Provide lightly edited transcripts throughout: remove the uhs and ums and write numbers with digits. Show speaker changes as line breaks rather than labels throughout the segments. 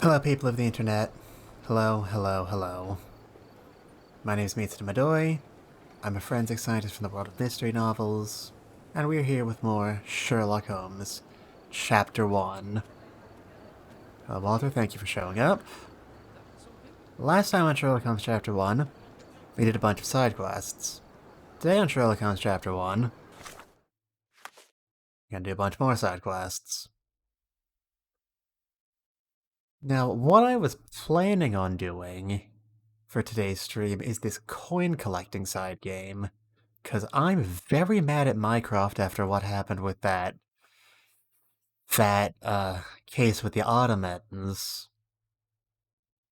Hello, people of the internet. Hello, hello, hello. My name is Mita Madoy. I'm a forensic scientist from the world of mystery novels, and we're here with more Sherlock Holmes, Chapter 1. Hello, Walter, thank you for showing up. Last time on Sherlock Holmes Chapter 1, we did a bunch of side quests. Today on Sherlock Holmes Chapter 1, we're gonna do a bunch more side quests. Now, what I was planning on doing for today's stream is this coin collecting side game, because I'm very mad at Mycroft after what happened with that case with the Ottomans.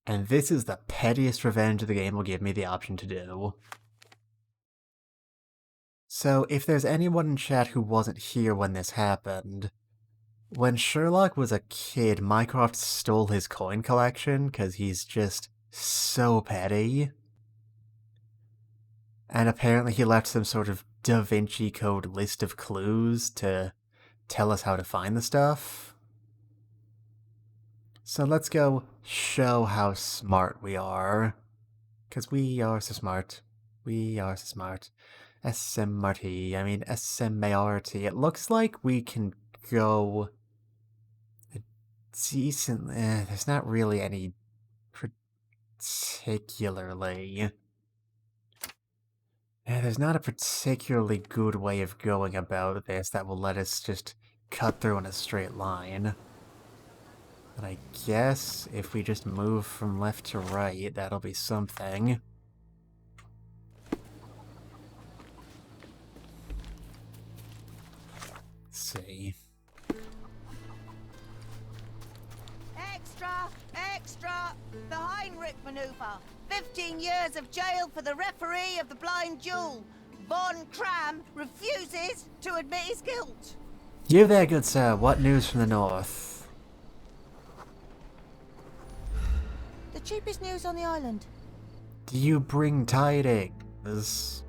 And this is the pettiest revenge the game will give me the option to do. So, if there's anyone in chat who wasn't here when this happened, when Sherlock was a kid, Mycroft stole his coin collection because he's just so petty. And apparently he left some sort of Da Vinci Code list of clues to tell us how to find the stuff. So let's go show how smart we are. Because we are so smart. We are so smart. SMRT, I mean SMART. It looks like we can go a decent... there's not really any particularly... there's not a particularly good way of going about this that will let us just cut through in a straight line. But I guess if we just move from left to right, that'll be something. Let's see.
Extra! Extra! The Heinrich maneuver. 15 years of jail for the referee of the blind duel. Von Cram refuses to admit his guilt.
You there, good sir. What news from the north?
The cheapest news on the island.
Do you bring tidings?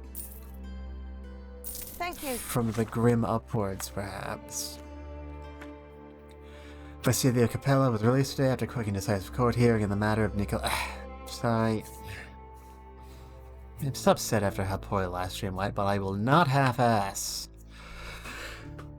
Thank you.
From the grim upwards, perhaps. Basilio Capella was released today after a quick and decisive court hearing in the matter of Nicola... Sorry. I'm just upset after how poorly last stream went, but I will not half-ass.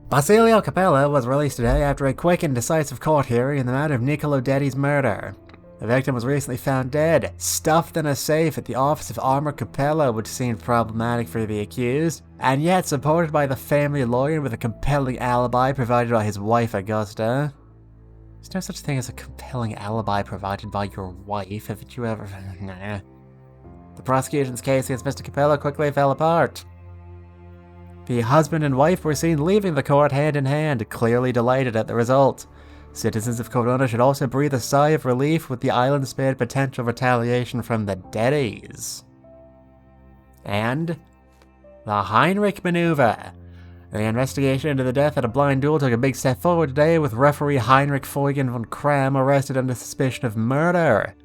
Basilio Capella was released today after a quick and decisive court hearing in the matter of Niccolo Dedi's murder. The victim was recently found dead, stuffed in a safe at the office of Armor Capella, which seemed problematic for the accused, and yet supported by the family lawyer with a compelling alibi provided by his wife Augusta. There's no such thing as a compelling alibi provided by your wife, haven't you ever... Nah. The prosecution's case against Mr. Capella quickly fell apart. The husband and wife were seen leaving the court hand in hand, clearly delighted at the result. Citizens of Corona should also breathe a sigh of relief with the island spared potential retaliation from the Deddies. And the Heinrich maneuver. The investigation into the death at a blind duel took a big step forward today, with referee Heinrich Feugen von Cram arrested under suspicion of murder.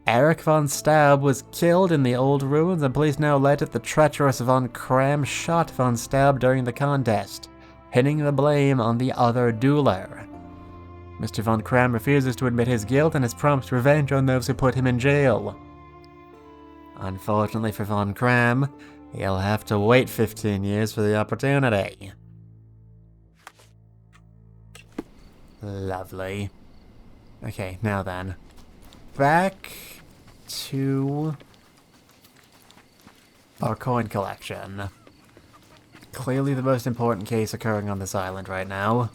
Erich von Staub was killed in the old ruins, and police now allege that the treacherous von Cram shot von Staub during the contest, pinning the blame on the other dueler. Mr. von Cram refuses to admit his guilt and has promised revenge on those who put him in jail. Unfortunately for von Cram, he'll have to wait 15 years for the opportunity. Lovely. Okay, now then. Back to our coin collection. Clearly the most important case occurring on this island right now.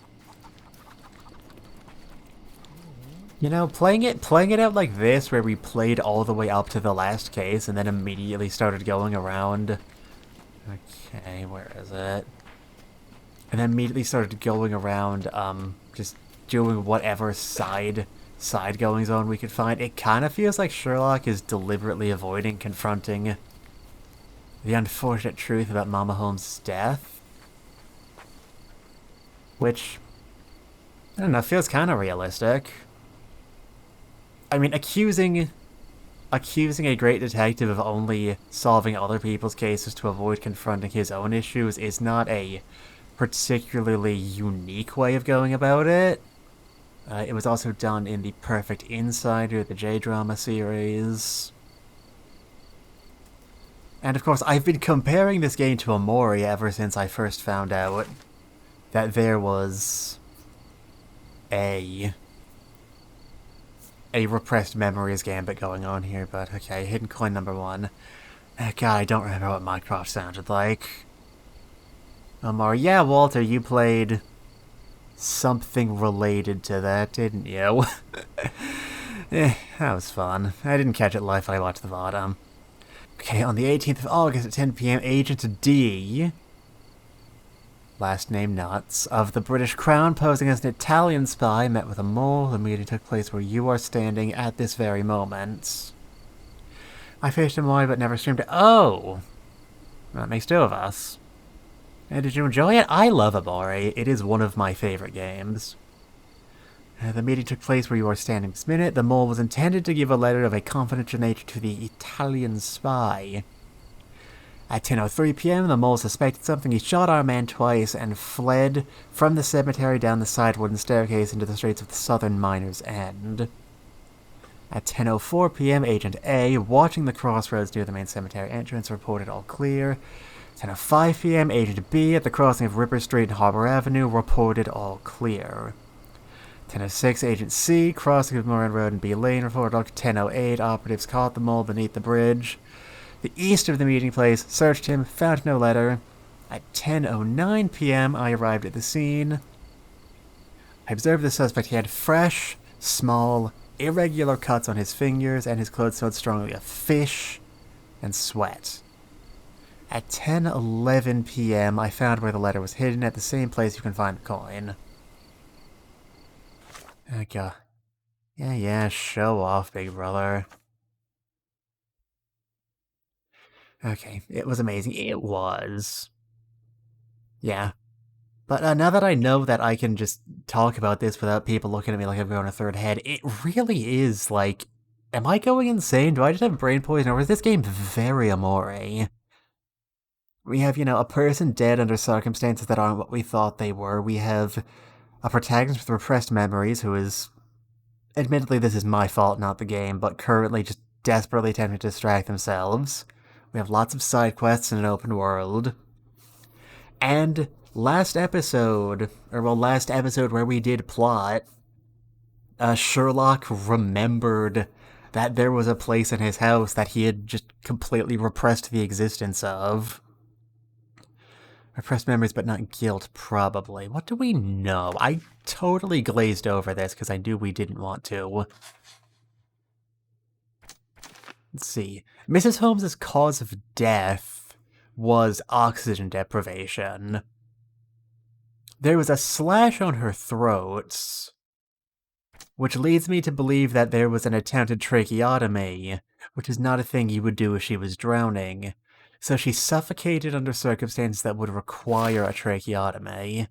You know, playing it out like this, where we played all the way up to the last case and then immediately started going around... Okay, where is it? And then immediately started going around, just doing whatever side goings on we could find. It kind of feels like Sherlock is deliberately avoiding confronting the unfortunate truth about Mama Holmes' death. Which, I don't know, feels kind of realistic. I mean, accusing a great detective of only solving other people's cases to avoid confronting his own issues is not a particularly unique way of going about it. It was also done in the Perfect Insider, the J-drama series. And of course, I've been comparing this game to Amori ever since I first found out that there was a repressed memories gambit going on here, but okay, hidden coin number 1. God, I don't remember what Mycroft sounded like. Amori, yeah, Walter, you played something related to that, didn't you? That was fun. I didn't catch it live, I watched the VOD. Okay, on the 18th of August at 10 p.m, Agent D, last name Nuts, of the British Crown posing as an Italian spy met with a mole. The meeting took place where you are standing at this very moment. I fished him wide but never streamed it. Oh! That makes 2 of us. And did you enjoy it? I love Amori. It is one of my favorite games. The meeting took place where you are standing this minute. The mole was intended to give a letter of a confidential nature to the Italian spy. At 10:03 p.m., the mole suspected something. He shot our man twice and fled from the cemetery down the side wooden staircase into the streets of the southern Miner's End. At 10:04 p.m., Agent A, watching the crossroads near the main cemetery entrance, reported all clear. 10:05 p.m., Agent B, at the crossing of Ripper Street and Harbor Avenue, reported all clear. 10:06, Agent C, crossing of Moran Road and B Lane, reported all. 10:08, operatives caught the mole beneath the bridge. The east of the meeting place, searched him, found no letter. At 10:09 p.m., I arrived at the scene. I observed the suspect. He had fresh, small, irregular cuts on his fingers, and his clothes smelled strongly of fish and sweat. At 10:11 p.m., I found where the letter was hidden, at the same place you can find the coin. Okay. Yeah, show off, big brother. Okay, it was amazing. It was. Yeah. But now that I know that I can just talk about this without people looking at me like I'm going a third head, it really is like, am I going insane? Do I just have brain poison, or is this game very Amore? We have, a person dead under circumstances that aren't what we thought they were. We have a protagonist with repressed memories who is, admittedly this is my fault, not the game, but currently just desperately attempting to distract themselves. We have lots of side quests in an open world. And last episode where we did plot, Sherlock remembered that there was a place in his house that he had just completely repressed the existence of. Repressed memories, but not guilt, probably. What do we know? I totally glazed over this because I knew we didn't want to. Let's see. Mrs. Holmes's cause of death was oxygen deprivation. There was a slash on her throat, which leads me to believe that there was an attempted tracheotomy, which is not a thing you would do if she was drowning. So she suffocated under circumstances that would require a tracheotomy.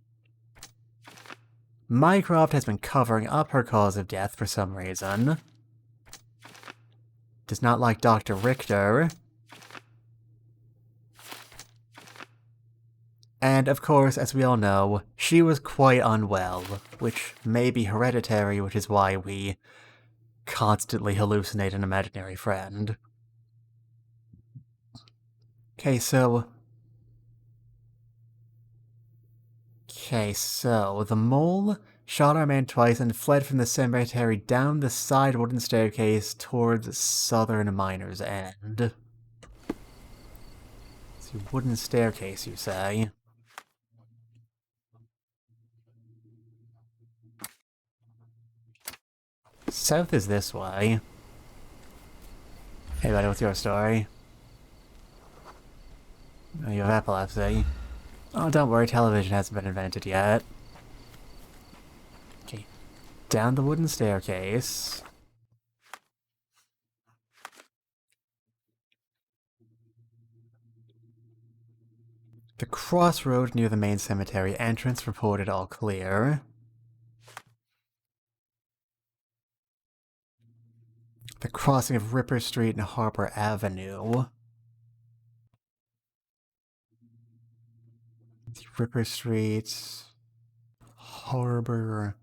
Mycroft has been covering up her cause of death for some reason. Does not like Dr. Richter. And of course, as we all know, she was quite unwell, which may be hereditary, which is why we constantly hallucinate an imaginary friend. Okay, so the mole shot our man twice and fled from the cemetery down the side wooden staircase towards southern Miner's End. It's a wooden staircase, you say? South is this way. Hey buddy, what's your story? Oh, you have epilepsy. Oh, don't worry, television hasn't been invented yet. Okay, down the wooden staircase. The crossroad near the main cemetery entrance reported all clear. The crossing of Ripper Street and Harbor Avenue. Ripper Street, Harbor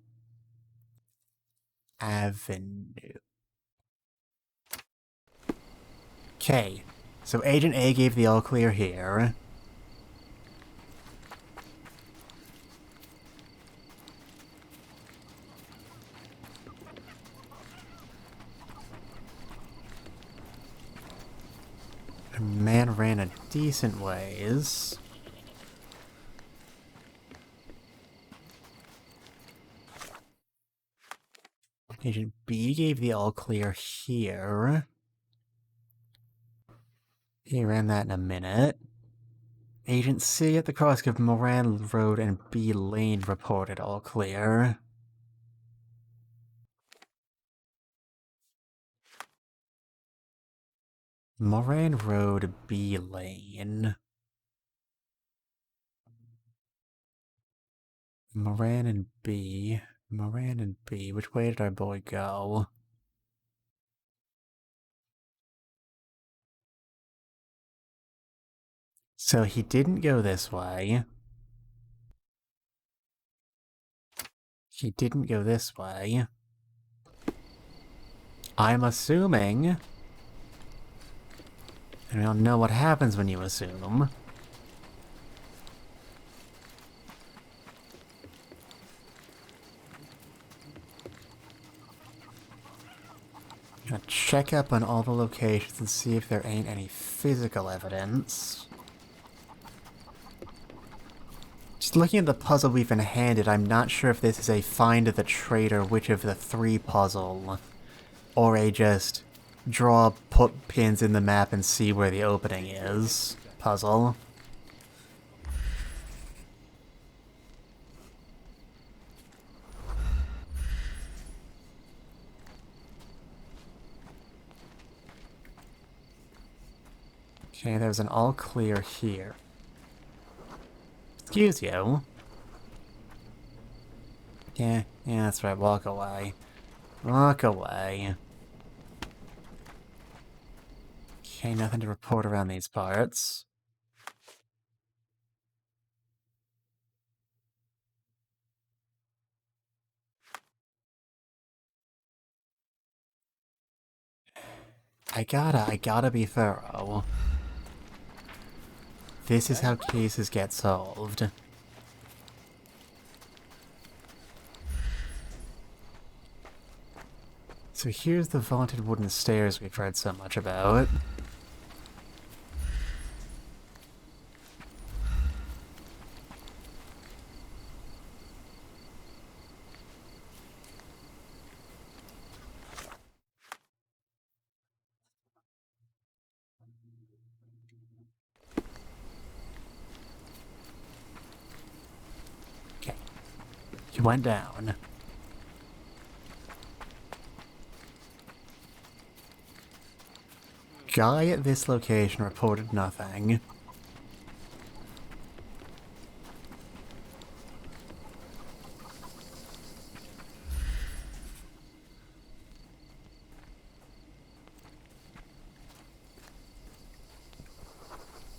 Avenue. Okay, so Agent A gave the all clear here. A man ran a decent ways. Agent B gave the all clear here. He ran that in a minute. Agent C at the crossing of Moran Road and B Lane reported all clear. Moran Road, B Lane. Moran and B. Moran and B. Which way did our boy go? So he didn't go this way. He didn't go this way. I'm assuming. And we all know what happens when you assume. Gonna check up on all the locations and see if there ain't any physical evidence. Just looking at the puzzle we've been handed, I'm not sure if this is a find the traitor which of the three puzzle, or a just draw, put pins in the map and see where the opening is puzzle. Okay, there's an all clear here. Excuse you. Yeah, that's right, walk away. Walk away. Okay, nothing to report around these parts. I gotta be thorough. This is how cases get solved. So here's the vaunted wooden stairs we've heard so much about. Okay. He went down. Guy at this location reported nothing.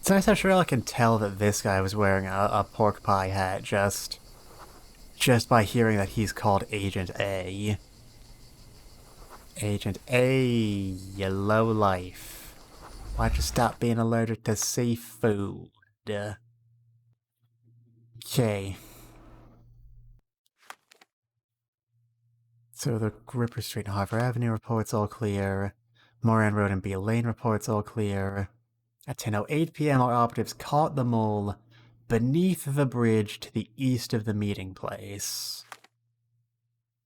It's nice how Sherlock can tell that this guy was wearing a pork pie hat just by hearing that he's called Agent A. Agent A, you lowlife. Why'd you stop being allergic to seafood? Okay. So the Ripper Street and Harvard Avenue reports all clear. Moran Road and Beale Lane reports all clear. At 10:08 p.m. our operatives caught the mole beneath the bridge to the east of the meeting place.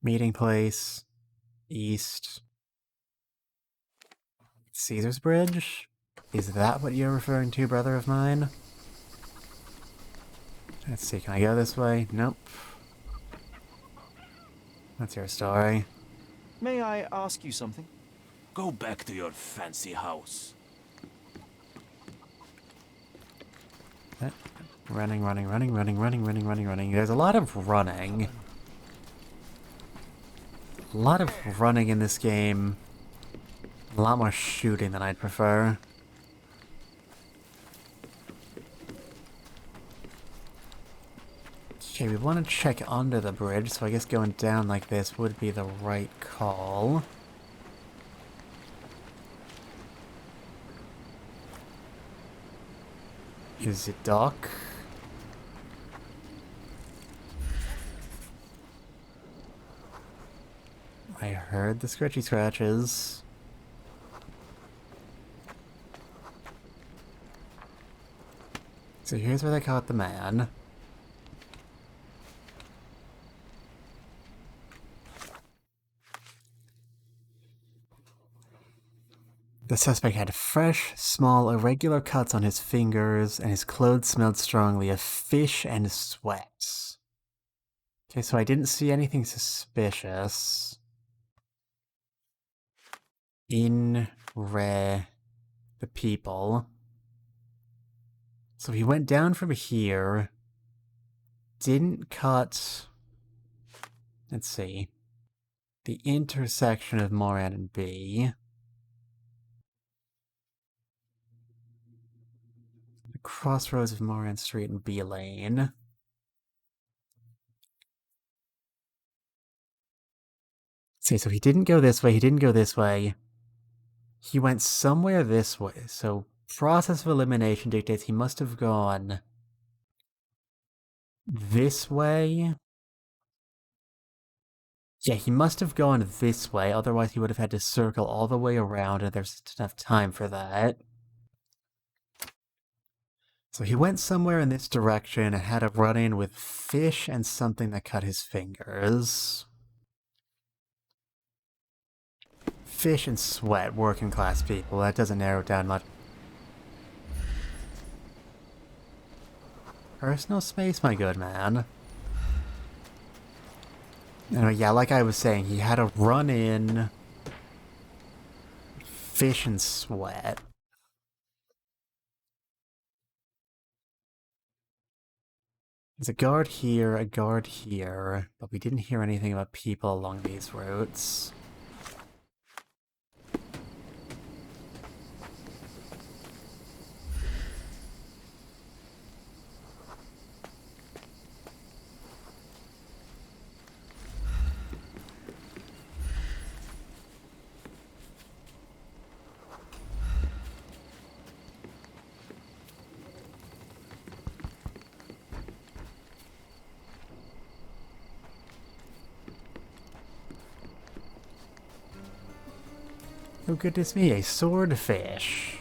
Meeting place. East. Caesar's Bridge? Is that what you're referring to, brother of mine? Let's see, can I go this way? Nope. That's your story.
May I ask you something?
Go back to your fancy house.
Running. There's a lot of running. A lot of running in this game. A lot more shooting than I'd prefer. Okay, we want to check under the bridge, so I guess going down like this would be the right call. Is it dock? I heard the scratchy scratches. So here's where they caught the man. The suspect had fresh, small, irregular cuts on his fingers, and his clothes smelled strongly of fish and sweat. Okay, so I didn't see anything suspicious. In the people. So he went down from here. Didn't cut... Let's see. The intersection of Moran and B. The crossroads of Moran Street and B Lane. See, so he didn't go this way, he didn't go this way. He went somewhere this way, so process of elimination dictates he must have gone this way. Yeah, he must have gone this way, otherwise he would have had to circle all the way around, and there's enough time for that. So he went somewhere in this direction and had a run-in with fish and something that cut his fingers. Fish and sweat, working class people. That doesn't narrow it down much. Personal space, my good man. Anyway, yeah, like I was saying, he had a run-in. Fish and sweat. There's a guard here, but we didn't hear anything about people along these routes. Oh goodness me, a swordfish.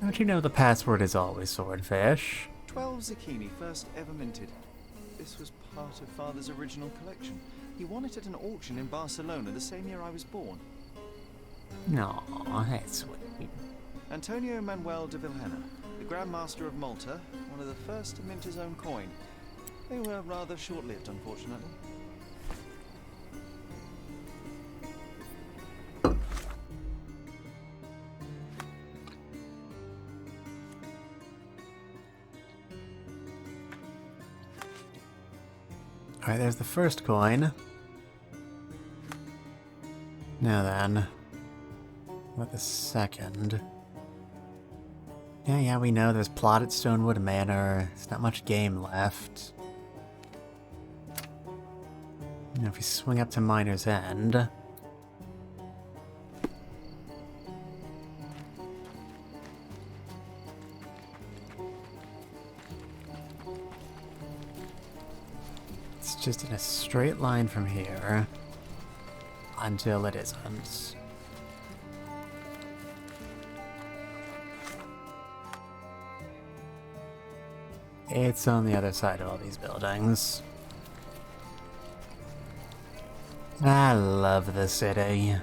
Don't you know the password is always swordfish?
12 zucchini, first ever minted. This was part of Father's original collection. He won it at an auction in Barcelona the same year I was born.
No, that's sweet.
Antonio Manuel de Vilhena, the Grand Master of Malta, one of the first to mint his own coin. They were rather short-lived, unfortunately.
Alright, there's the first coin. Now then, what the second? Yeah, we know there's plot at Stonewood Manor. There's not much game left. Now if we swing up to Miner's End... It's just in a straight line from here until it isn't. It's on the other side of all these buildings. I love the city.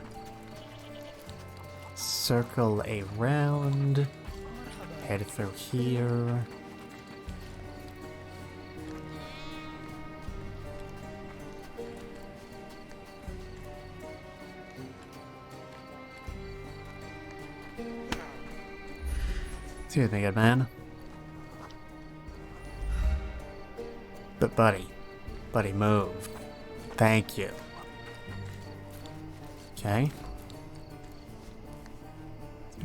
Circle around, head through here. Excuse me, good man. But buddy, move. Thank you. Okay.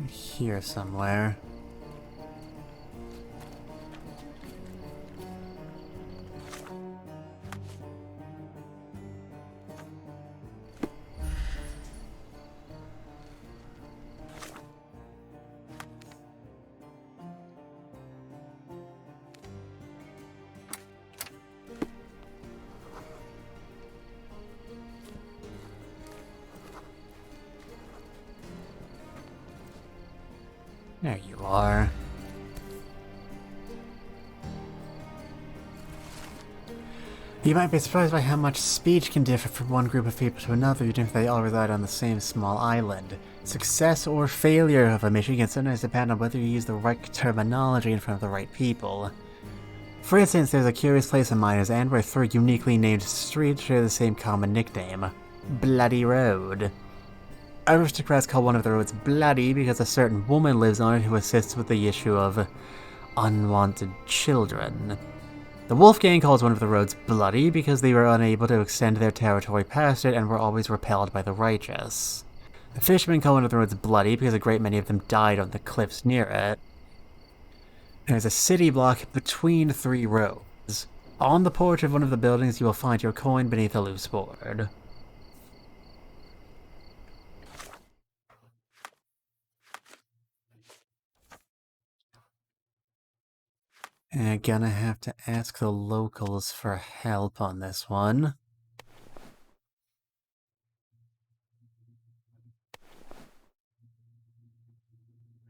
Here somewhere. There you are. You might be surprised by how much speech can differ from one group of people to another, even if they all reside on the same small island. Success or failure of a mission can sometimes depend on whether you use the right terminology in front of the right people. For instance, there's a curious place in Miner's End where 3 uniquely named streets share the same common nickname: Bloody Road. Aristocrats call one of the roads bloody because a certain woman lives on it who assists with the issue of unwanted children. The Wolfgang calls one of the roads bloody because they were unable to extend their territory past it and were always repelled by the righteous. The fishermen call one of the roads bloody because a great many of them died on the cliffs near it. There's a city block between 3 roads. On the porch of one of the buildings you will find your coin beneath a loose board. I'm gonna have to ask the locals for help on this one.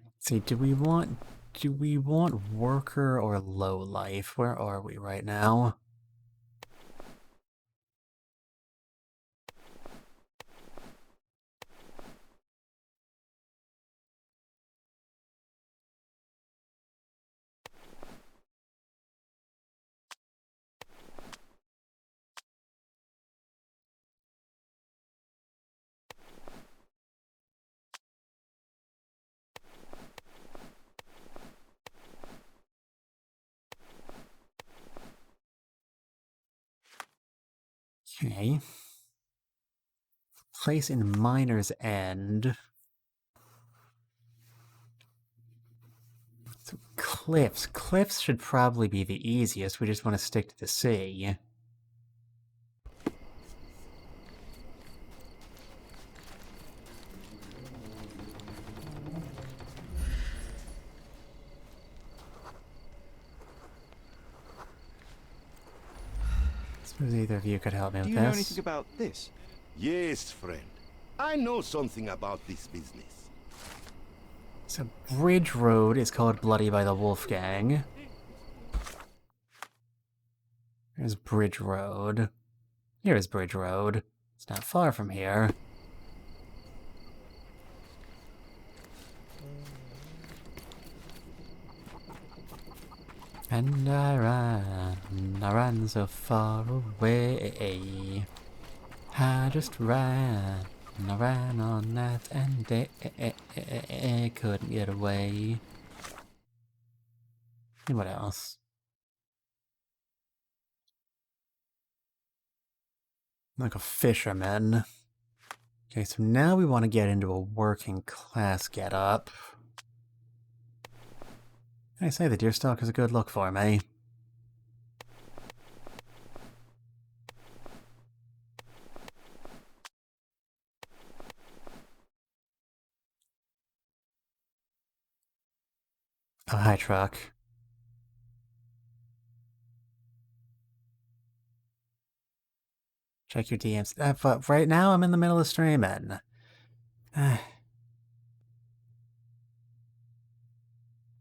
Let's see, do we want worker or low life? Where are we right now? Okay. Place in Miner's End. So cliffs. Cliffs should probably be the easiest. We just want to stick to the sea. Suppose either of you could help me with
Do
this.
you know anything about this?
Yes, friend. I know something about this business.
So Bridge Road is called Bloody by the Wolfgang. There's Bridge Road. Here is Bridge Road. It's not far from here. And I ran so far away. I just ran on that and I couldn't get away. And what else? Like a fisherman. Okay, so now we want to get into a working class getup. I say the deerstalk is a good look for me. Oh, hi, truck. Check your DMs. But right now I'm in the middle of streaming.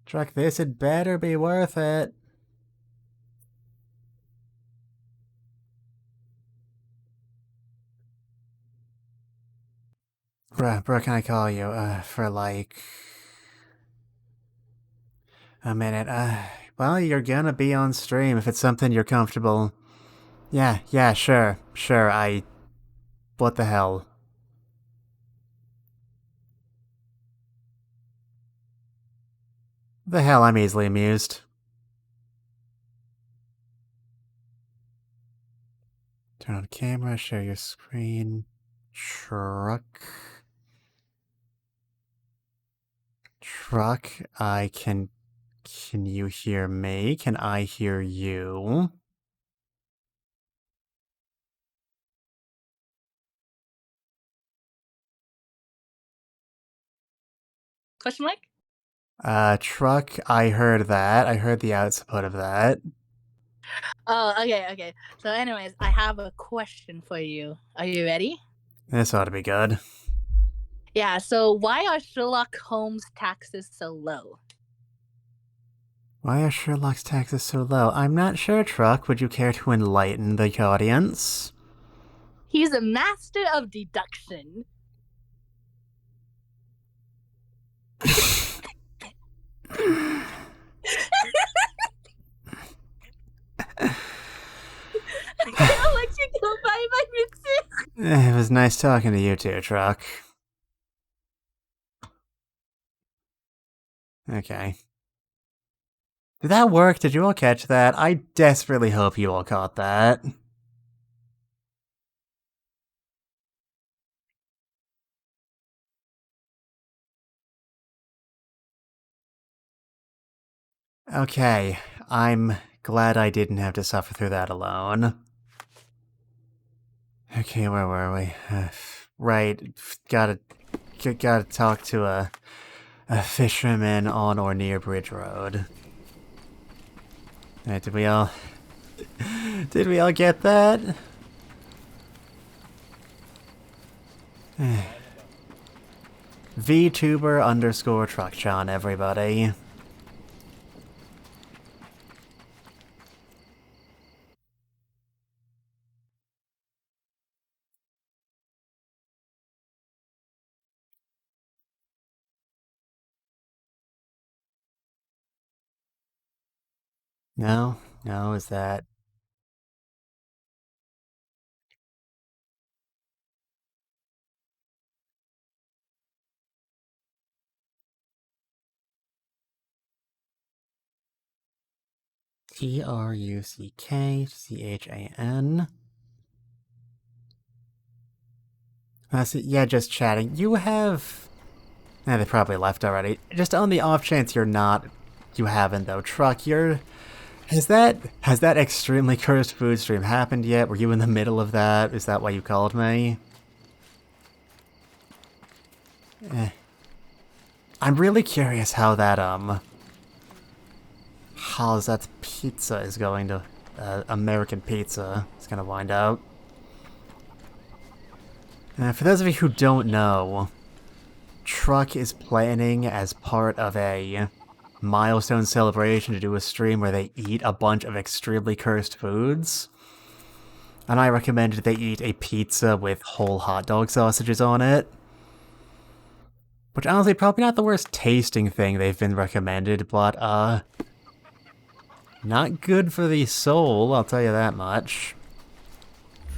Truck, this had better be worth it. Bruh, can I call you, for like a minute? Well, you're gonna be on stream if it's something you're comfortable. Yeah, sure, what the hell? The hell, I'm easily amused. Turn on camera, share your screen. Truck, can you hear me? Can I hear you?
Question mark?
Truck, I heard that. I heard the output of that.
Oh, okay. So anyways, I have a question for you. Are you ready?
This ought to be good.
Yeah, so why are Sherlock Holmes' taxes so low?
Why are Sherlock's taxes so low? I'm not sure, Truck. Would you care to enlighten the audience?
He's a master of deduction. I'll let you go. Bye, bye, Mixer.
It was nice talking to you too, Truck. Okay. Did that work? Did you all catch that? I desperately hope you all caught that. Okay, I'm glad I didn't have to suffer through that alone. Okay, where were we? Right, gotta talk to a fisherman on or near Bridge Road. Alright, did we all get that? VTuber_TruckJohn, everybody. No, is that... TRUCKCHAN. Yeah, just chatting. You have... they probably left already. Just on the off chance you're not... You haven't, though. Truck, you're... Has that extremely cursed food stream happened yet? Were you in the middle of that? Is that why you called me? I'm really curious how that, how's that pizza is going to... American pizza is gonna wind out. For those of you who don't know, Truck is planning as part of a milestone celebration to do a stream where they eat a bunch of extremely cursed foods. And I recommended they eat a pizza with whole hot dog sausages on it. Which honestly, probably not the worst tasting thing they've been recommended, but, not good for the soul, I'll tell you that much.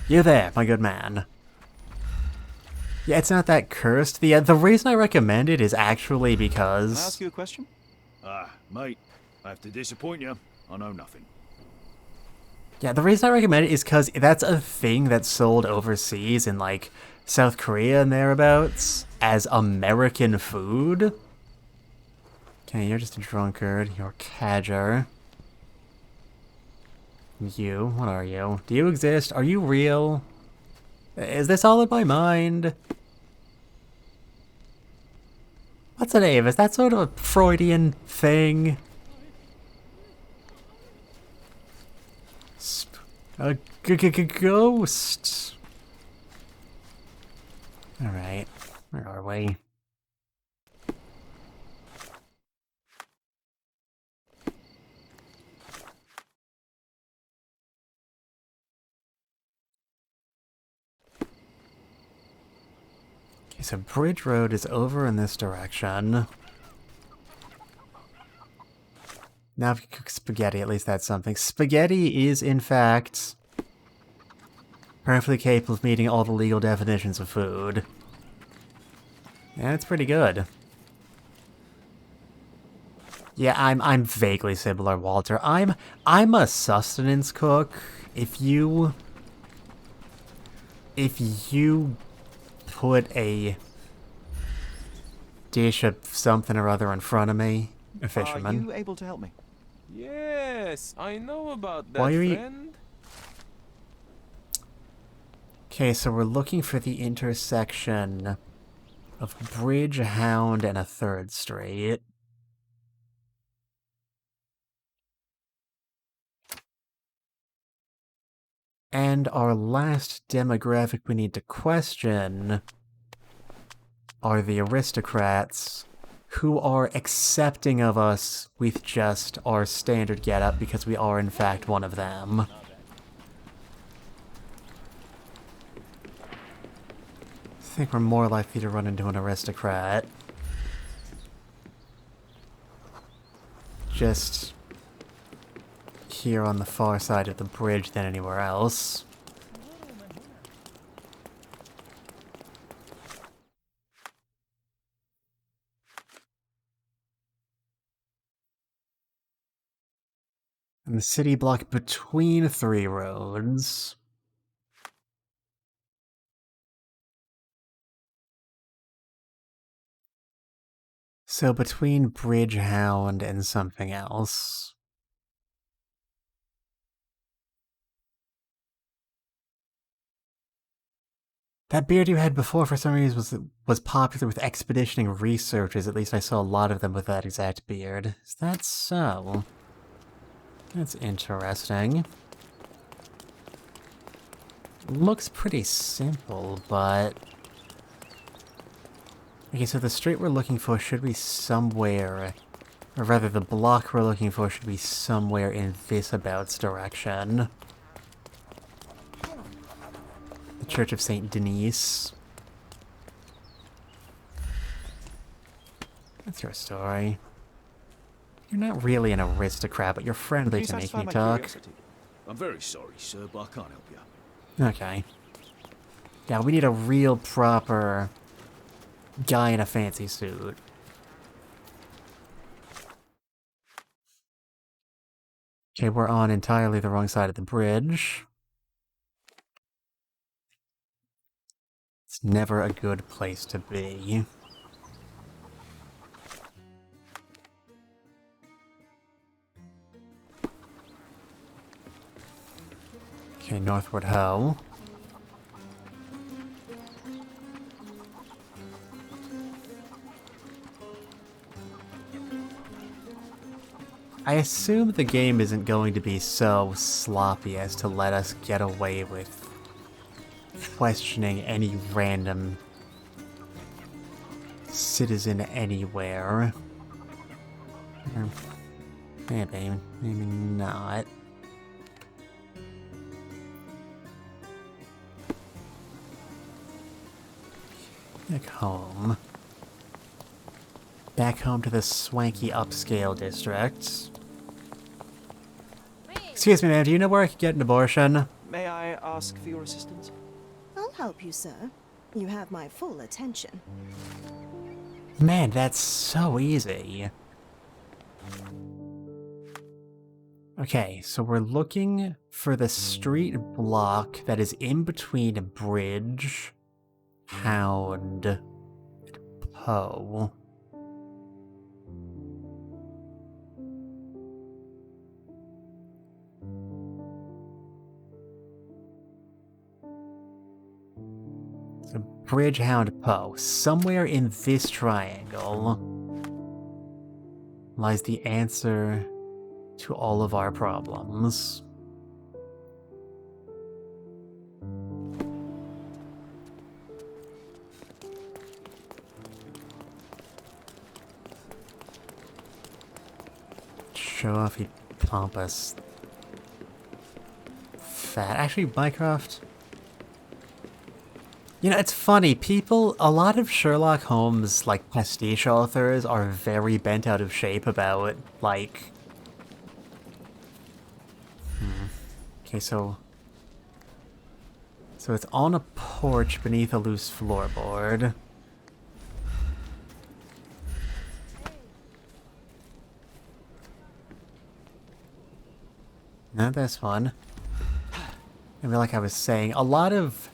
You there, my good man. Yeah, it's not that cursed. The reason I recommend it is actually because...
Can I ask you a question?
Mate, I have to disappoint you. I know nothing.
Yeah, the reason I recommend it is because that's a thing that's sold overseas in, like, South Korea and thereabouts as American food. Okay, you're just a drunkard. You're Cadger. You, what are you? Do you exist? Are you real? Is this all in my mind? What's the name? Is that sort of a Freudian thing? A ghost. Alright, where are we? Okay, so Bridge Road is over in this direction. Now if you cook spaghetti, at least that's something. Spaghetti is, in fact, perfectly capable of meeting all the legal definitions of food. Yeah, it's pretty good. Yeah, I'm vaguely similar, Walter. I'm a sustenance cook. If you put a dish of something or other in front of me, a fisherman.
Are you able to help me?
Yes, I know about that,
Why are you...
friend.
Okay, so we're looking for the intersection of Bridge, Hound, and a 3rd Street. And our last demographic we need to question are the aristocrats who are accepting of us with just our standard getup because we are in fact one of them. I think we're more likely to run into an aristocrat. Just here on the far side of the bridge than anywhere else. And the city block between 3 roads. So between Bridgehound and something else. That beard you had before for some reason was popular with expeditioning researchers. At least I saw a lot of them with that exact beard. Is that so? That's interesting. Looks pretty simple, but... Okay, so the street we're looking for should be somewhere... Or rather, the block we're looking for should be somewhere in this abouts direction. The Church of St. Denis. That's your story. You're not really an aristocrat, but you're friendly to make me talk.
I'm very sorry, sir, but I can't help you.
Okay. Yeah, we need a real proper guy in a fancy suit. Okay, we're on entirely the wrong side of the bridge. It's never a good place to be. Okay, northward how? I assume the game isn't going to be so sloppy as to let us get away with questioning any random citizen anywhere. Or maybe not. Back home. Back home to the swanky upscale district. Excuse me, ma'am, do you know where I could get an abortion?
May I ask for your assistance?
I'll help you, sir. You have my full attention.
Man, that's so easy. Okay, so we're looking for the street block that is in between Bridge, Hound, and Poe. So Bridge, Hound, Poe. Somewhere in this triangle lies the answer to all of our problems. Show off, you pompous fat. Actually, Mycroft. You know, it's funny, a lot of Sherlock Holmes, like, pastiche authors are very bent out of shape about, like... Okay, so it's on a porch beneath a loose floorboard. Not this one. I mean, like I was saying, a lot of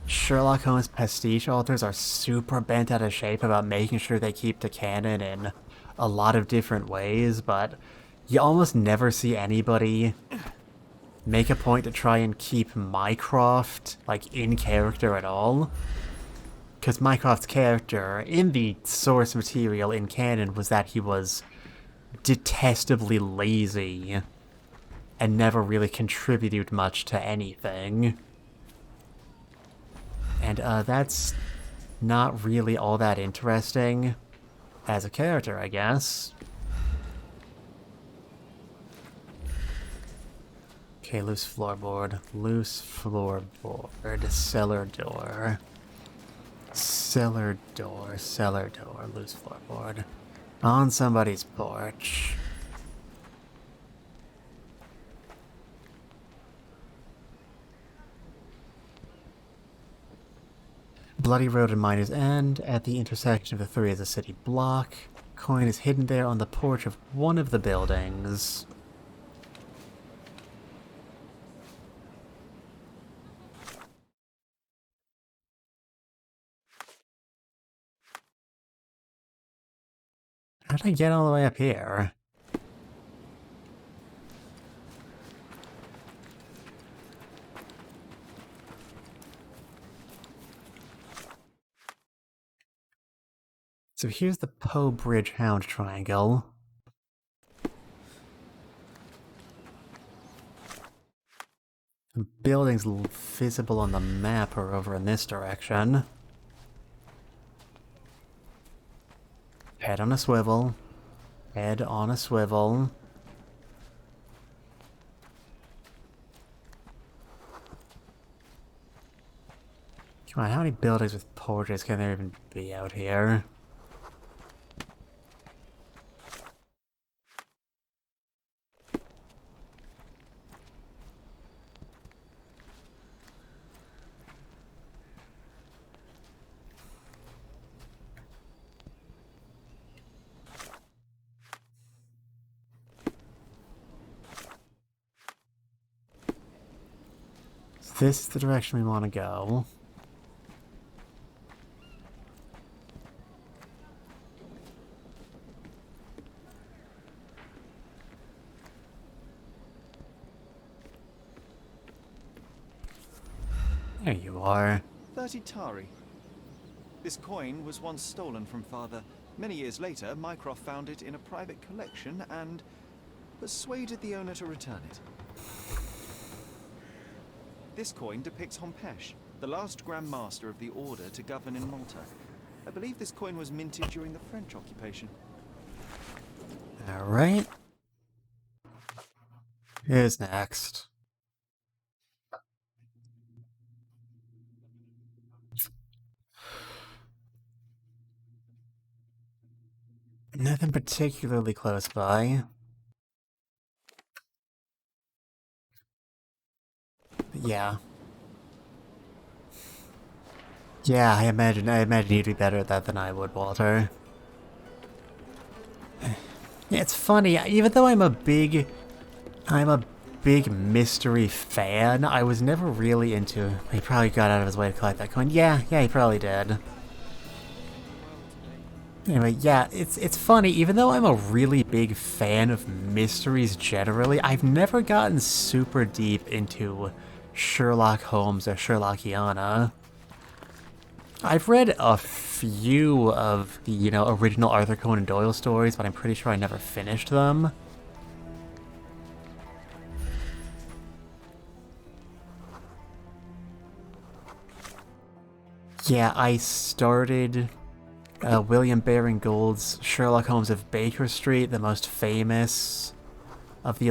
Sherlock Holmes pastiche authors are super bent out of shape about making sure they keep to canon in a lot of different ways, but you almost never see anybody make a point to try and keep Mycroft, like, in character at all. Because Mycroft's character, in the source material in canon, was that he was detestably lazy and never really contributed much to anything. And, that's not really all that interesting as a character, I guess. Okay, loose floorboard. Loose floorboard. Cellar door. Cellar door. Cellar door. Loose floorboard. On somebody's porch. Bloody Road and Miner's End. At the intersection of the three is a city block. Coin is hidden there on the porch of one of the buildings. How did I get all the way up here? So here's the Poe Bridge Hound Triangle. The buildings visible on the map are over in this direction. Head on a swivel. Head on a swivel. Come on, how many buildings with porches can there even be out here? This is the direction we want to go. There you are.
30 Tari. This coin was once stolen from Father. Many years later, Mycroft found it in a private collection and persuaded the owner to return it. This coin depicts Hompesh, the last Grand Master of the Order to govern in Malta. I believe this coin was minted during the French occupation.
Alright. Who's next? Nothing particularly close by. Yeah. Yeah, I imagine you'd be better at that than I would, Walter. It's funny, even though I'm a big mystery fan, I was never really into... He probably got out of his way to collect that coin. Yeah, he probably did. Anyway, yeah, it's funny, even though I'm a really big fan of mysteries generally, I've never gotten super deep into Sherlock Holmes or Sherlockiana. I've read a few of the, original Arthur Conan Doyle stories, but I'm pretty sure I never finished them. Yeah, I started William Baring Gould's Sherlock Holmes of Baker Street, the most famous of the,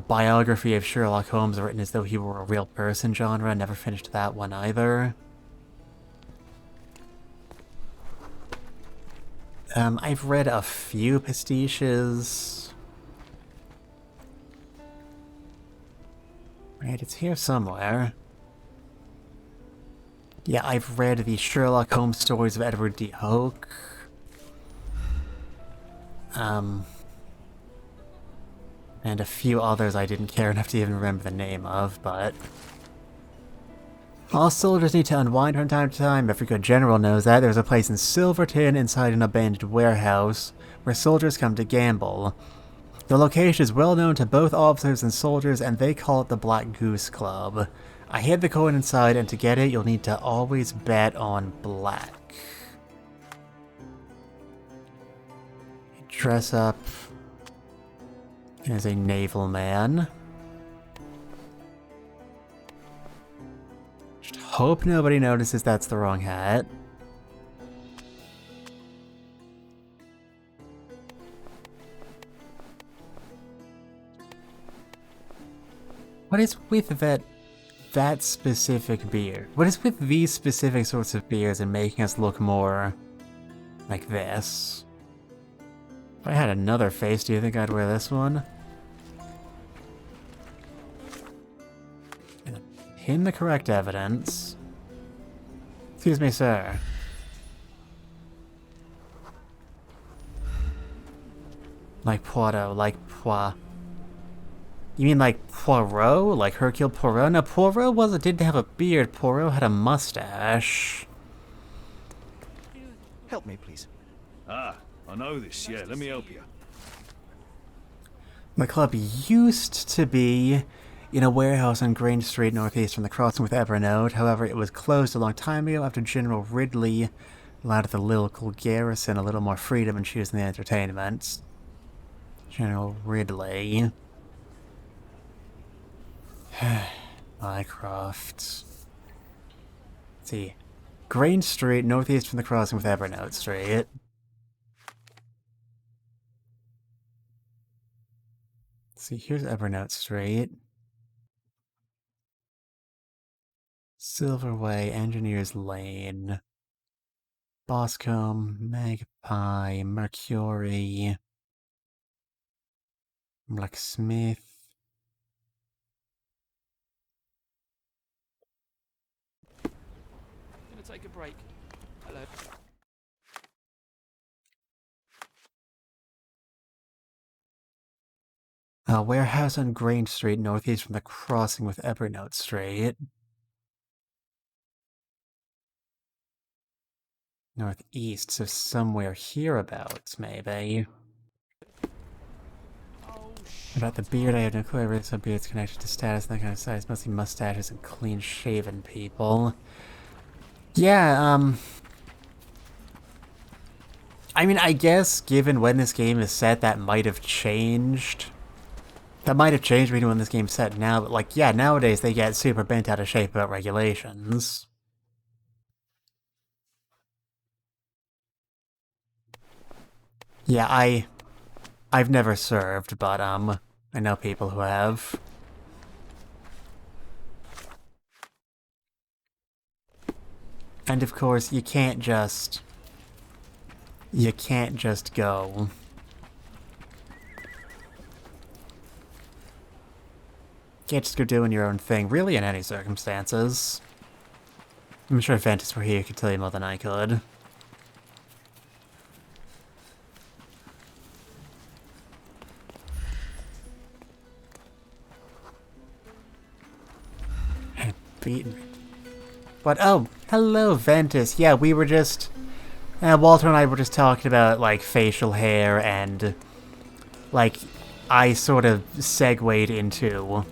biography of Sherlock Holmes written as though he were a real person genre. Never finished that one either. I've read a few pastiches. Right, it's here somewhere. Yeah, I've read the Sherlock Holmes stories of Edward D. Hoke. And a few others I didn't care enough to even remember the name of, but... All soldiers need to unwind from time to time. Every good general knows that. There's a place in Silverton inside an abandoned warehouse where soldiers come to gamble. The location is well known to both officers and soldiers, and they call it the Black Goose Club. I hid the coin inside, and to get it, you'll need to always bet on black. Dress up as a naval man. Just hope nobody notices that's the wrong hat. What is with that specific beard? What is with these specific sorts of beards and making us look more like this? If I had another face, do you think I'd wear this one? Pin the correct evidence. Excuse me, sir. Like Poirot, like You mean like Poirot? Like Hercule Poirot? No, Poirot didn't have a beard. Poirot had a mustache.
Help me, please.
Ah, I know this. Yeah, let me help you.
The club used to be in a warehouse on Grange Street northeast from the crossing with Evernote. However, it was closed a long time ago after General Ridley allowed the local garrison a little more freedom in choosing the entertainment. General Ridley. Mycroft. Let's see. Grange Street, northeast from the crossing with Evernote Street. Let's see, here's Evernote Street. Silverway, Engineers Lane. Boscombe, Magpie, Mercury. Blacksmith.
Gonna take a break. Hello.
A warehouse on Grange Street, northeast from the crossing with Evernote Street. Northeast, so somewhere hereabouts, maybe. About the beard, I have no clue. I read some beards connected to status and that kind of size. Mostly mustaches and clean-shaven people. Yeah, I mean, I guess, given when this game is set, that might have changed. That might have changed reading when this game's set now, but, like, yeah, nowadays they get super bent out of shape about regulations. Yeah, I've never served, but, I know people who have. And of course, you can't just go. Can't just go doing your own thing, really, in any circumstances. I'm sure if Ventus were here, he could tell you more than I could. Beaten. But, oh, hello, Ventus. Yeah, we were just... Walter and I were just talking about, like, facial hair and... Like, I sort of segued into, you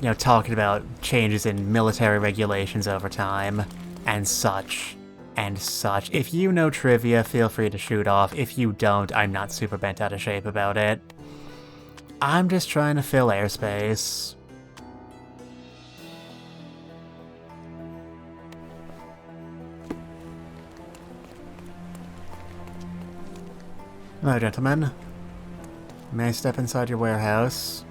know, talking about changes in military regulations over time, and such, and such. If you know trivia, feel free to shoot off. If you don't, I'm not super bent out of shape about it. I'm just trying to fill airspace. Hello, gentlemen. May I step inside your warehouse?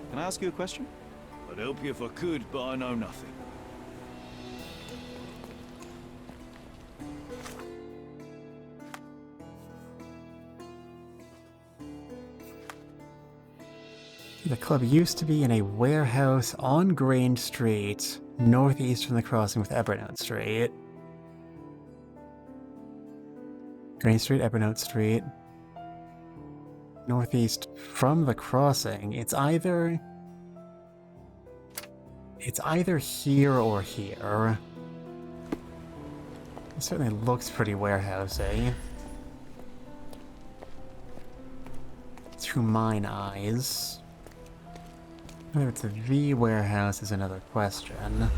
Can I ask you a question?
I'd help you if I could, but I know nothing.
The club used to be in a warehouse on Grange Street, northeast from the crossing with Evernote Street. Grange Street, Evernote Street. Northeast from the crossing. It's either here or here. It certainly looks pretty warehousey. To mine eyes. Whether it's the warehouse is another question.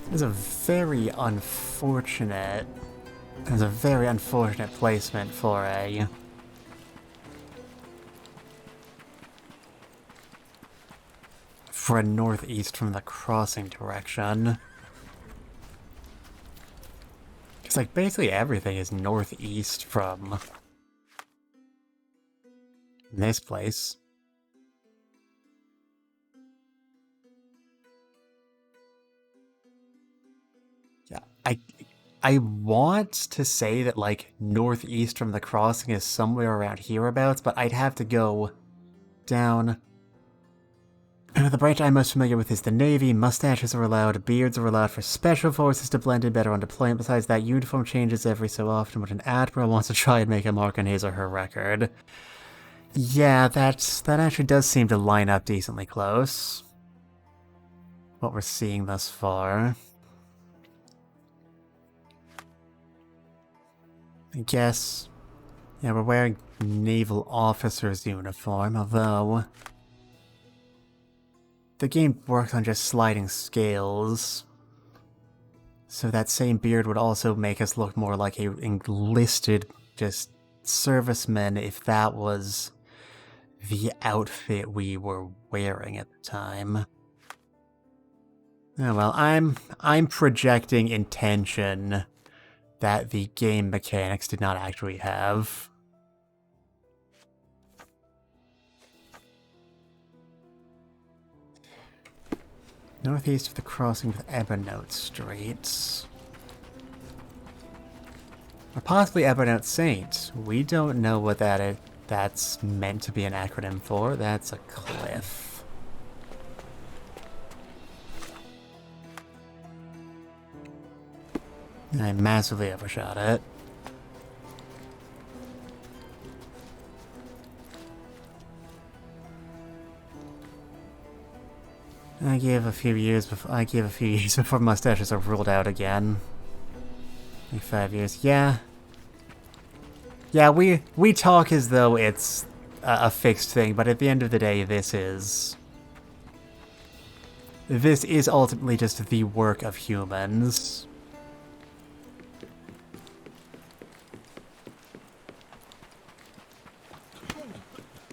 There's a very unfortunate placement for a for a northeast from the crossing direction. Because, like, basically everything is northeast from this place. Yeah, I want to say that, like, northeast from the crossing is somewhere around hereabouts, but I'd have to go down. The branch I'm most familiar with is the Navy. Mustaches are allowed, beards are allowed for special forces to blend in better on deployment. Besides that, uniform changes every so often, but an admiral wants to try and make a mark on his or her record. Yeah, that actually does seem to line up decently close. What we're seeing thus far. I guess, yeah, we're wearing naval officer's uniform, although the game works on just sliding scales, so that same beard would also make us look more like a enlisted just servicemen if that was the outfit we were wearing at the time. Oh well, I'm projecting intention that the game mechanics did not actually have. Northeast of the crossing with Evernote Street. Or possibly Evernote Saint. We don't know what that's meant to be an acronym for. That's a cliff. I massively overshot it. I gave a few years before mustaches are ruled out again. Like 5 years. Yeah. Yeah, we talk as though it's a fixed thing, but at the end of the day, this is ultimately just the work of humans.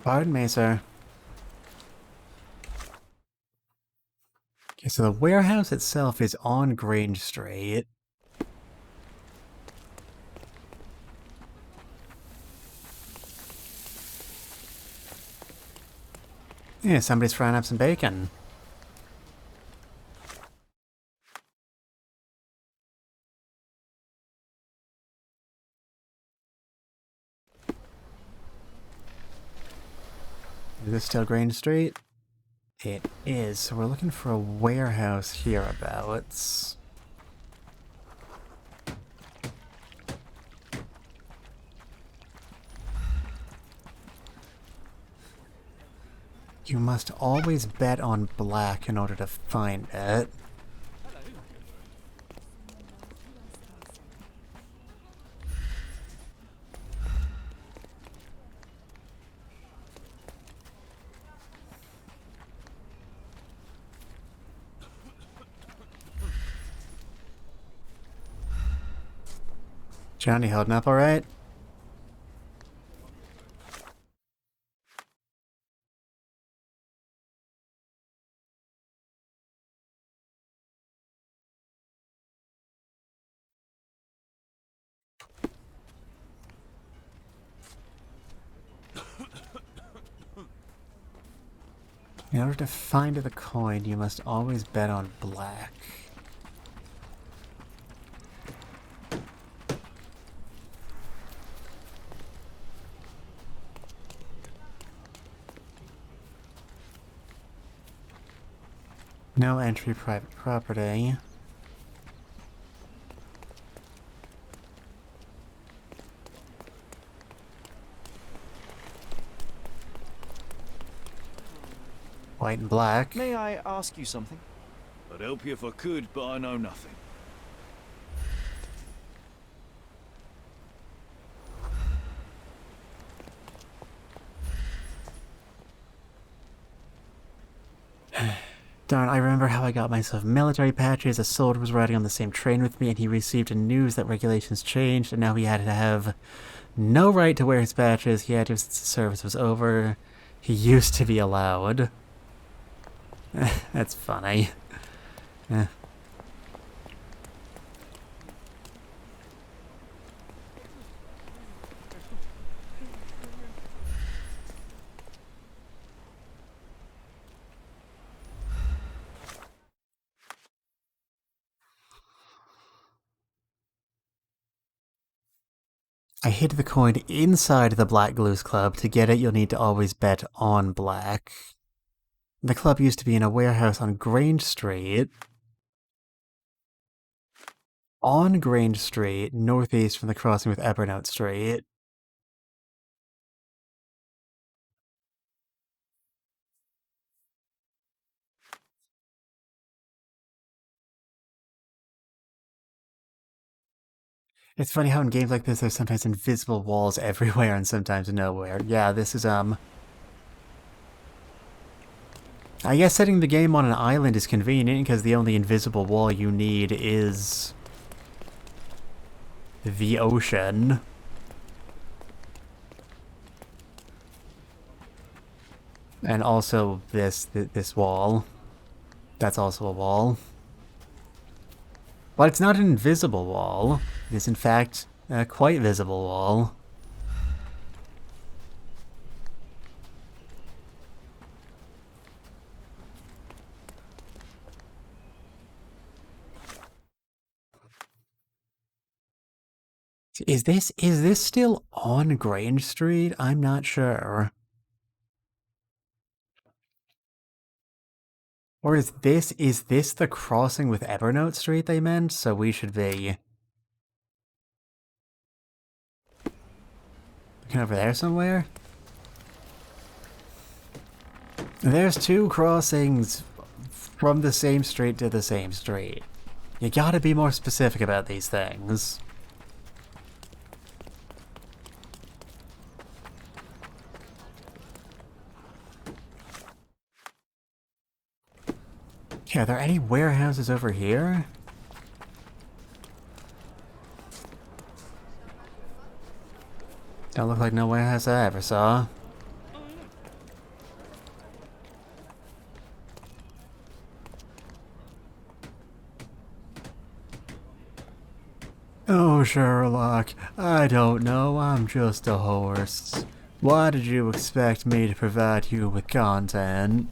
Pardon me, sir. Okay, so the warehouse itself is on Grange Street. Yeah, somebody's frying up some bacon. Is this still Grange Street? It is, so we're looking for a warehouse hereabouts. You must always bet on black in order to find it. Johnny holding up alright? In order to find the coin, you must always bet on black. No entry private property. White and black.
May I ask you something?
I'd help you if I could, but I know nothing.
Darn, I remember how I got myself military patches. A soldier was riding on the same train with me, and he received news that regulations changed, and now he had to have no right to wear his patches. He had to since the service was over. He used to be allowed. That's funny. Eh. I hid the coin inside the Black Glues Club. To get it, you'll need to always bet on black. The club used to be in a warehouse on Grange Street. On Grange Street, northeast from the crossing with Evernote Street. It's funny how in games like this there's sometimes invisible walls everywhere and sometimes nowhere. Yeah, this is, I guess setting the game on an island is convenient because the only invisible wall you need is the ocean. And also this wall. That's also a wall. But it's not an invisible wall. It is in fact a quite visible wall. Is this still on Grange Street? I'm not sure. Or is this the crossing with Evernote Street they meant? So we should be looking over there somewhere? There's two crossings from the same street to the same street. You gotta be more specific about these things. Okay, are there any warehouses over here? Don't look like no warehouse I ever saw. Oh, Sherlock, I don't know, I'm just a horse. Why did you expect me to provide you with content?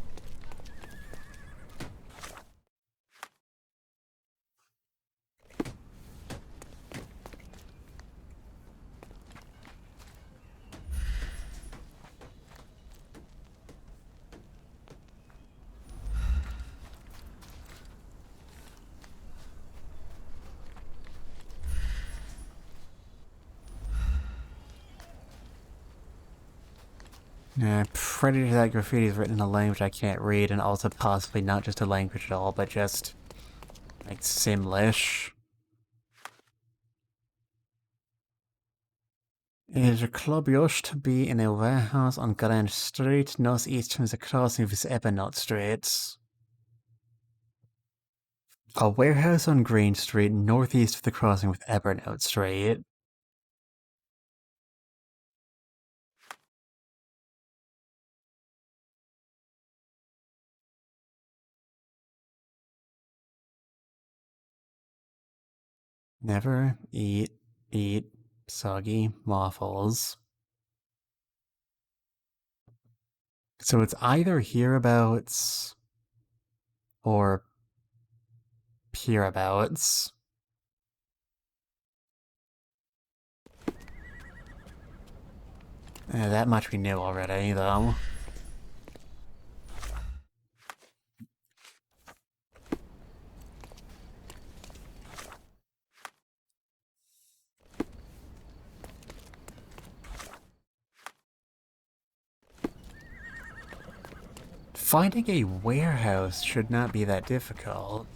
Yeah, pretty sure that graffiti is written in a language I can't read, and also possibly not just a language at all, but just like Simlish. Is your club used to be in a warehouse on Grand Street, northeast from the crossing with Evernote Street? A warehouse on Green Street, northeast of the crossing with Evernote Street. Never eat soggy waffles. So it's either hereabouts or hereabouts. That much we knew already, though. Finding a warehouse should not be that difficult.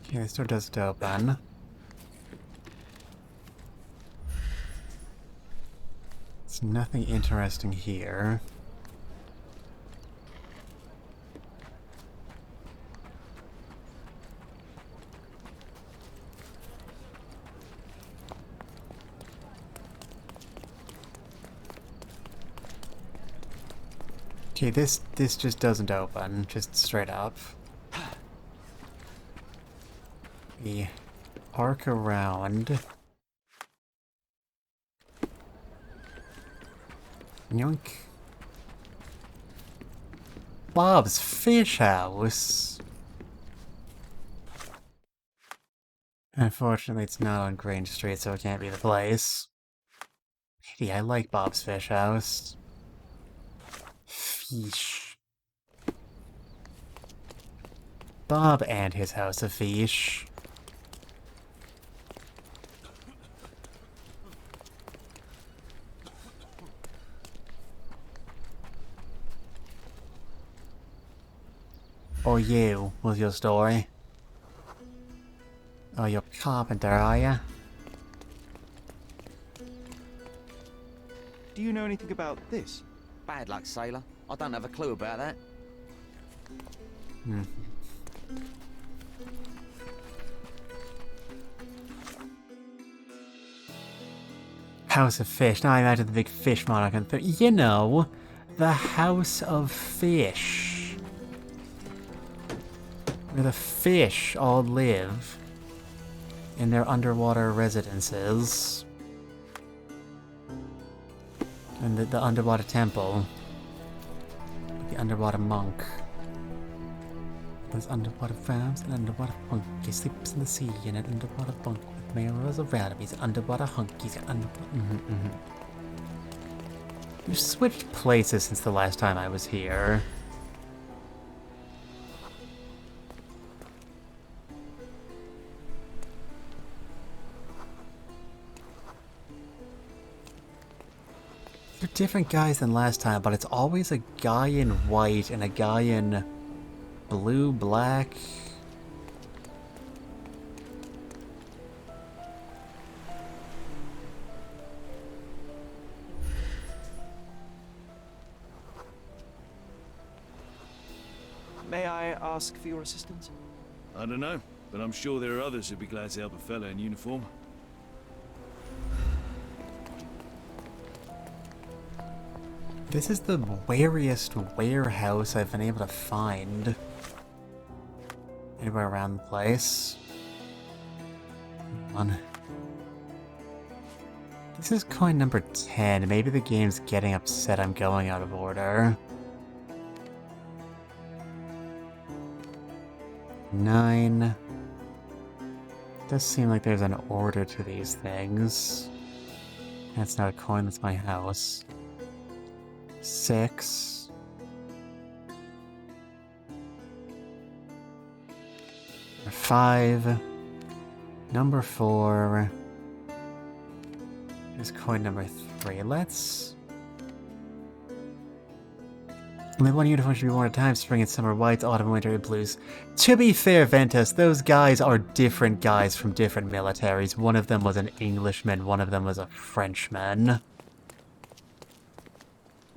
Okay, this door doesn't open. There's nothing interesting here. Okay, this just doesn't open, just straight up. We arc around. Yoink. Bob's Fish House. Unfortunately, it's not on Grange Street, so it can't be the place. Hey, I like Bob's Fish House. Fish. Bob and his house of fish. Or you, was your story? Oh, you're a carpenter, are ya?
Do you know anything about this?
Bad luck, sailor. I don't have a clue about that.
House of Fish. Now I imagine the big fish monarch and you know, the House of Fish. Where the fish all live in their underwater residences. And the underwater temple. The underwater monk. There's underwater farms and underwater monk. He sleeps in the sea in an underwater bunk with mirrors of rallies, underwater hunkies, and underwater. We've switched places since the last time I was here. They're different guys than last time, but it's always a guy in white and a guy in blue, black.
May I ask for your assistance?
I don't know, but I'm sure there are others who'd be glad to help a fella in uniform.
This is the wariest warehouse I've been able to find. Anywhere around the place. Come on. This is coin number 10. Maybe the game's getting upset I'm going out of order. 9. Does seem like there's an order to these things. That's not a coin, that's my house. 6. Number 5. Number 4. Here's coin number 3. Let's... Only one uniform should be worn at a time. Spring and summer whites, autumn, winter, and blues. To be fair, Ventus, those guys are different guys from different militaries. One of them was an Englishman, one of them was a Frenchman.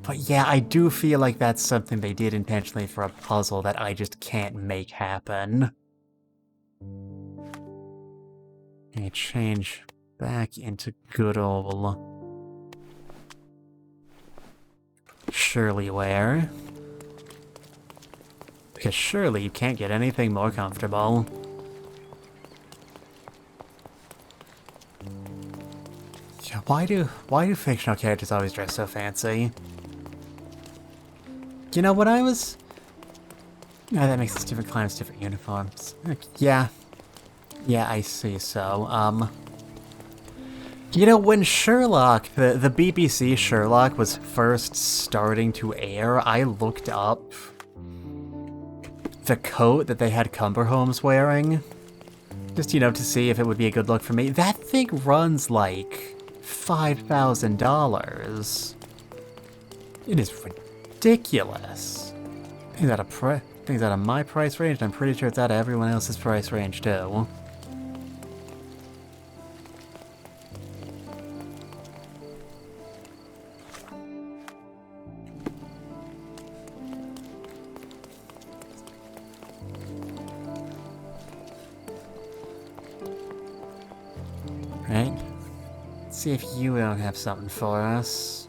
But yeah, I do feel like that's something they did intentionally for a puzzle that I just can't make happen. Okay, change back into good old Shirley wear. Because surely you can't get anything more comfortable. Yeah, why do fictional characters always dress so fancy? You know, when I was... Oh, that makes us different climates, different uniforms. Yeah. Yeah, I see so. You know, when Sherlock, the BBC Sherlock was first starting to air, I looked up the coat that they had Holmes wearing. Just, you know, to see if it would be a good look for me. That thing runs like $5,000. It is ridiculous. I think it's out of my price range, and I'm pretty sure it's out of everyone else's price range too. Right? Let's see if you don't have something for us.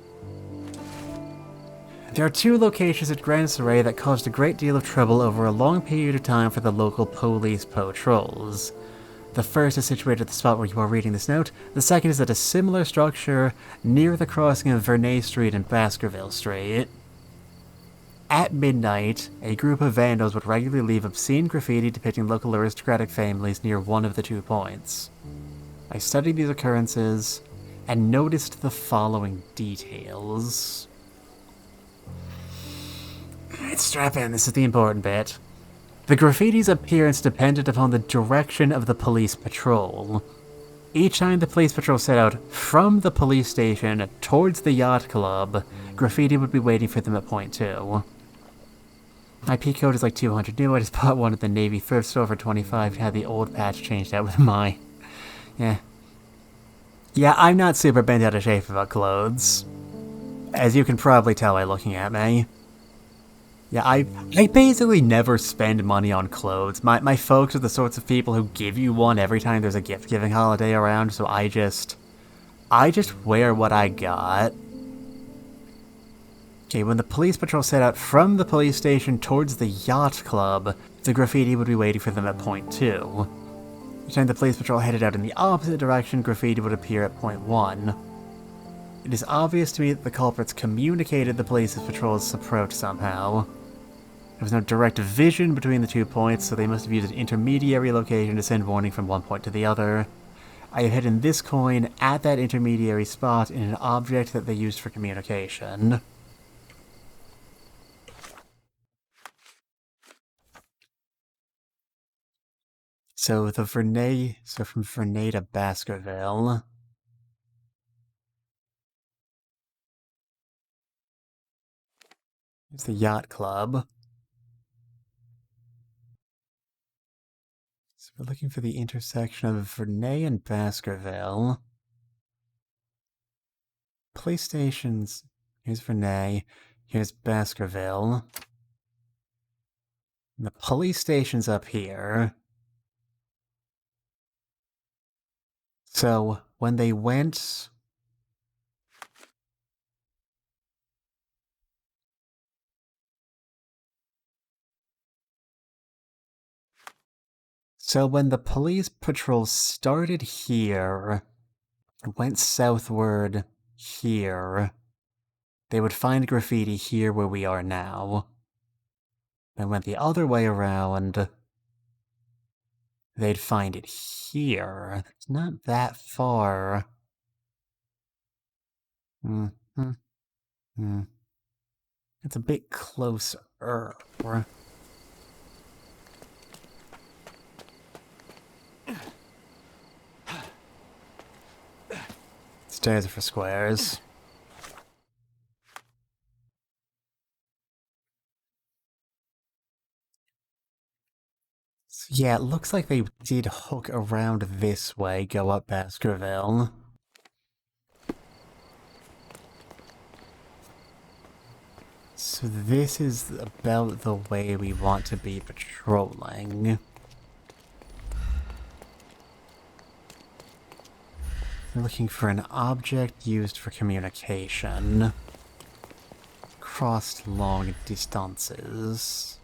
There are two locations at Grand Surrey that caused a great deal of trouble over a long period of time for the local police patrols. The first is situated at the spot where you are reading this note. The second is at a similar structure near the crossing of Vernay Street and Baskerville Street. At midnight, a group of vandals would regularly leave obscene graffiti depicting local aristocratic families near one of the 2 points. I studied these occurrences and noticed the following details. Alright, strap in, this is the important bit. The graffiti's appearance depended upon the direction of the police patrol. Each time the police patrol set out from the police station towards the yacht club, graffiti would be waiting for them at point 2. IP code is like 200 new. I just bought one at the Navy thrift store for 25 and had the old patch changed out with my. Yeah, I'm not super bent out of shape about clothes. As you can probably tell by looking at me. Yeah, I basically never spend money on clothes. My folks are the sorts of people who give you one every time there's a gift-giving holiday around, so I just wear what I got. Okay, when the police patrol set out from the police station towards the yacht club, the graffiti would be waiting for them at point 2. Each time the police patrol headed out in the opposite direction, graffiti would appear at point 1. It is obvious to me that the culprits communicated the police's patrol's approach somehow. There was no direct vision between the 2 points, so they must have used an intermediary location to send warning from one point to the other. I have hidden this coin at that intermediary spot in an object that they used for communication. So from Vernay to Baskerville. Here's the yacht club. So we're looking for the intersection of Vernay and Baskerville. Police stations. Here's Vernay. Here's Baskerville. And the police station's up here. So when they went... So when the police patrol started here, went southward here, they would find graffiti here where we are now. Then went the other way around, they'd find it here. It's not that far. It's a bit closer. Stairs are for squares. So yeah, it looks like they did hook around this way, go up Baskerville. So this is about the way we want to be patrolling. We're looking for an object used for communication. Crossed long distances.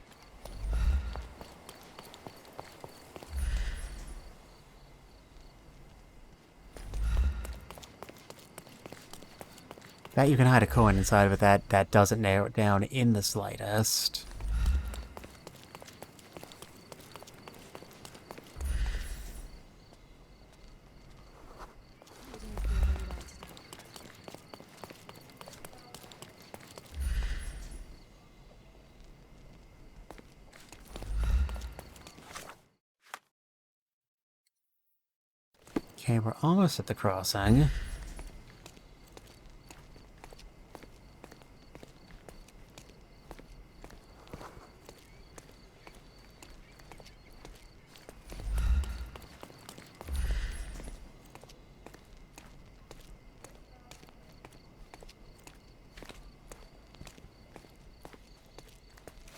Bet you can hide a coin inside of it, that doesn't narrow it down in the slightest. Okay, we're almost at the crossing.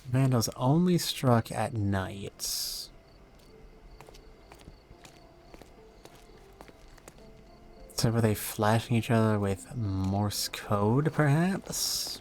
Vandals only struck at night. So were they flashing each other with Morse code, perhaps?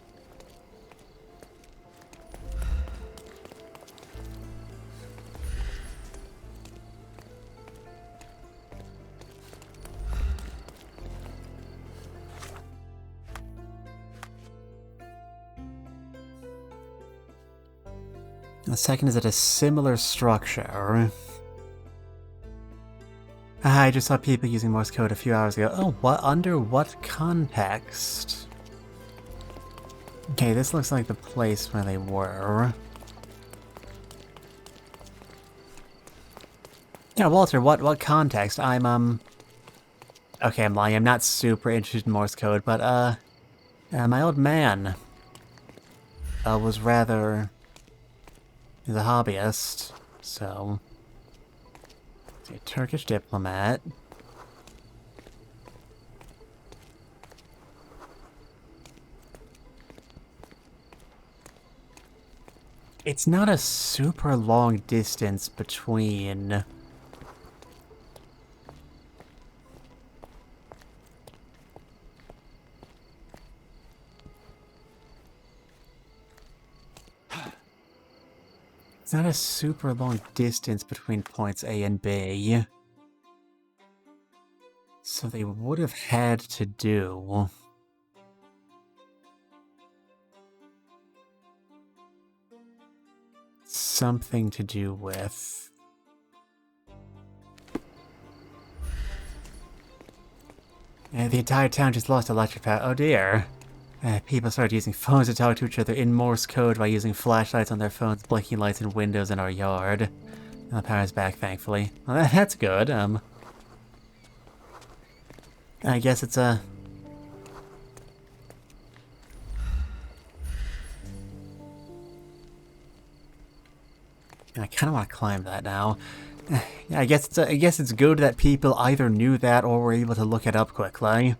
The second is at a similar structure. I just saw people using Morse code a few hours ago. Oh, what? Under what context? Okay, this looks like the place where they were. Yeah, Walter, what context? Okay, I'm lying. I'm not super interested in Morse code, but, my old man, was rather... he's a hobbyist, so... he's a Turkish diplomat. It's not a super long distance between... It's not a super long distance between points A and B. So they would have had to do... something to do with... the entire town just lost electric power. Oh dear. People started using phones to talk to each other in Morse code by using flashlights on their phones, blinking lights in windows in our yard. And the power's back, thankfully. Well, that's good. I guess it's a... I kind of want to climb that now. Yeah, I guess it's good that people either knew that or were able to look it up quickly.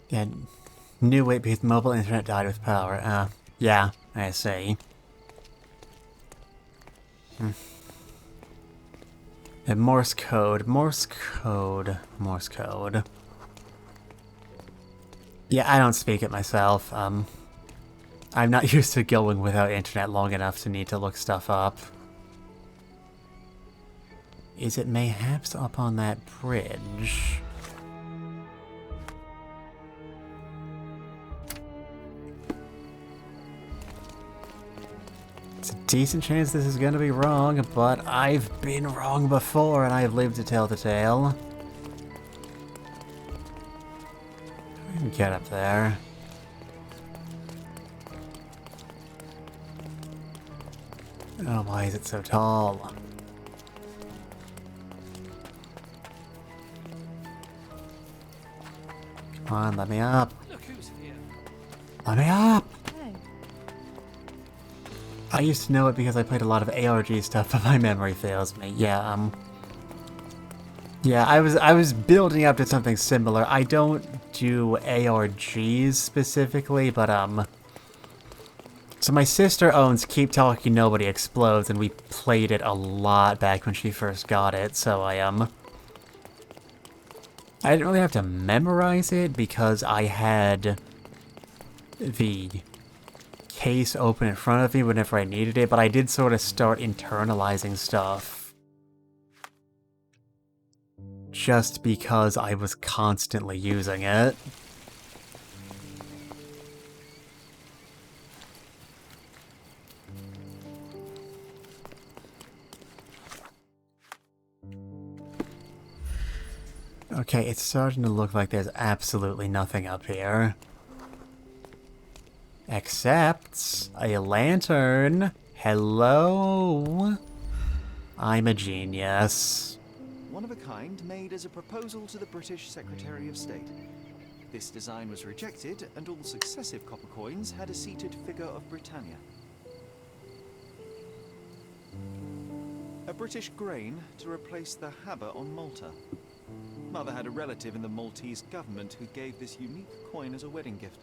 Yeah, knew it because mobile internet died with power. Yeah, I see. And Morse code. Yeah, I don't speak it myself. I'm not used to going without internet long enough to need to look stuff up. Is it mayhaps up on that bridge? It's a decent chance this is gonna be wrong, but I've been wrong before and I've lived to tell the tale. Get up there. Oh, why is it so tall? Come on, let me up.
Look who's here.
Let me up!
Hey.
I used to know it because I played a lot of ARG stuff, but my memory fails me. Yeah, yeah, I was building up to something similar. I don't do ARGs specifically, but, so my sister owns Keep Talking Nobody Explodes, and we played it a lot back when she first got it, so I didn't really have to memorize it because I had the case open in front of me whenever I needed it, but I did sort of start internalizing stuff. Just because I was constantly using it. Okay, it's starting to look like there's absolutely nothing up here. Except a lantern. Hello? I'm a genius.
One of a kind made as a proposal to the British Secretary of State. This design was rejected, and all successive copper coins had a seated figure of Britannia. A British grain to replace the habit on Malta. Mother had a relative in the Maltese government who gave this unique coin as a wedding gift.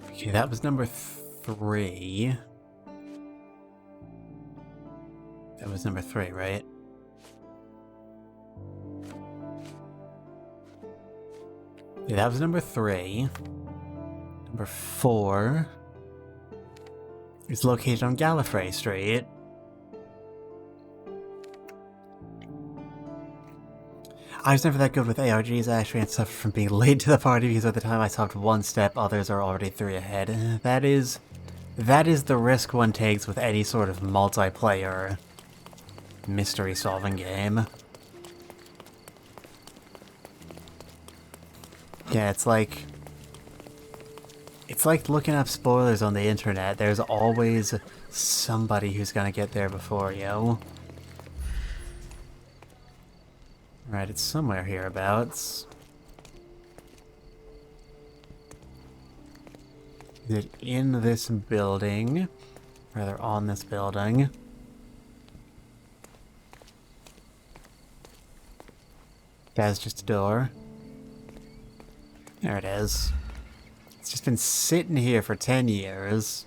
Okay, that was number 3. That was number 3, right? Yeah, that was number 3. Number 4 is located on Gallifrey Street. I was never that good with ARGs actually and suffered from being late to the party because by the time I stopped one step, others are already 3 ahead. That is the risk one takes with any sort of multiplayer mystery solving game. Yeah, it's like looking up spoilers on the internet. There's always somebody who's gonna get there before you. Right, it's somewhere hereabouts. Is it in this building? Rather, on this building. That's just a door. There it is. It's just been sitting here for 10 years.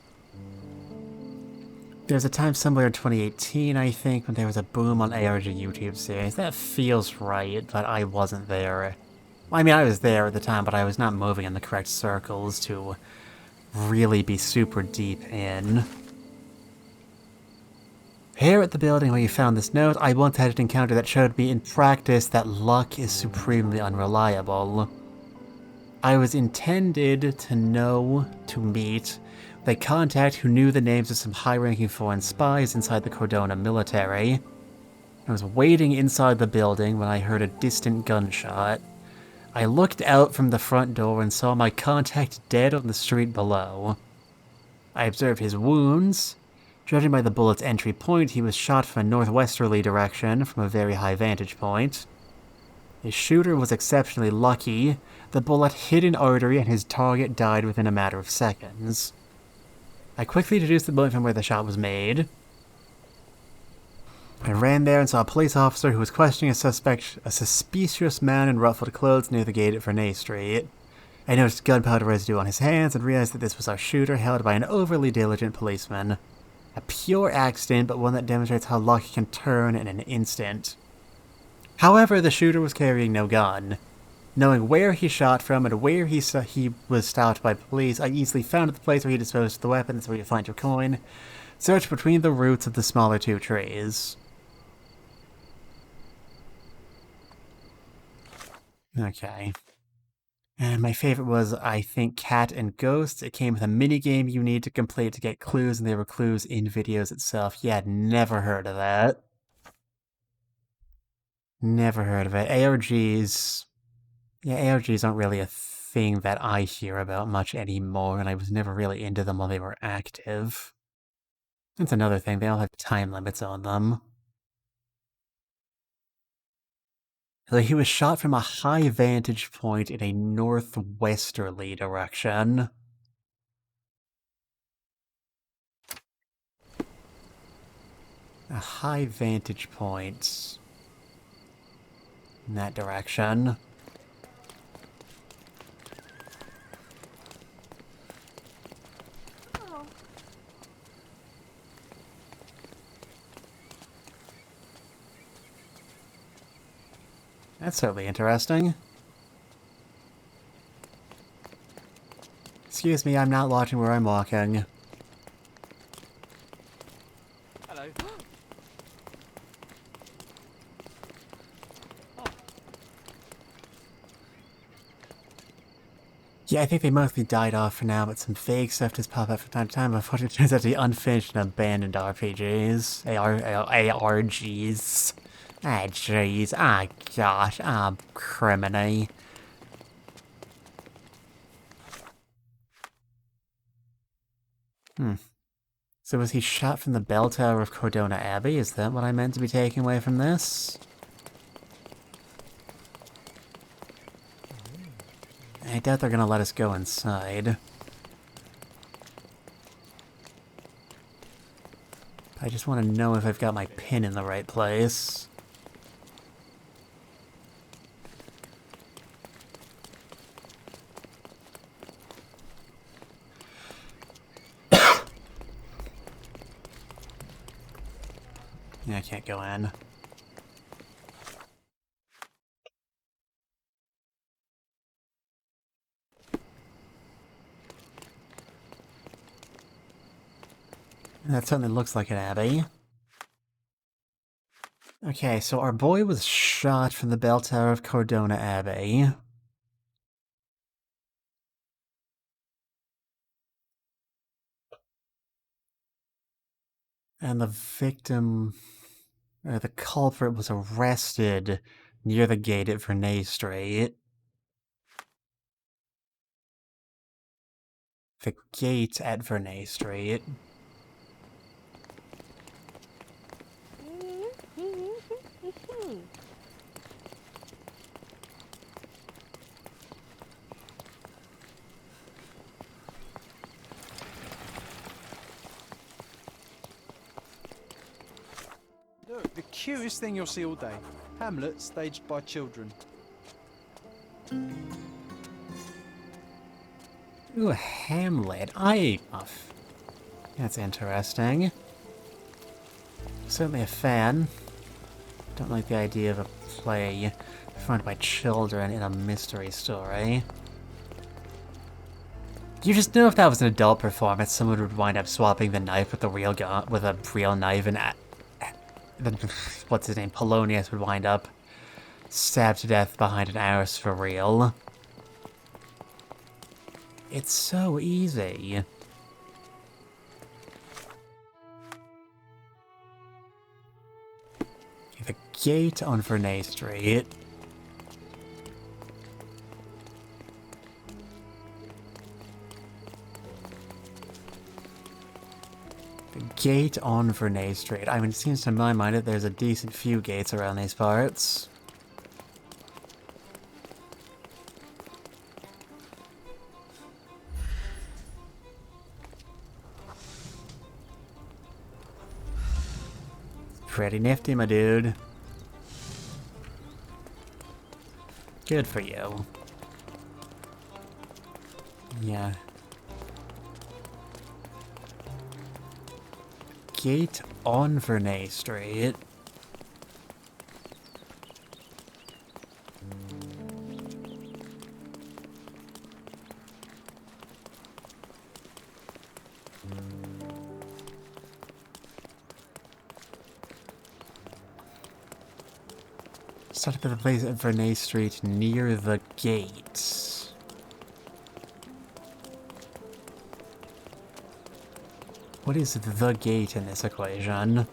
There's a time somewhere in 2018, I think, when there was a boom on ARG YouTube series. That feels right, but I wasn't there. I mean, I was there at the time, but I was not moving in the correct circles to really be super deep in. Here at the building where you found this note, I once had an encounter that showed me in practice that luck is supremely unreliable. I was intended to meet with a contact who knew the names of some high-ranking foreign spies inside the Cordona military. I was waiting inside the building when I heard a distant gunshot. I looked out from the front door and saw my contact dead on the street below. I observed his wounds. Judging by the bullet's entry point, he was shot from a northwesterly direction from a very high vantage point. His shooter was exceptionally lucky. The bullet hit an artery and his target died within a matter of seconds. I quickly deduced the bullet from where the shot was made. I ran there and saw a police officer who was questioning a suspicious man in ruffled clothes near the gate at Vernay Street. I noticed gunpowder residue on his hands and realized that this was our shooter, held by an overly diligent policeman. A pure accident, but one that demonstrates how luck can turn in an instant. However, the shooter was carrying no gun. Knowing where he shot from and where he was stopped by police, I easily found the place where he disposed of the weapon. That's where you find your coin. Search between the roots of the smaller 2 trees. Okay. And my favorite was, I think, Cat and Ghost. It came with a minigame you need to complete to get clues, and there were clues in videos itself. Yeah, never heard of that. Never heard of it. ARGs... Yeah, ARGs aren't really a thing that I hear about much anymore, and I was never really into them while they were active. That's another thing, they all have time limits on them. So he was shot from a high vantage point in a northwesterly direction. A high vantage point in that direction. That's certainly interesting. Excuse me, I'm not watching where I'm walking.
Hello.
Yeah, I think they mostly died off for now, but some vague stuff does pop up from time to time. Unfortunately, it turns out to be unfinished and abandoned RPGs. ARGs. Ah, jeez. Ah, gosh. Ah, criminy. So was he shot from the bell tower of Cordona Abbey? Is that what I meant to be taking away from this? I doubt they're gonna let us go inside. I just want to know if I've got my pin in the right place. Yeah, I can't go in. That certainly looks like an abbey. Okay, so our boy was shot from the bell tower of Cordona Abbey. And the victim, or the culprit, was arrested near the gate at Vernay Street. The gate at Vernay Street.
Look, the cutest thing you'll see all day. Hamlet staged by children.
Ooh, Hamlet. That's interesting. Certainly a fan. Don't like the idea of a play performed by children in a mystery story. You just know if that was an adult performance, someone would wind up swapping the knife with the real gun, with a real knife, and what's his name, Polonius would wind up stabbed to death behind an arse for real. It's so easy. The gate on Vernay Street. The gate on Vernay Street. I mean, it seems to my mind that there's a decent few gates around these parts. Pretty nifty, my dude. Good for you. Yeah. Gate on Vernay Street. Set up at the place at Vernay Street near the gate. What is the gate in this equation?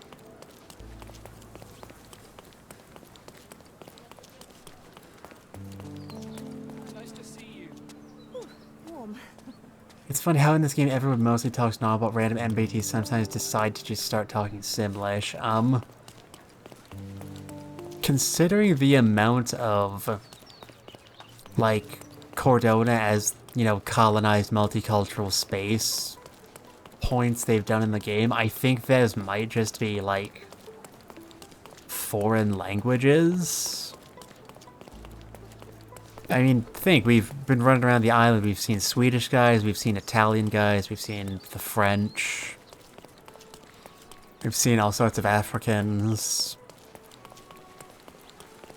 Nice to see you.
Warm.
It's funny how in this game everyone mostly talks normal, but random NPCs sometimes decide to just start talking Simlish. Considering the amount of, like, Cordona as, you know, colonized multicultural space points they've done in the game, I think those might just be, like, foreign languages. I mean, we've been running around the island, we've seen Swedish guys, we've seen Italian guys, we've seen the French. We've seen all sorts of Africans.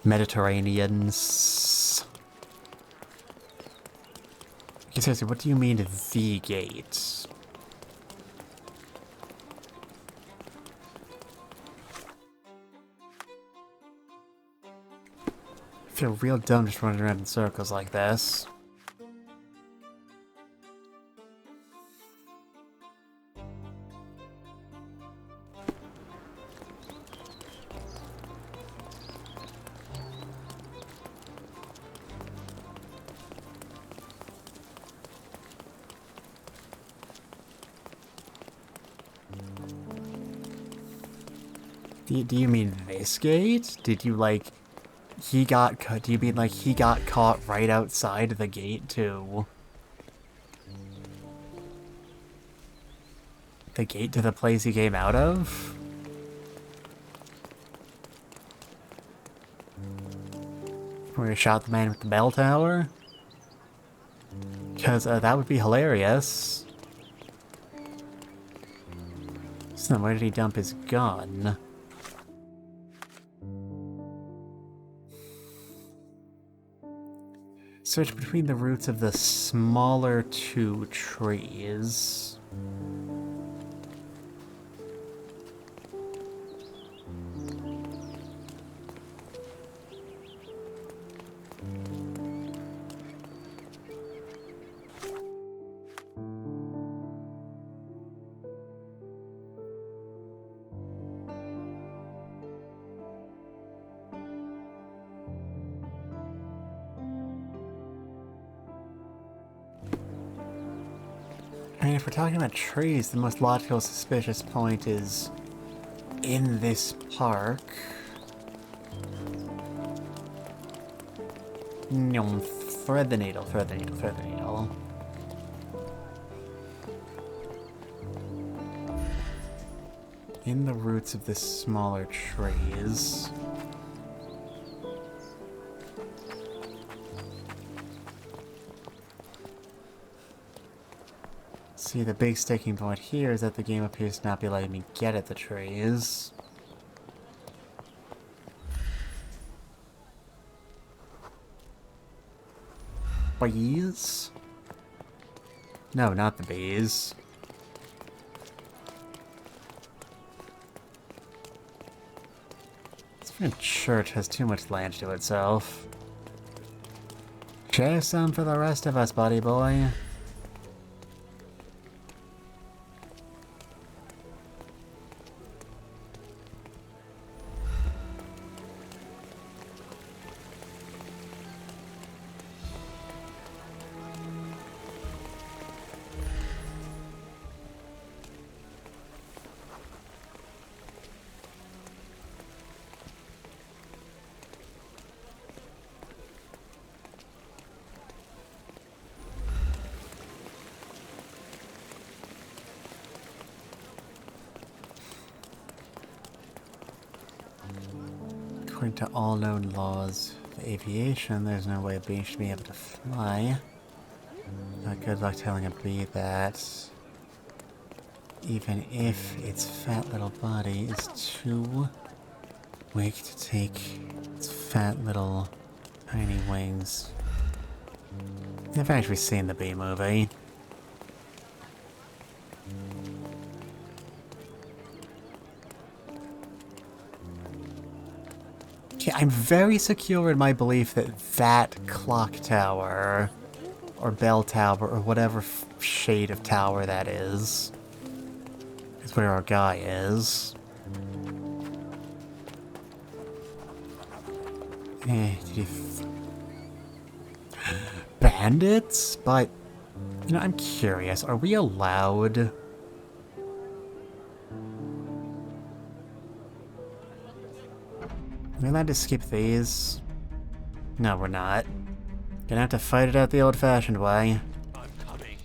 Mediterraneans. Okay, seriously, what do you mean the gate? I feel real dumb just running around in circles like this. Do you mean this gate? Did you, like, do you mean, like, he got caught right outside the gate, too? The gate to the place he came out of? Where he shot the man with the bell tower? Because, that would be hilarious. So then where did he dump his gun? search between the roots of the smaller two trees. I mean, if we're talking about trees, the most logical suspicious point is in this park. No, thread the needle, thread the needle, thread the needle. In the roots of the smaller trees. See, the big sticking point here is that the game appears to not be letting me get at the trees. Bees? No, not the bees. This freaking church has too much land to itself. Share some for the rest of us, buddy boy. According to all known laws of aviation, there's no way a bee should be able to fly. But good luck telling a bee that. Even if its fat little body is too weak to take its fat little tiny wings. I've actually seen the bee movie. I'm very secure in my belief that that clock tower, or bell tower, or whatever shade of tower that is where our guy is. Bandits? But, you know, I'm curious, are we allowed... Are we allowed to skip these? No, we're not. Gonna have to fight it out the old-fashioned way.
I'm coming.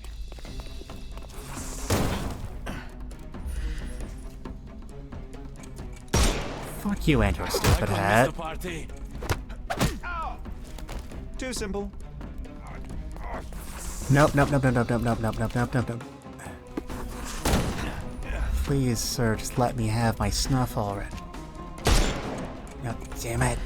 Fuck you and your stupid hat.
Too simple.
Nope, nope, nope, nope, nope, nope, nope, nope, nope, nope, nope, nope. Please, sir, just let me have my snuff already. No, damn it.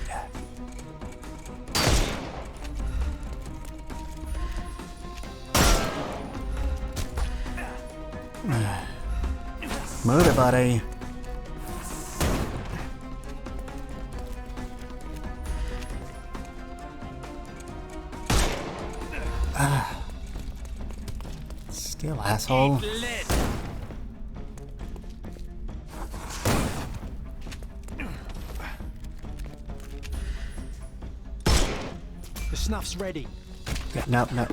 Move it, buddy. Still, asshole.
The snuff's ready.
Yeah, no, no.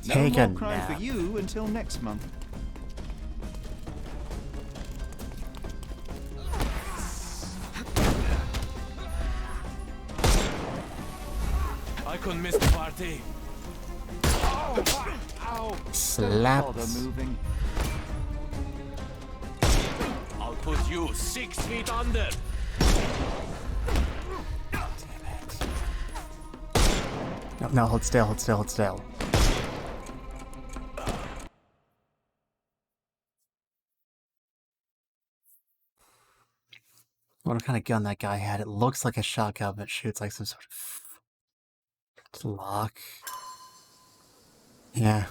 Take
No
a
more crime
nap.
for you until next month.
I couldn't miss the party.
Slap.
Bother moving.
I'll put you 6 feet under.
No, no, hold still, hold still, hold still. What kind of gun that guy had? It looks like a shotgun, but shoots like some sort of lock. Yeah.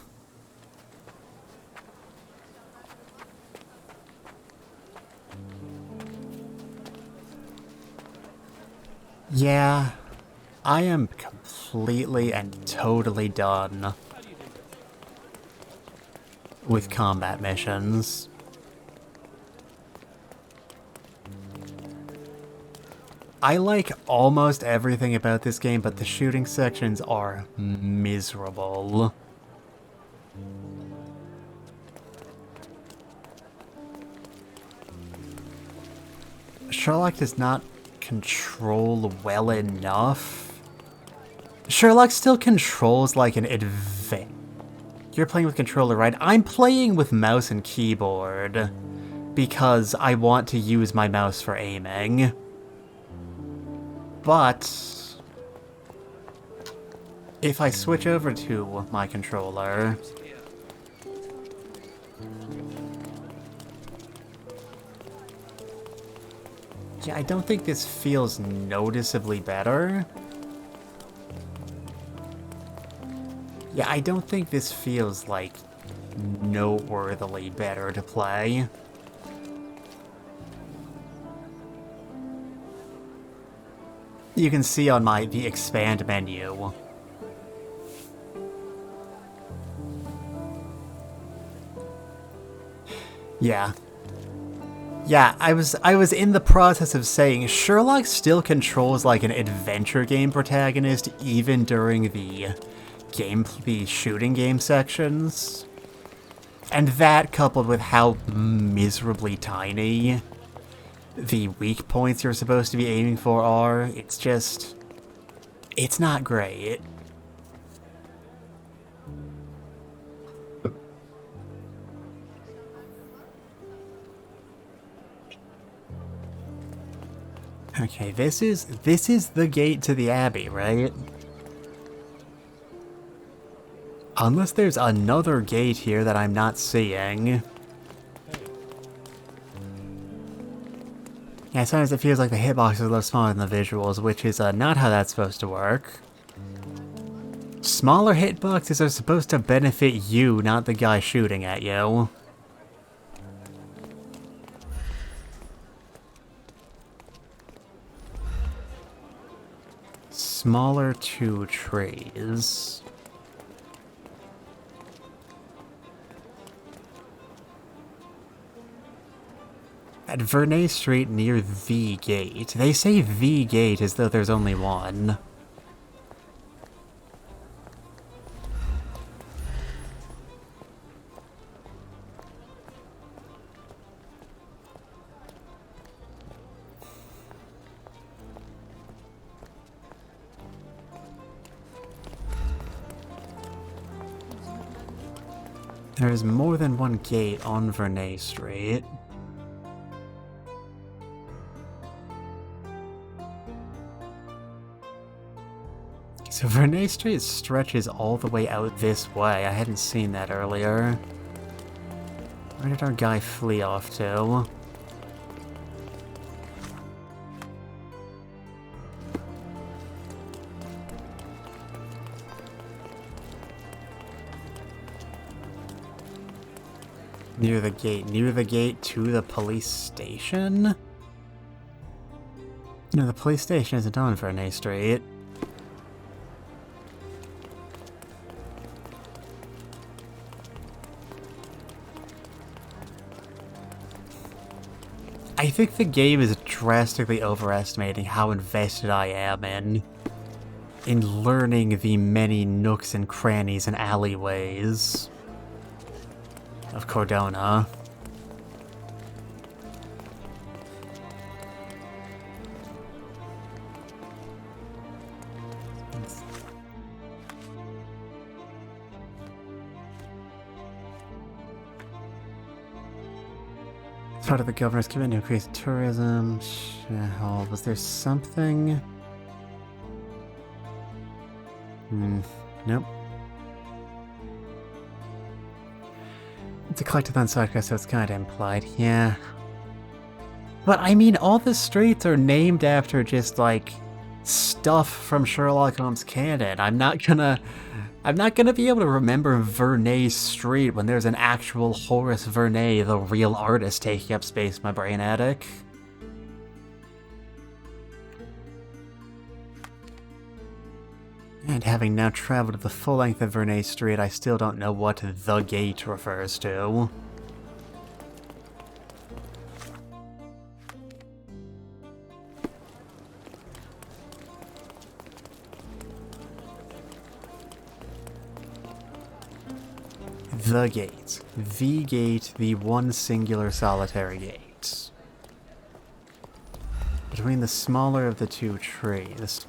Yeah. I am completely and totally done with combat missions. I like almost everything about this game, but the shooting sections are miserable. Sherlock does not control well enough. Sherlock still controls like an advanced. You're playing with controller, right? I'm playing with mouse and keyboard because I want to use my mouse for aiming. But if I switch over to my controller, yeah, I don't think this feels noticeably better. Yeah, I don't think this feels, like, noteworthily better to play. You can see on the expand menu. Yeah. Yeah, I was in the process of saying Sherlock still controls like an adventure game protagonist even during the shooting game sections. And that coupled with how miserably tiny the weak points you're supposed to be aiming for are, it's not great. Okay, this is the gate to the Abbey, right? Unless there's another gate here that I'm not seeing. Yeah, sometimes it feels like the hitboxes are a little smaller than the visuals, which is not how that's supposed to work. Smaller hitboxes are supposed to benefit you, not the guy shooting at you. Smaller 2 trees. At Vernay Street near the gate. They say the gate as though there's only one. There's more than one gate on Vernay Street. So Vernay Street stretches all the way out this way. I hadn't seen that earlier. Where did our guy flee off to? Near the gate to the police station? No, the police station isn't on Vernay Street. I think the game is drastically overestimating how invested I am in learning the many nooks and crannies and alleyways of Cordona. Part of the governor's commitment to increase tourism. Was there something? Nope. It's a collective on side quest, so it's kind of implied. Yeah. But I mean, all the streets are named after just, like, stuff from Sherlock Holmes canon. I'm not gonna be able to remember Vernay Street when there's an actual Horace Vernay, the real artist, taking up space in my brain attic. And having now traveled the full length of Vernay Street, I still don't know what the gate refers to. The gate. The gate, the one singular solitary gate. Between the smaller of the two trees,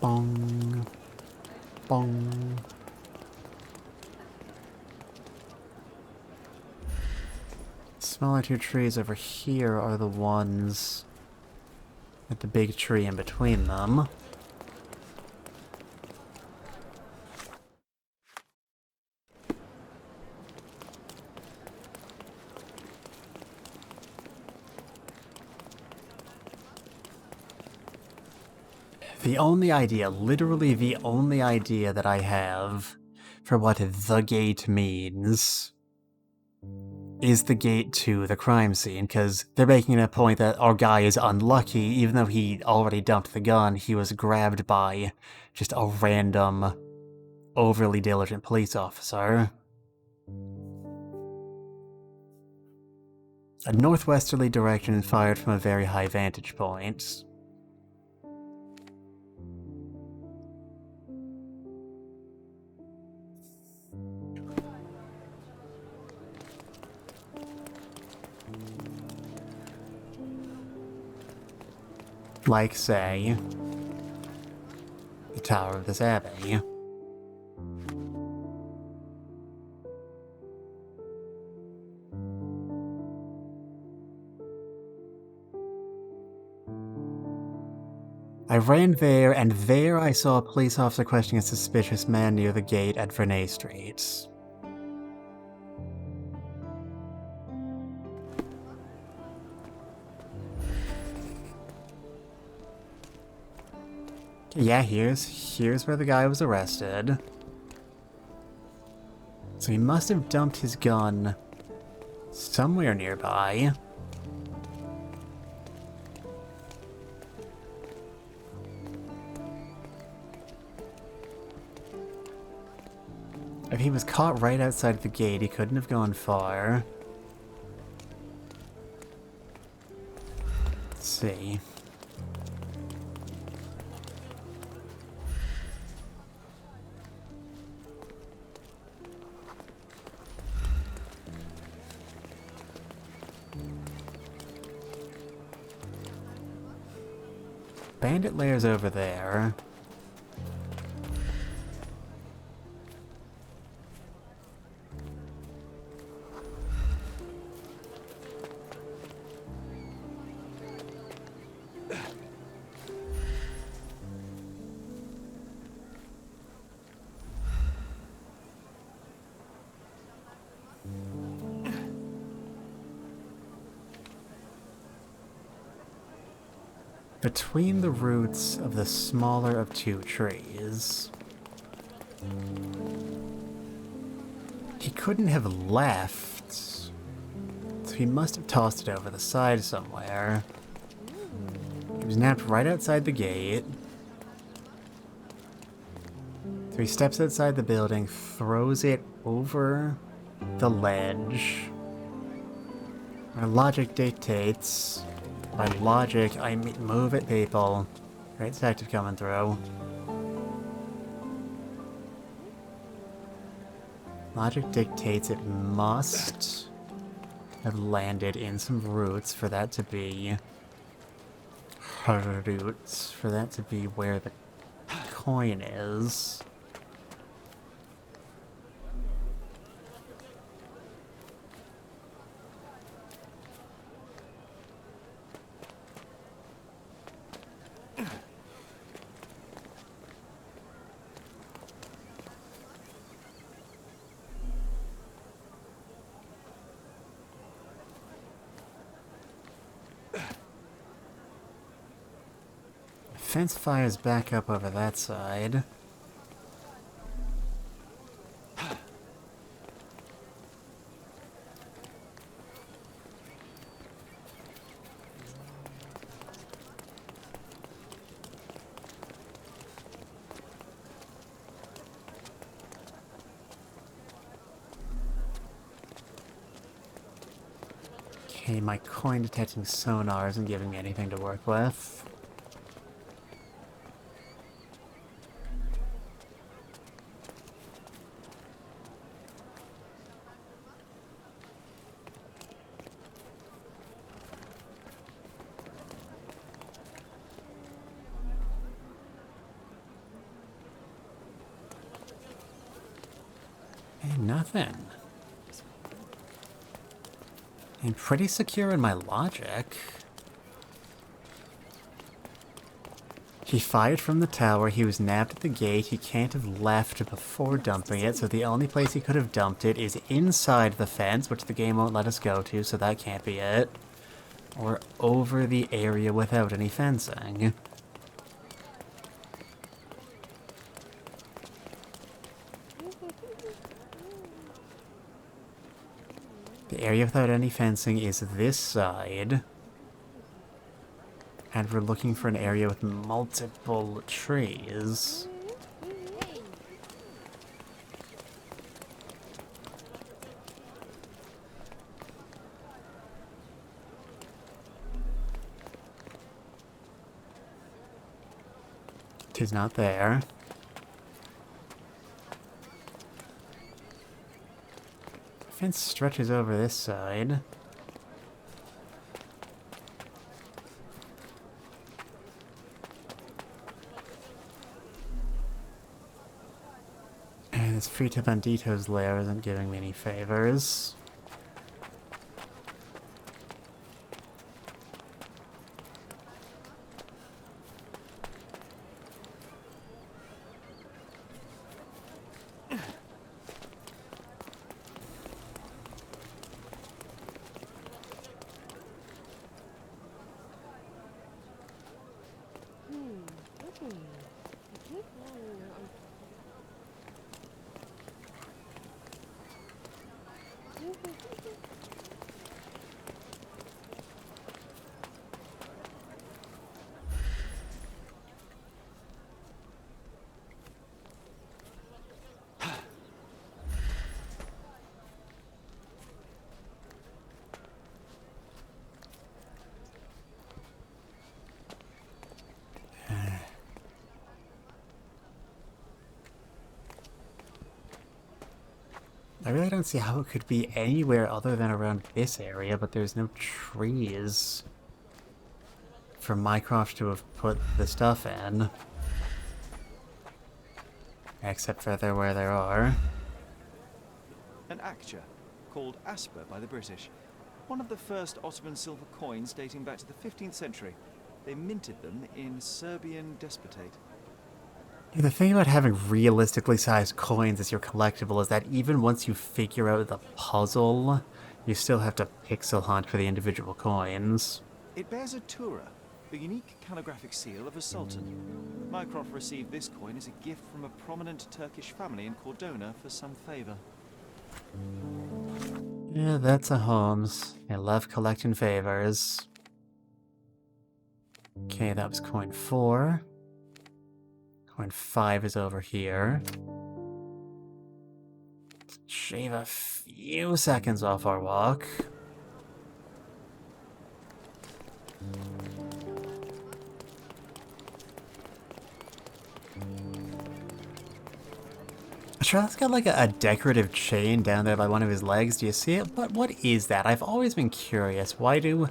Bong. Bong. Smaller two trees over here are the ones with the big tree in between them. The only idea, literally the only idea that I have for what the gate means is the gate to the crime scene, because they're making a point that our guy is unlucky. Even though he already dumped the gun, he was grabbed by just a random, overly diligent police officer. A northwesterly direction fired from a very high vantage point. Like, say, the Tower of this Abbey. I ran there, and there I saw a police officer questioning a suspicious man near the gate at Vernay Street. Yeah, here's where the guy was arrested. So he must have dumped his gun somewhere nearby. If he was caught right outside the gate, he couldn't have gone far. Let's see. Bandit Lair's over there. Between the roots of the smaller of two trees. He couldn't have left, so he must have tossed it over the side somewhere. He was napped right outside the gate. So he steps outside the building, throws it over the ledge. My logic dictates. By logic, I mean move it, people. Great detective coming through. Logic dictates it must have landed in some roots for that to be... roots, for that to be where the coin is. Fence fires back up over that side. Okay, my coin detecting sonar isn't giving me anything to work with. Hey, nothing. I'm pretty secure in my logic. He fired from the tower, he was nabbed at the gate, he can't have left before dumping it, so the only place he could have dumped it is inside the fence, which the game won't let us go to, so that can't be it. Or over the area without any fencing. The area without any fencing is this side. And we're looking for an area with multiple trees. Tis not there. Fence stretches over this side. And this Frita Bandito's lair isn't giving me any favors. I really don't see how it could be anywhere other than around this area, but there's no trees for Mycroft to have put the stuff in. Except for there where there are.
An acture, called asper by the British. One of the first Ottoman silver coins dating back to the 15th century. They minted them in Serbian despotate.
Yeah, the thing about having realistically sized coins as your collectible is that even once you figure out the puzzle, you still have to pixel hunt for the individual coins.
It bears a tura, the unique calligraphic seal of a sultan. Mycroft received this coin as a gift from a prominent Turkish family in Cordona for some favor.
Yeah, that's a Holmes. I love collecting favors. Okay, that was coin 4. Coin 5 is over here. Shave a few seconds off our walk. Sherlock's got like a decorative chain down there by one of his legs. Do you see it? But what is that? I've always been curious. Why do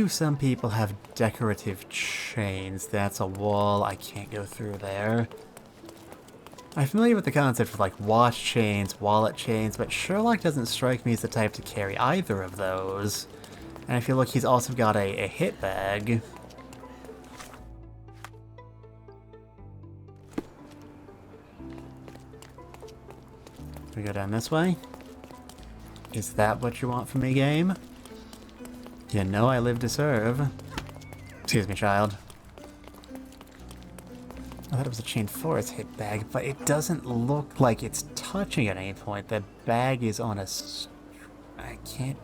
some people have decorative chains? That's a wall. I can't go through there. I'm familiar with the concept of like watch chains, wallet chains, but Sherlock doesn't strike me as the type to carry either of those. And if you look, he's also got a hit bag. We go down this way. Is that what you want from me, game? You know I live to serve. Excuse me, child. I thought it was a chain forest hit bag, but it doesn't look like it's touching at any point. The bag is on a... I can't...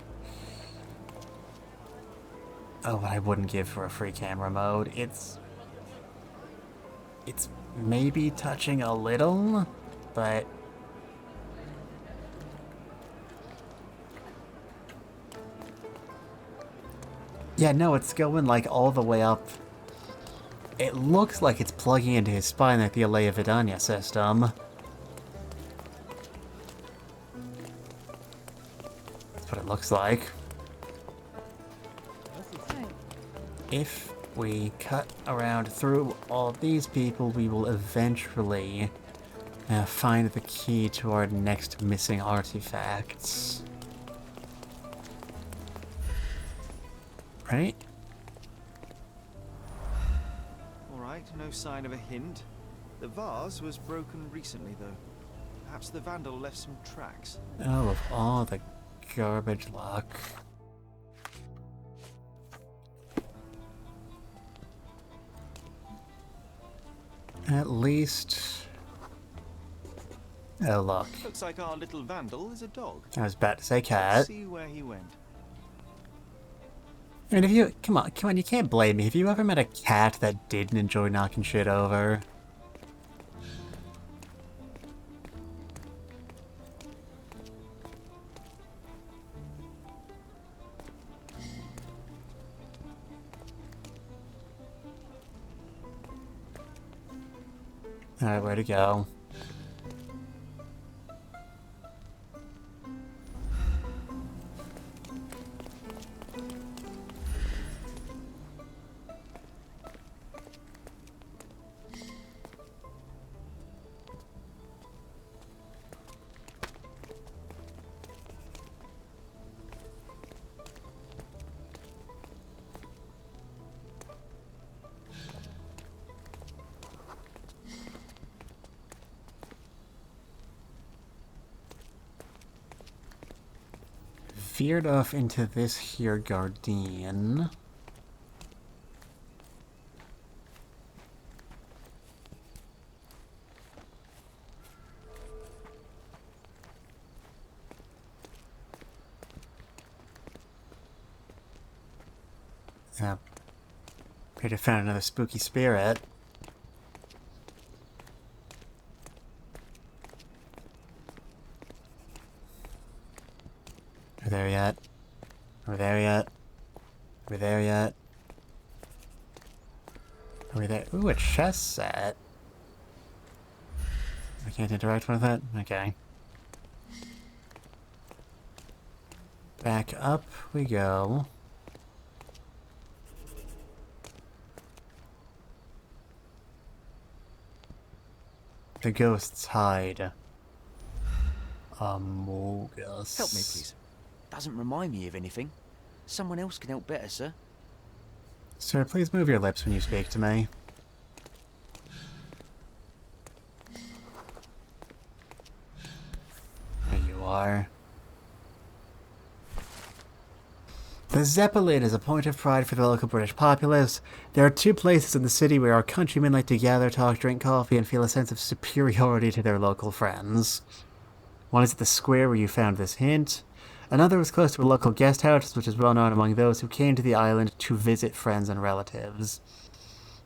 Oh, I wouldn't give for a free camera mode. It's maybe touching a little, but... Yeah, no, it's going like all the way up. It looks like it's plugging into his spine like the Alea Vidania system. That's what it looks like. If we cut around through all of these people, we will eventually find the key to our next missing artifacts. Right?
Alright, no sign of a hint. The vase was broken recently, though. Perhaps the vandal left some tracks.
Oh, of all the garbage luck. At least... Oh, look.
Looks like our little vandal is a dog.
I was about to say cat.
Let's see where he went.
I mean, if you... Come on, you can't blame me. Have you ever met a cat that didn't enjoy knocking shit over? Alright, where to go? Veered off into this here Guardian. Appear to have found another spooky spirit. Are we there yet? Are we there yet? Are we there yet? Are we there? Ooh, a chess set. I can't interact with it? Okay. Back up we go. The ghosts hide among us.
Help me, please. Doesn't remind me of anything. Someone else can help better, sir.
Sir, please move your lips when you speak to me. There you are. The Zeppelin is a point of pride for the local British populace. There are two places in the city where our countrymen like to gather, talk, drink coffee, and feel a sense of superiority to their local friends. One is at the square where you found this hint. Another was close to a local guest house, which is well known among those who came to the island to visit friends and relatives.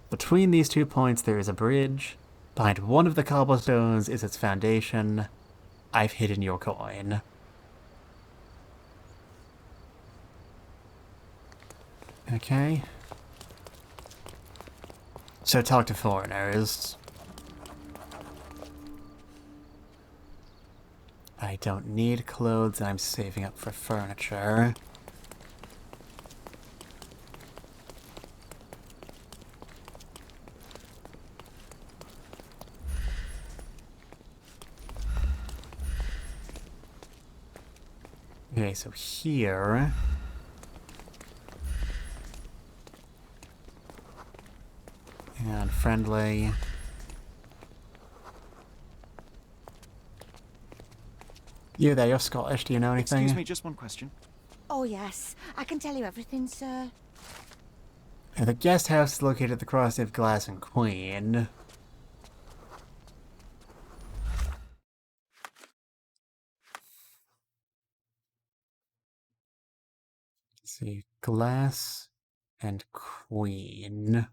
Between these 2 points there is a bridge. Behind one of the cobblestones is its foundation. I've hidden your coin. Okay. So talk to foreigners. I don't need clothes, I'm saving up for furniture. Okay, so here... And friendly. You there, you're Scottish, do you know anything?
Excuse me, just one question.
Oh, yes. I can tell you everything, sir.
The guest house is located at the crossing of Glass and Queen. see, glass and queen.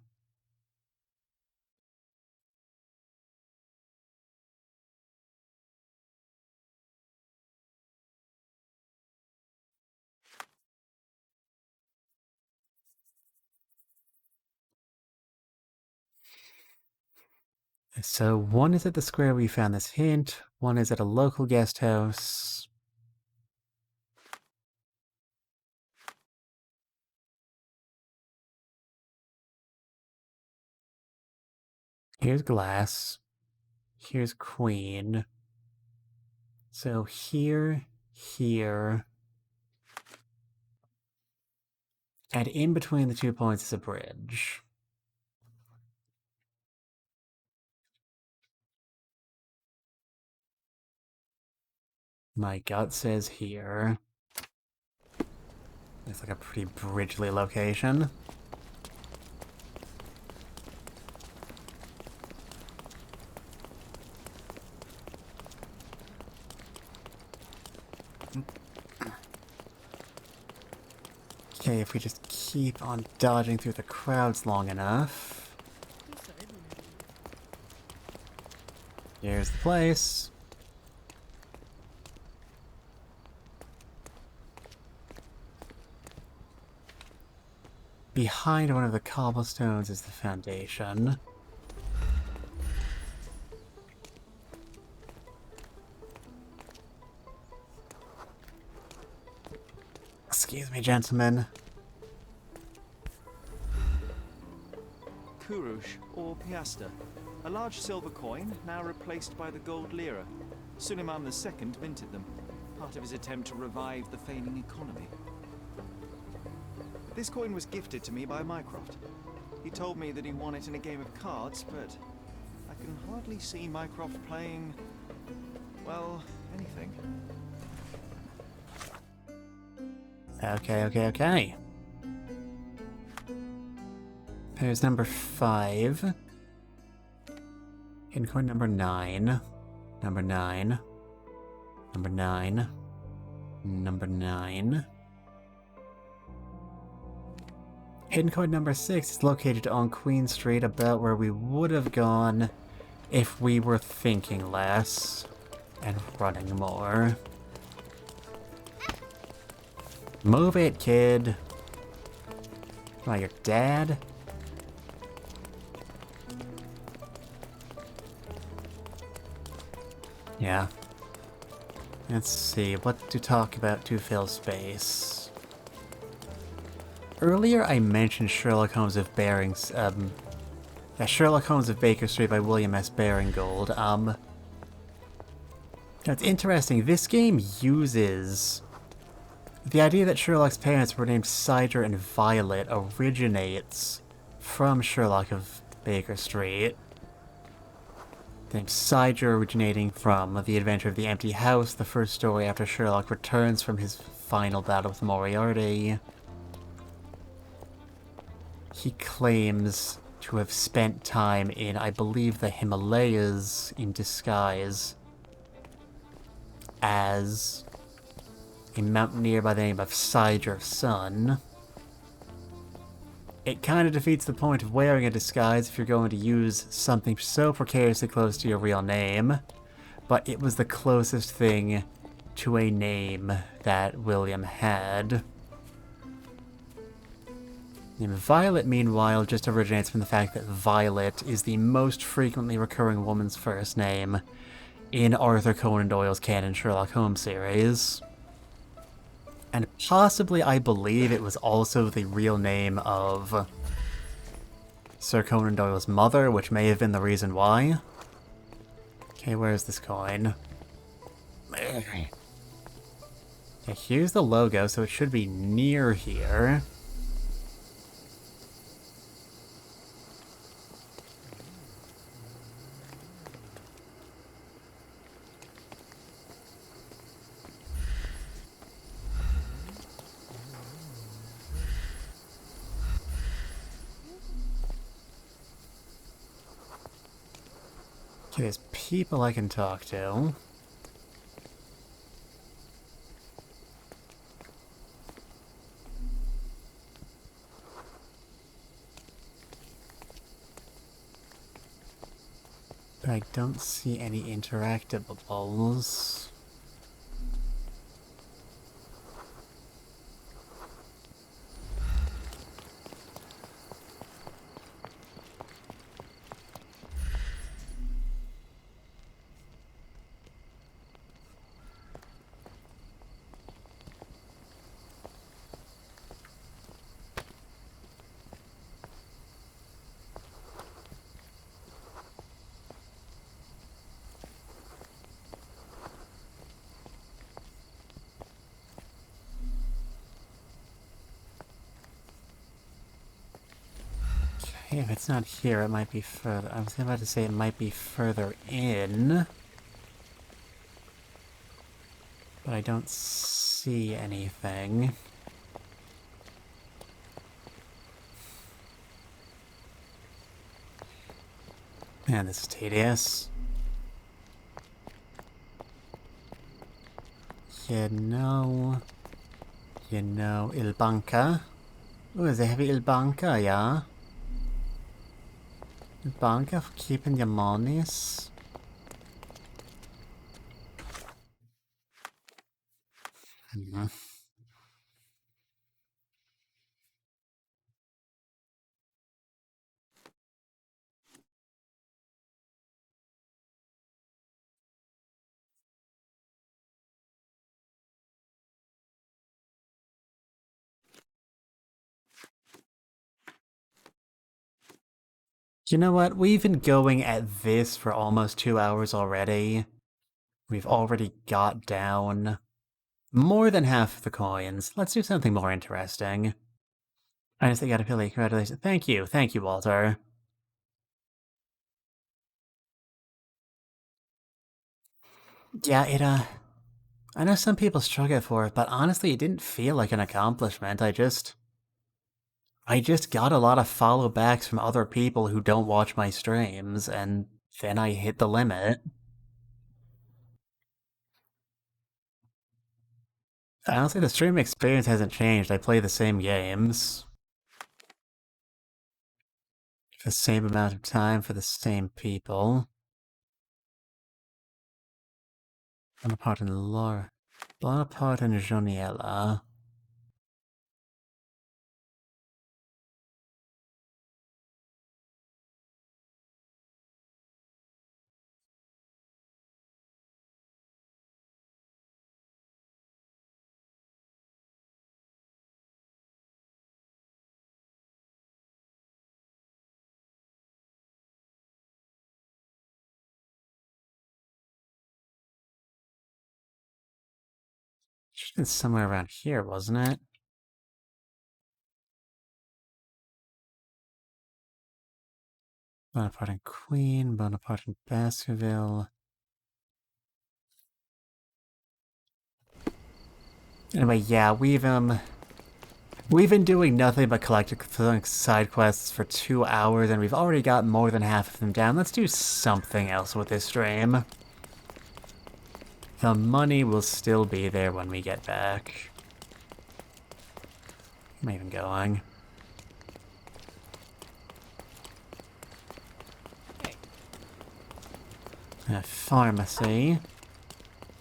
So one is at the square we found this hint, one is at a local guest house. Here's glass. Here's queen. So here, here. And in between the 2 points is a bridge. My gut says here. It's like a pretty bridgely location. Okay, if we just keep on dodging through the crowds long enough. Here's the place. Behind one of the cobblestones is the foundation. Excuse me, gentlemen.
Kurush, or piaster, a large silver coin now replaced by the gold lira. Suleiman II minted them, part of his attempt to revive the failing economy. This coin was gifted to me by Mycroft. He told me that he won it in a game of cards, but I can hardly see Mycroft playing, well, anything.
Okay. There's number 5. Hidden coin number 9. Number 9. Number 9. Number 9. Hidden coin number 6 is located on Queen Street, about where we would have gone if we were thinking less and running more. Move it, kid. Am I your dad? Yeah. Let's see, what to talk about to fill space. Earlier I mentioned Sherlock Holmes of Sherlock Holmes of Baker Street by William S. Baring-Gould. It's interesting, this game uses the idea that Sherlock's parents were named Cider and Violet originates from Sherlock of Baker Street. The name Cider originating from The Adventure of the Empty House, the first story after Sherlock returns from his final battle with Moriarty. He claims to have spent time in, I believe, the Himalayas in disguise as a mountaineer by the name of Cider Sun. It kind of defeats the point of wearing a disguise if you're going to use something so precariously close to your real name, but it was the closest thing to a name that William had. The name Violet, meanwhile, just originates from the fact that Violet is the most frequently recurring woman's first name in Arthur Conan Doyle's canon Sherlock Holmes series. And possibly, I believe, it was also the real name of Sir Conan Doyle's mother, which may have been the reason why. Okay, where's this coin? Okay, here's the logo, so it should be near here. Okay, there's people I can talk to. But I don't see any interactables. If it's not here, it might be further. I was about to say it might be further in. But I don't see anything. Man, this is tedious. You know, Il Banca. Oh, they have Il Banca, yeah? Il Banca for keeping your monies? You know what? We've been going at this for almost 2 hours already. We've already got down more than half of the coins. Let's do something more interesting. I just got a Philly. Congratulations. Thank you, Walter. Yeah, I know some people struggle for it, but honestly, it didn't feel like an accomplishment. I just got a lot of follow backs from other people who don't watch my streams, and then I hit the limit. Honestly, the stream experience hasn't changed. I play the same games. For the same amount of time, for the same people. Bonaparte and Laura. Bonaparte and Joniella. It's somewhere around here, wasn't it? Bonaparte and Queen, Bonaparte and Baskerville. Anyway, yeah, we've been doing nothing but collecting side quests for 2 hours, and we've already got more than half of them down. Let's do something else with this stream. The money will still be there when we get back. I'm even going. A pharmacy.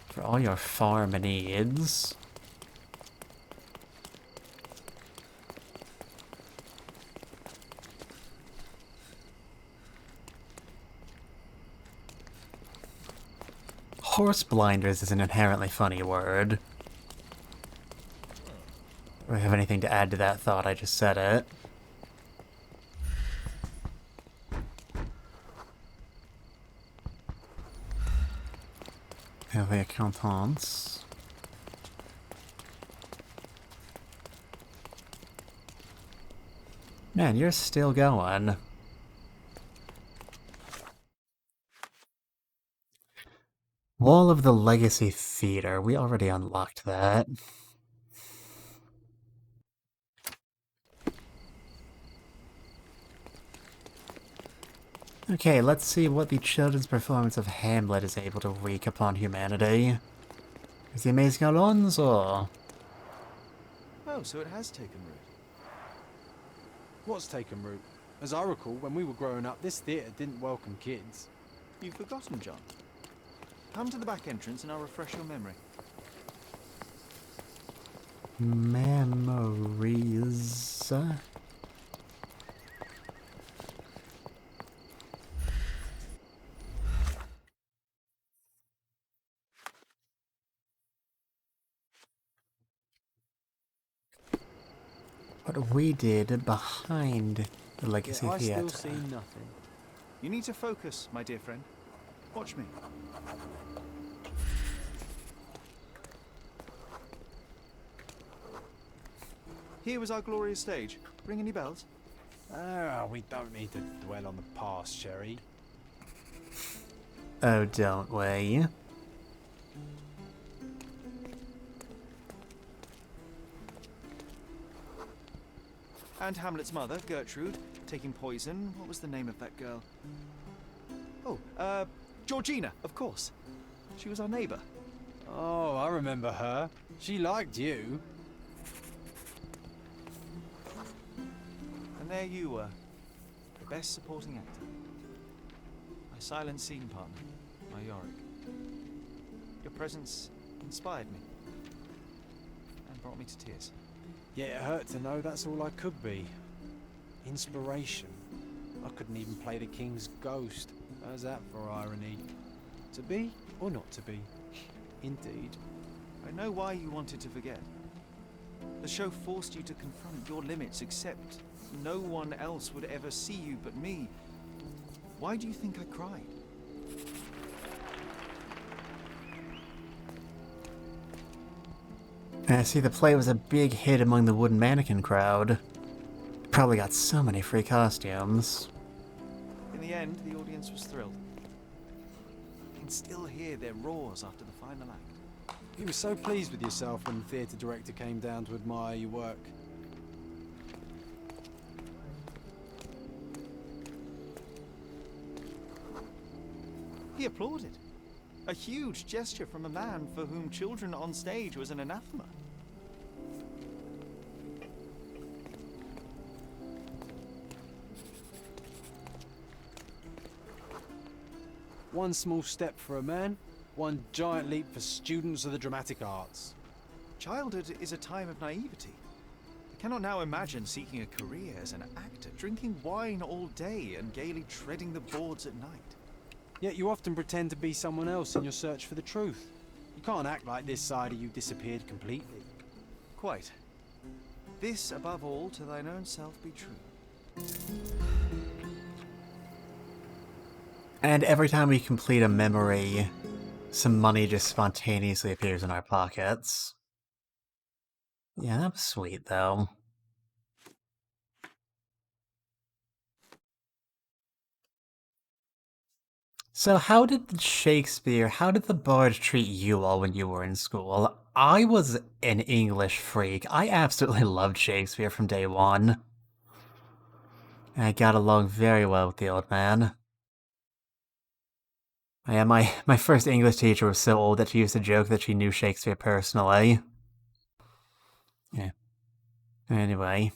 For all your farm needs. Horse blinders is an inherently funny word. Do I have anything to add to that thought? I just said it. The accountants. Man, you're still going. Wall of the Legacy Theater. We already unlocked that. Okay, let's see what the children's performance of Hamlet is able to wreak upon humanity. Is the amazing Alonso?
Oh, so it has taken root.
What's taken root? As I recall, when we were growing up, this theatre didn't welcome kids.
You've forgotten, John. Come to the back entrance and I'll refresh your memory.
Memories. What we did behind the Legacy
I
Theatre.
still see nothing.
You need to focus, my dear friend. Watch me. Here was our glorious stage. Ring any bells?
Ah, we don't need to dwell on the past, Sherry.
Oh, don't we?
And Hamlet's mother, Gertrude, taking poison. What was the name of that girl? Oh, Georgina, of course. She was our neighbour.
Oh, I remember her. She liked you.
And there you were, the best supporting actor. My silent scene partner, my Yorick. Your presence inspired me and brought me to tears.
Yeah, it hurt to know that's all I could be. Inspiration. I couldn't even play the king's ghost. How's that for irony? To be or not to be? Indeed.
I know why you wanted to forget. The show forced you to confront your limits, except no one else would ever see you but me. Why do you think I cried?
I see the play was a big hit among the wooden mannequin crowd. Probably got so many free costumes.
In the end, the audience was thrilled. I can still hear their roars after the final act.
You were so pleased with yourself when the theatre director came down to admire your work.
He applauded. A huge gesture from a man for whom children on stage was an anathema.
One small step for a man, one giant leap for students of the dramatic arts.
Childhood is a time of naivety. I cannot now imagine seeking a career as an actor, drinking wine all day and gaily treading the boards at night.
Yet you often pretend to be someone else in your search for the truth. You can't act like this side of you disappeared completely.
Quite. This, above all, to thine own self be true.
And every time we complete a memory, some money just spontaneously appears in our pockets. Yeah, that was sweet, though. So how did the Bard treat you all when you were in school? I was an English freak. I absolutely loved Shakespeare from day one. I got along very well with the old man. Yeah, my first English teacher was so old that she used to joke that she knew Shakespeare personally. Yeah. Anyway.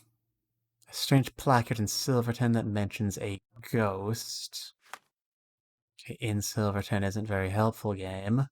A strange placard in Silverton that mentions a ghost. Okay, in Silverton isn't very helpful, game.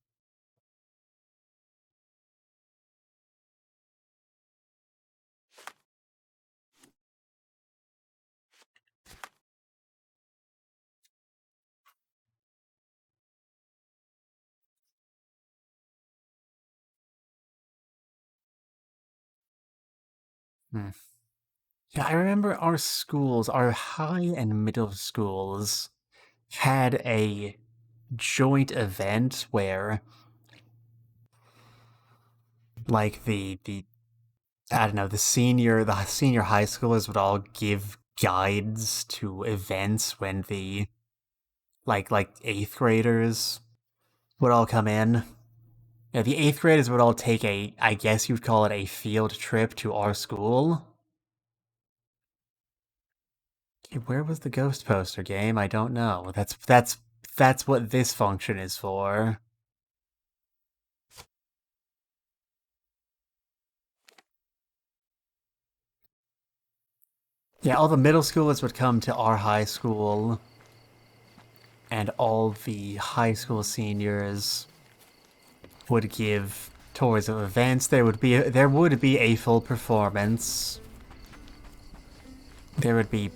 Yeah, I remember our schools, our high and middle schools, had a joint event where, like, I don't know, the senior high schoolers would all give guides to events when the, like 8th graders would all come in. Yeah, the 8th graders would all take I guess you'd call it a field trip to our school. Okay, where was the ghost poster, game? I don't know. That's what this function is for. Yeah, all the middle schoolers would come to our high school. and all the high school seniors would give tours of events. There would be a full performance. There would be,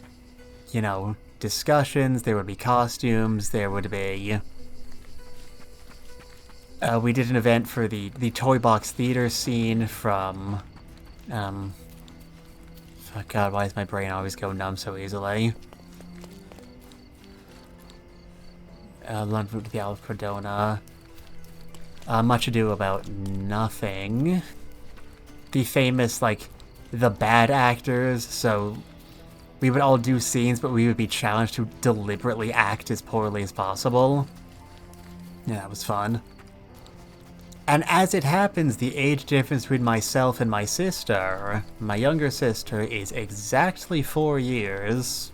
you know, discussions, there would be costumes, there would be... we did an event for the Toy Box Theater scene from... oh god, why does my brain always go numb so easily? London to the Isle of Cordona. Much Ado About Nothing. The famous, like, the bad actors, so we would all do scenes, but we would be challenged to deliberately act as poorly as possible. Yeah, that was fun. And as it happens, the age difference between myself and my sister, my younger sister, is exactly 4 years.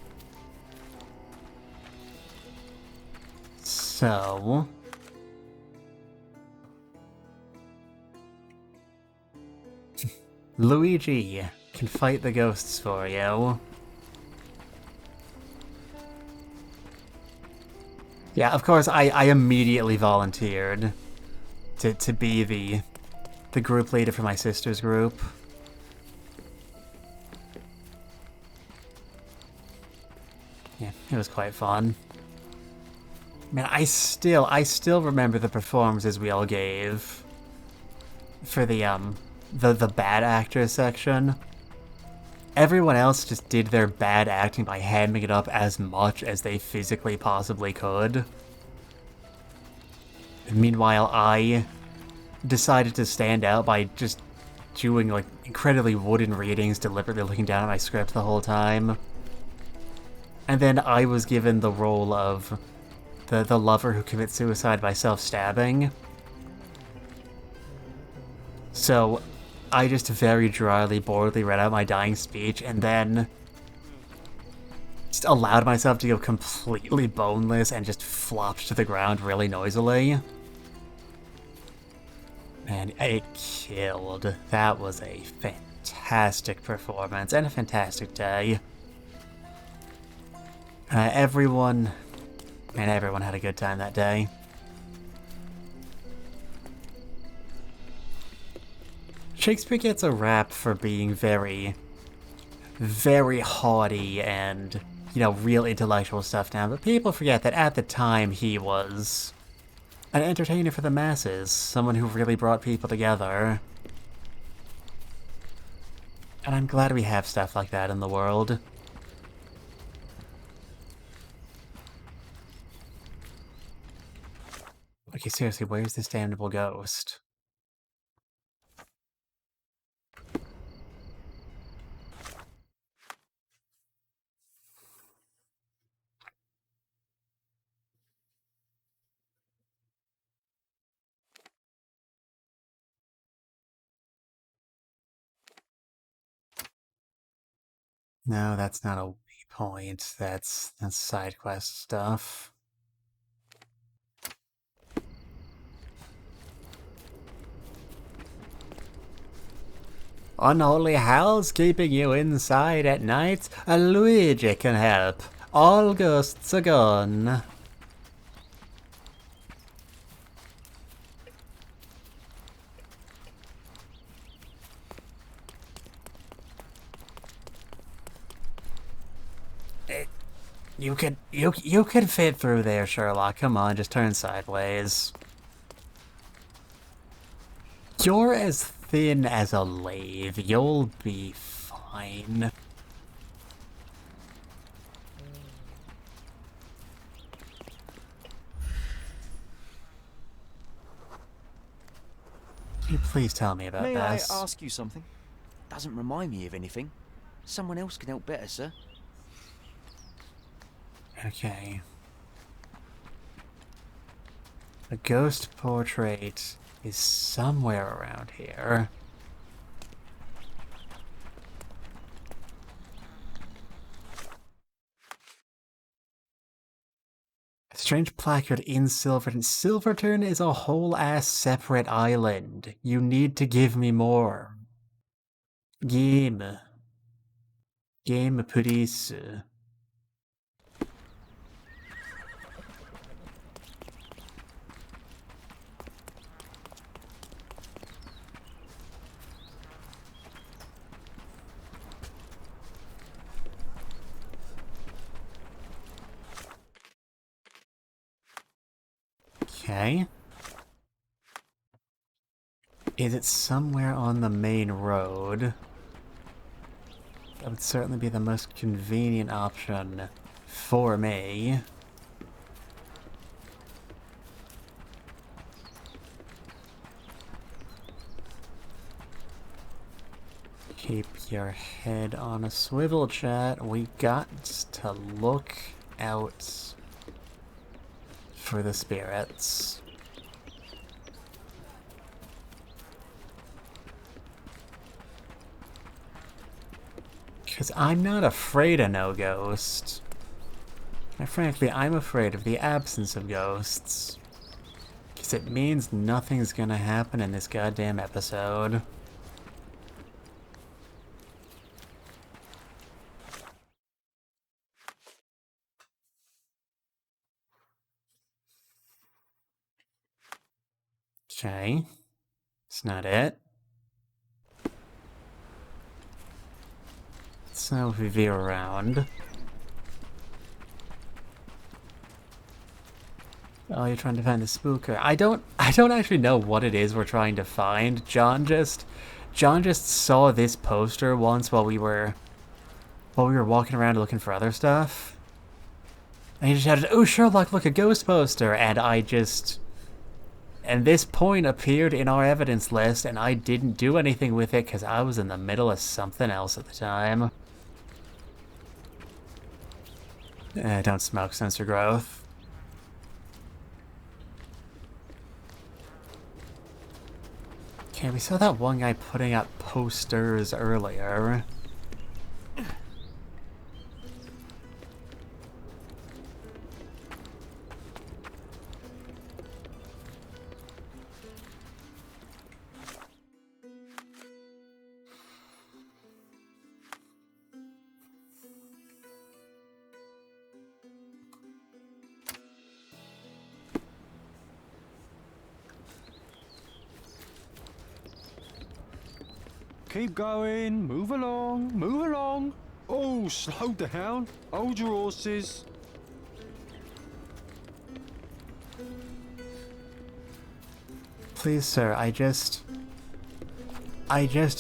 So... Luigi can fight the ghosts for you. Yeah, of course, I immediately volunteered to be the group leader for my sister's group. Yeah, it was quite fun. Man, I still remember the performances we all gave for the bad actor section. Everyone else just did their bad acting by hamming it up as much as they physically possibly could. Meanwhile, I decided to stand out by just doing, like, incredibly wooden readings, deliberately looking down at my script the whole time. And then I was given the role of the lover who commits suicide by self-stabbing. So I just very dryly, boredly read out my dying speech and then just allowed myself to go completely boneless and just flopped to the ground really noisily. Man, it killed. That was a fantastic performance and a fantastic day. Everyone had a good time that day. Shakespeare gets a rap for being very, very haughty and, you know, real intellectual stuff now, but people forget that at the time he was an entertainer for the masses, someone who really brought people together. And I'm glad we have stuff like that in the world. Okay, seriously, where's this damnable ghost? No, that's not a waypoint. That's side quest stuff. Unholy howls keeping you inside at night? Luigi can help. All ghosts are gone. You could fit through there, Sherlock. Come on, just turn sideways. You're as thin as a lathe. You'll be fine. Can you please tell me about this?
May I ask you something?
Doesn't remind me of anything. Someone else can help better, sir.
Okay. A ghost portrait is somewhere around here. A strange placard in Silverton. Silverton is a whole-ass separate island. You need to give me more. Game, please. Okay. Is it somewhere on the main road? That would certainly be the most convenient option for me. Keep your head on a swivel, chat. We got to look out for the spirits. Because I'm not afraid of no ghost. And frankly, I'm afraid of the absence of ghosts. Because it means nothing's gonna happen in this goddamn episode. Okay. It's not it. So if we veer around. Oh, you're trying to find the spooker. I don't actually know what it is we're trying to find. John just saw this poster once while we were walking around looking for other stuff. And he just shouted, "Oh, Sherlock, look, a ghost poster!" And this point appeared in our evidence list, and I didn't do anything with it because I was in the middle of something else at the time. Don't smoke, sensor growth. Okay, we saw that one guy putting up posters earlier.
Keep going, move along, move along. Oh, slow down, hold your horses.
Please, sir, I just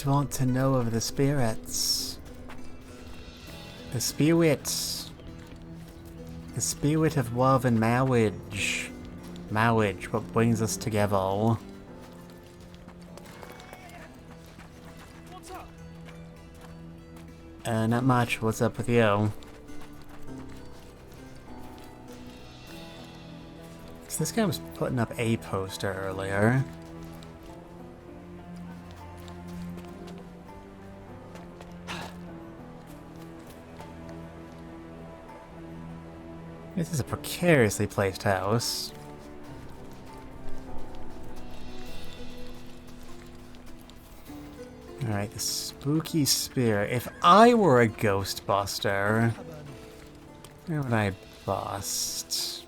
want to know of the spirits. The spirits. The spirit of love and marriage. Marriage, what brings us together. Not much. What's up with you? So this guy was putting up a poster earlier. This is a precariously placed house. Alright, the spooky spirit. If I were a ghostbuster, where would I bust?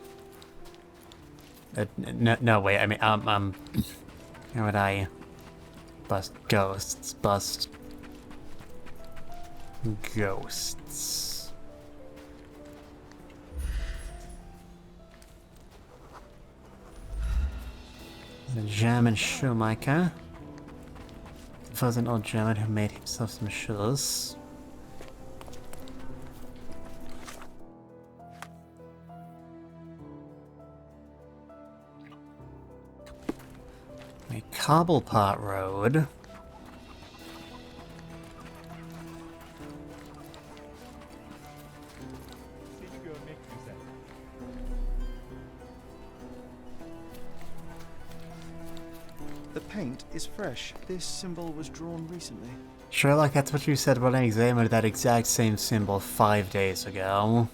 No, wait, I mean, where would I bust ghosts? Bust ghosts. The German shoemaker. Was an old German who made himself some shoes. A Cobblepot Road.
The paint is fresh. This symbol was drawn recently.
Sherlock, that's what you said when I examined that exact same symbol 5 days ago.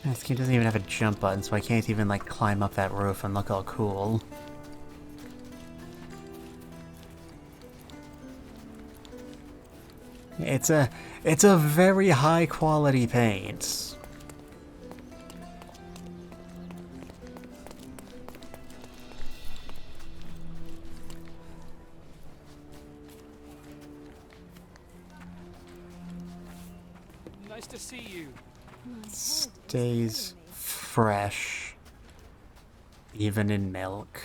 This game doesn't even have a jump button, so I can't even, like, climb up that roof and look all cool. It's a very high quality paint.
Nice to see you.
Stays fresh, even in milk.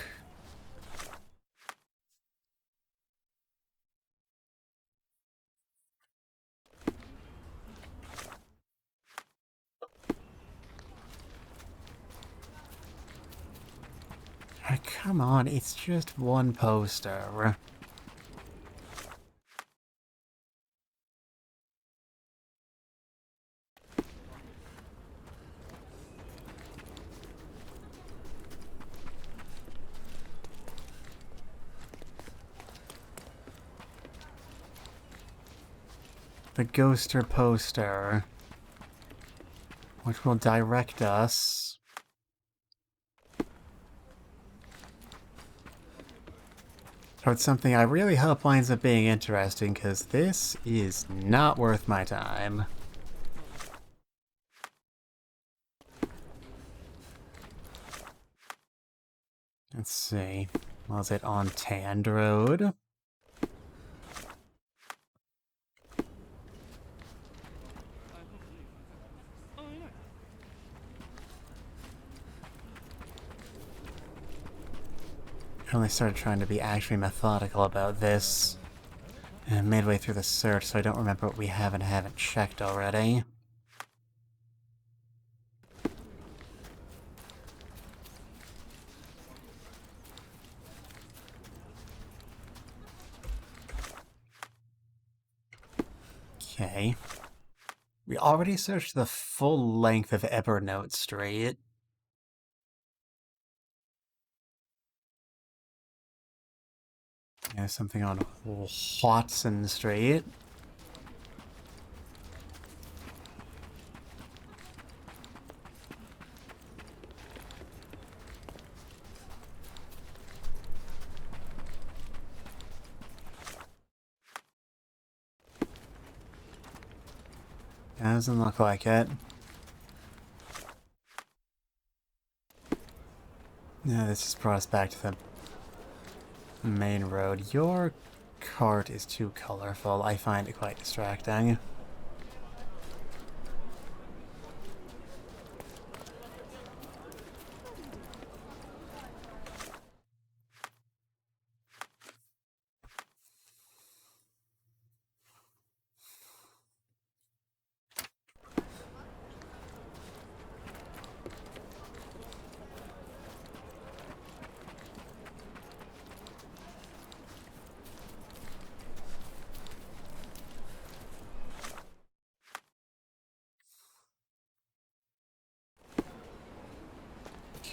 Oh, come on, it's just one poster. The ghoster poster, which will direct us towards something I really hope winds up being interesting, because this is not worth my time. Let's see. Was it on Tand Road? I only started trying to be actually methodical about this midway through the search, so I don't remember what we have and haven't checked already. Okay. We already searched the full length of Evernote Street. There's something on Watson Street. Doesn't look like it. No, this just brought us back to the main road. Your cart is too colorful. I find it quite distracting.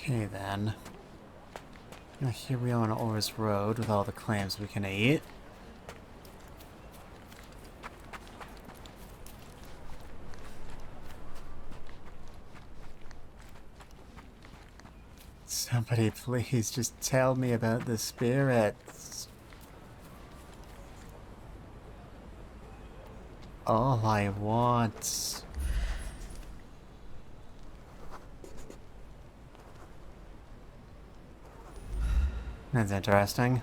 Okay then. Now here we are on Orr's Road with all the clams we can eat. Somebody please just tell me about the spirits. All I want. That's interesting,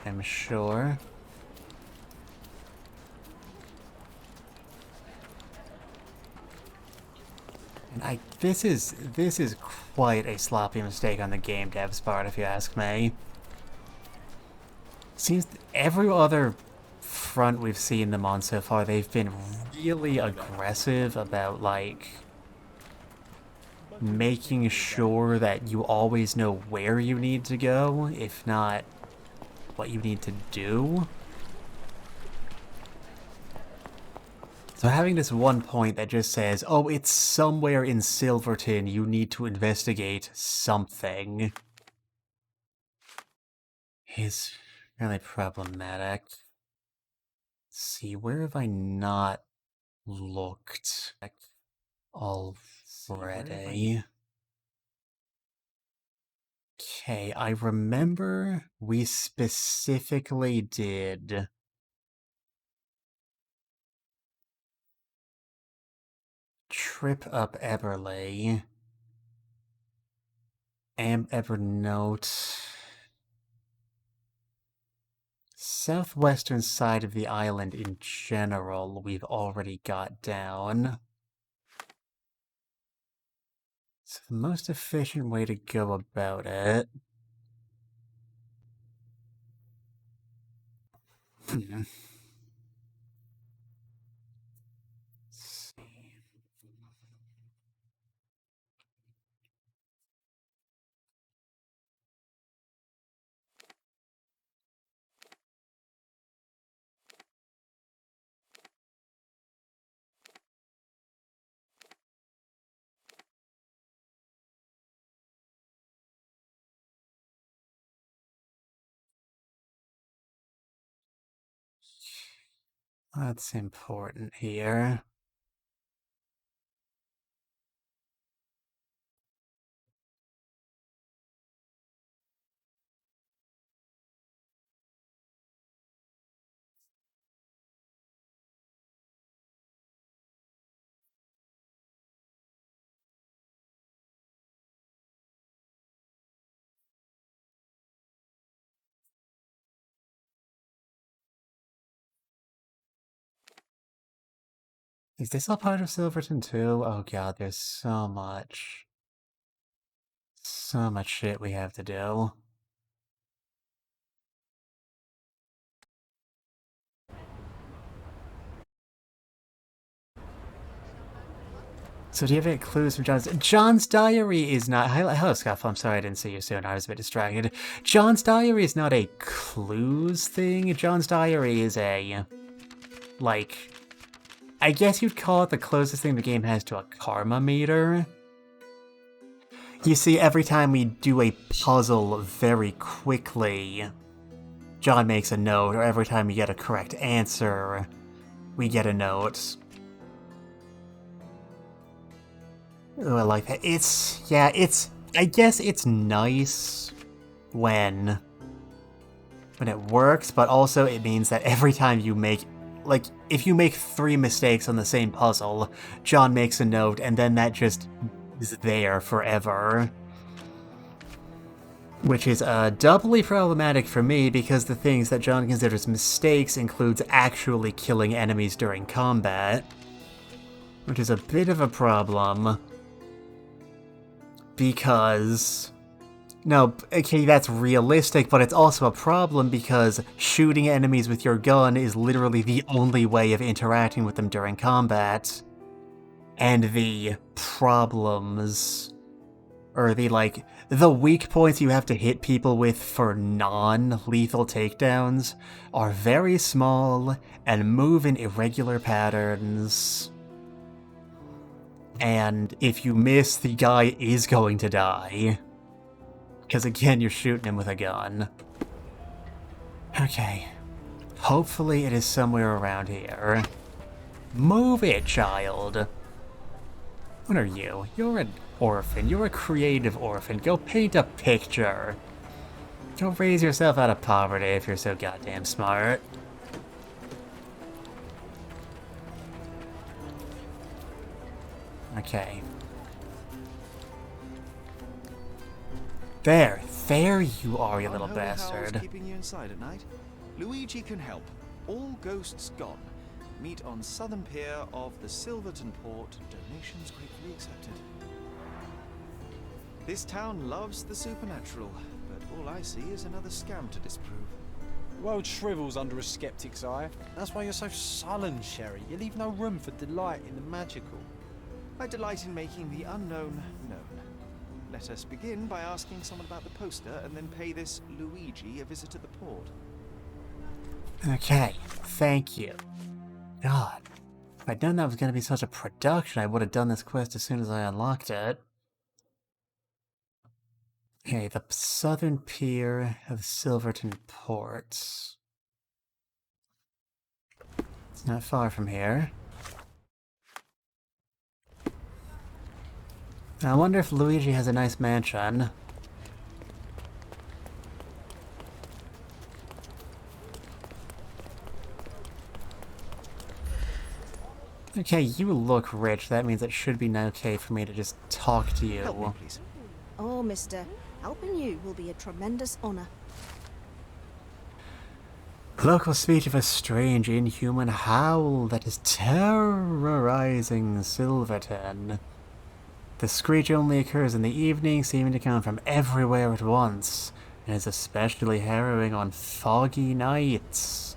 I'm sure. And this is quite a sloppy mistake on the game dev's part, if you ask me. Seems every other front we've seen them on so far, they've been really aggressive about, like, making sure that you always know where you need to go, if not what you need to do. So having this one point that just says, oh, it's somewhere in Silverton, you need to investigate something, is really problematic. Let's see, where have I not looked already? Okay, I remember we specifically did Trip Up Eberly, Evernote, southwestern side of the island in general we've already got down. So the most efficient way to go about it... Let's see. That's important here. Is this all part of Silverton too? Oh god, there's so much. So much shit we have to do. So do you have any clues from John's diary is not... Hello, Scuff. I'm sorry I didn't see you soon. I was a bit distracted. John's diary is not a clues thing. John's diary is a... like... I guess you'd call it the closest thing the game has to a karma meter. You see, every time we do a puzzle very quickly, John makes a note, or every time we get a correct answer, we get a note. Oh, I like that. I guess it's nice when it works, but also it means that every time you make, like, if you make 3 mistakes on the same puzzle, John makes a note, and then that just is there forever. Which is doubly problematic for me, because the things that John considers mistakes includes actually killing enemies during combat. Which is a bit of a problem. Because... no, okay, that's realistic, but it's also a problem because shooting enemies with your gun is literally the only way of interacting with them during combat. And the problems, or the weak points you have to hit people with for non-lethal takedowns are very small and move in irregular patterns. And if you miss, the guy is going to die. Because again, you're shooting him with a gun. Okay. Hopefully it is somewhere around here. Move it, child! What are you? You're an orphan. You're a creative orphan. Go paint a picture. Go raise yourself out of poverty if you're so goddamn smart. Okay. There you are, you little bastard.
How's keeping you inside at night? Luigi can help. All ghosts gone. Meet on southern pier of the Silverton port. Donations gratefully accepted. This town loves the supernatural, but all I see is another scam to disprove.
The world shrivels under a skeptic's eye. That's why you're so sullen, Sherry. You leave no room for delight in the magical.
I delight in making the unknown known. Let us begin by asking someone about the poster and then pay this Luigi a visit at the port.
Okay, thank you. God, if I'd known that was going to be such a production, I would have done this quest as soon as I unlocked it. Okay, the southern pier of Silverton Port. It's not far from here. I wonder if Luigi has a nice mansion. Okay, you look rich. That means it should be okay for me to just talk to you.
Help me, please.
Oh, mister, helping you will be a tremendous honor.
Local speech of a strange, inhuman howl that is terrorizing Silverton. The screech only occurs in the evening, seeming to come from everywhere at once, and is especially harrowing on foggy nights.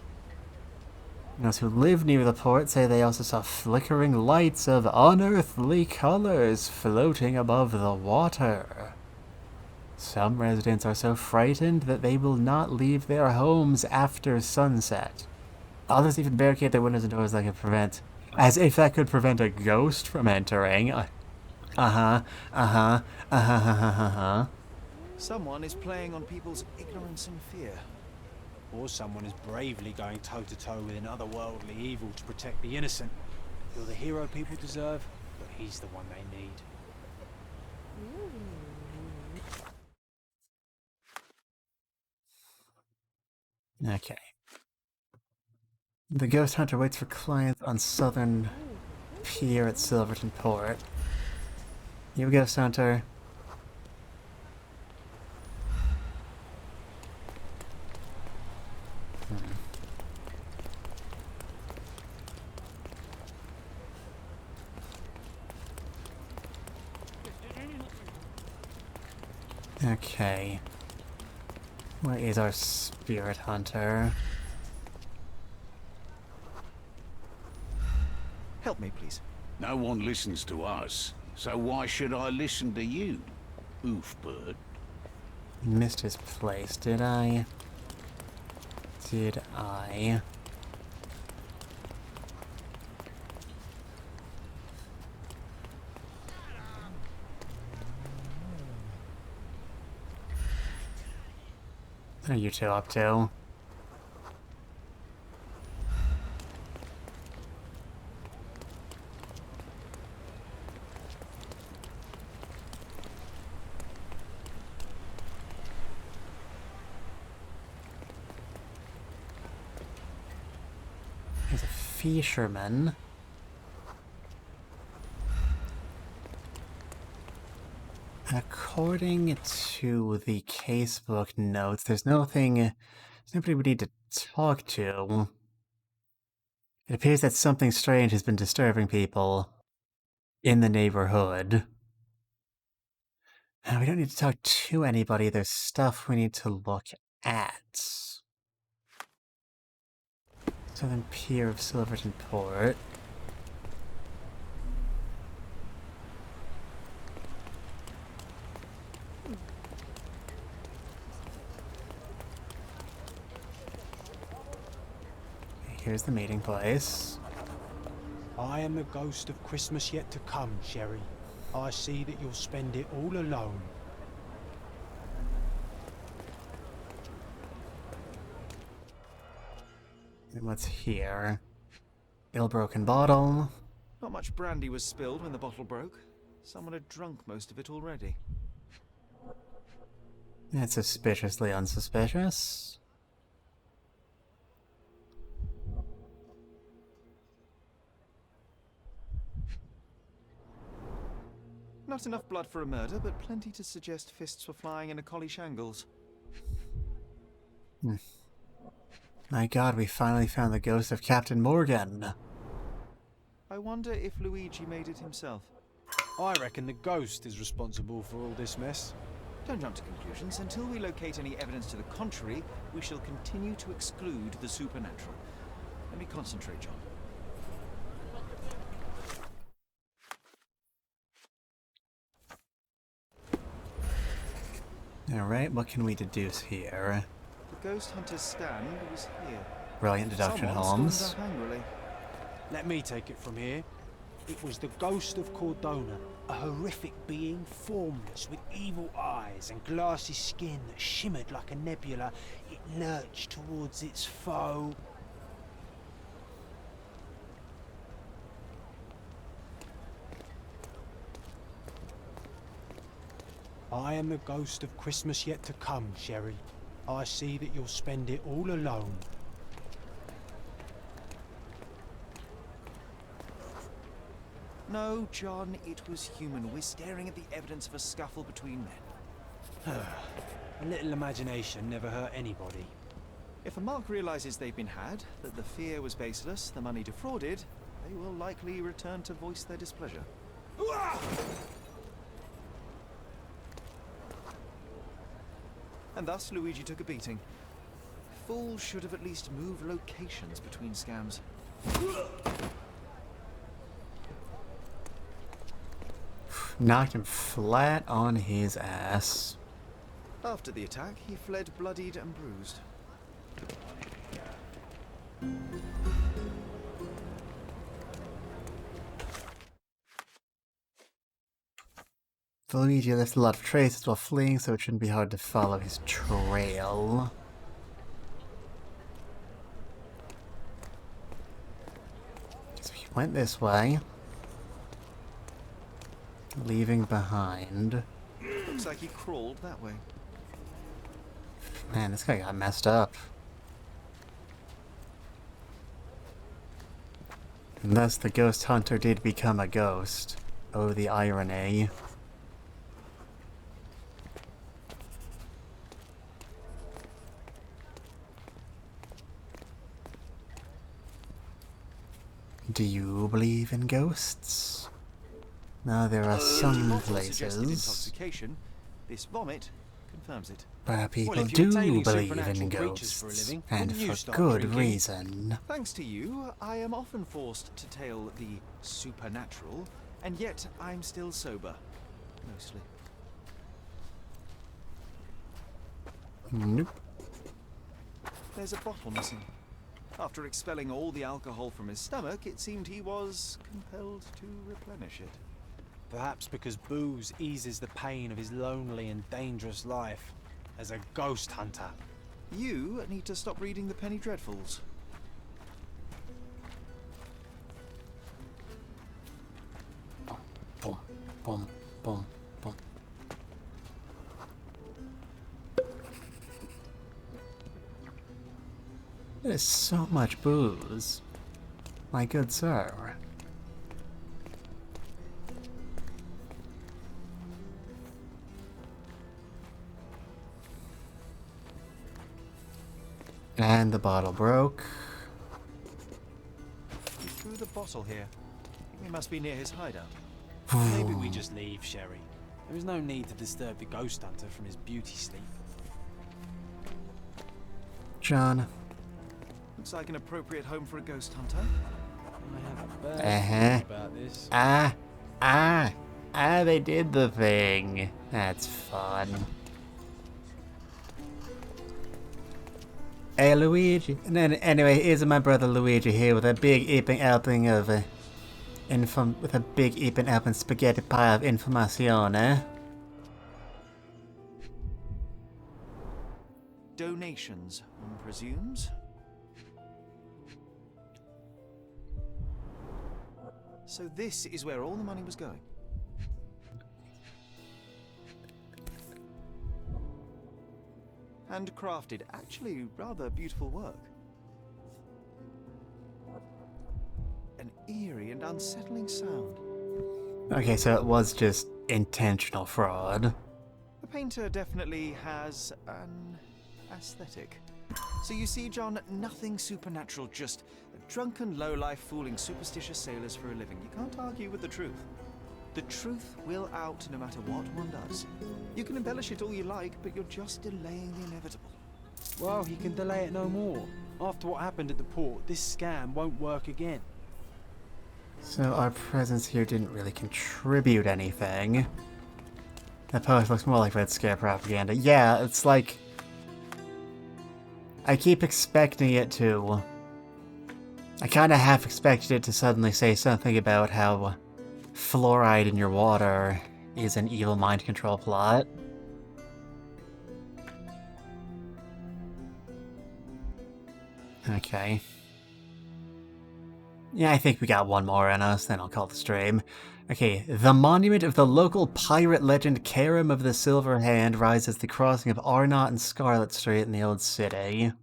Those who live near the port say they also saw flickering lights of unearthly colors floating above the water. Some residents are so frightened that they will not leave their homes after sunset. Others even barricade their windows and doors as if that could prevent a ghost from entering.
Someone is playing on people's ignorance and fear.
Or someone is bravely going toe-to-toe with an otherworldly evil to protect the innocent. You're the hero people deserve, but he's the one they need.
Okay. The ghost hunter waits for clients on southern pier at Silverton Port. You ghost hunter. Okay. Where is our spirit hunter?
Help me, please.
No one listens to us, so why should I listen to you, oofbird?
Missed his place, did I? Did I? What are you two up to? He's a fisherman. According to the casebook notes, there's nobody we need to talk to. It appears that something strange has been disturbing people in the neighborhood. We don't need to talk to anybody, there's stuff we need to look at. Southern Pier of Silverton Port. Here's the meeting place.
I am the ghost of Christmas yet to come, Sherry. I see that you'll spend it all alone.
And what's here? Ill-broken bottle.
Not much brandy was spilled when the bottle broke. Someone had drunk most of it already.
That's suspiciously unsuspicious.
Not enough blood for a murder, but plenty to suggest fists were flying in a collie shangles.
My god, we finally found the ghost of Captain Morgan.
I wonder if Luigi made it himself.
I reckon the ghost is responsible for all this mess.
Don't jump to conclusions. Until we locate any evidence to the contrary, we shall continue to exclude the supernatural. Let me concentrate, John.
Alright, what can we deduce here?
The ghost hunter's stand was here.
Brilliant deduction, Holmes.
Stormed up angrily.
Let me take it from here. It was the ghost of Cordona, a horrific being, formless, with evil eyes and glassy skin that shimmered like a nebula. It lurched towards its foe. I am the ghost of Christmas yet to come, Sherry. I see that you'll spend it all alone.
No, John, it was human. We're staring at the evidence of a scuffle between men.
A little imagination never hurt anybody.
If a mark realizes they've been had, that the fear was baseless, the money defrauded, they will likely return to voice their displeasure. and thus Luigi took a beating. Fool should have at least moved locations between scams.
Knocked him flat on his ass.
After the attack, he fled bloodied and bruised.
Luigi left a lot of traces while fleeing, so it shouldn't be hard to follow his trail. So he went this way, leaving behind.
Looks like he crawled that way.
Man, this guy got messed up. And thus the ghost hunter did become a ghost. Oh, the irony. Do you believe in ghosts? Now there are some places
Intoxication. This vomit confirms it.
where people
Well, if
do
you're tailing
believe in
supernatural creatures for a
ghosts,
living,
and
wouldn't you
for
start
good
drinking?
reason.
Thanks to you, I am often forced to tale the supernatural, and yet I'm still sober. Mostly.
Nope.
There's a bottle missing. After expelling all the alcohol from his stomach, it seemed he was compelled to replenish it.
Perhaps because booze eases the pain of his lonely and dangerous life as a ghost hunter.
You need to stop reading the Penny Dreadfuls.
Boom, boom, boom, boom. There's so much booze. My good sir. And the bottle broke.
He threw the bottle here. We must be near his hideout.
Maybe we just leave, Sherry. There is no need to disturb the ghost hunter from his beauty sleep.
John.
Looks like an appropriate home for a ghost hunter.
I have a bad feeling about this.
They did the thing. That's fun. Hey, Luigi. And then, anyway, here's my brother Luigi here with a big eeping helping of with a big eeping helping spaghetti pie of information, eh?
Donations, one presumes. So this is where all the money was going. Handcrafted, actually rather beautiful work. An eerie and unsettling sound.
Okay, so it was just intentional fraud.
The painter definitely has an aesthetic. So you see, John, nothing supernatural, just a drunken lowlife fooling superstitious sailors for a living. You can't argue with the truth. The truth will out no matter what one does. You can embellish it all you like, but you're just delaying the inevitable.
Well, he can delay it no more. After what happened at the port, this scam won't work again.
So our presence here didn't really contribute anything. That post looks more like Red Scare propaganda. Yeah, it's like... I keep expecting it to... I kinda half expected it to suddenly say something about how fluoride in your water is an evil mind control plot. Okay. Yeah, I think we got one more in us, then I'll call the stream. Okay, the monument of the local pirate legend Karam of the Silver Hand rises at the crossing of Arnott and Scarlet Street in the Old City.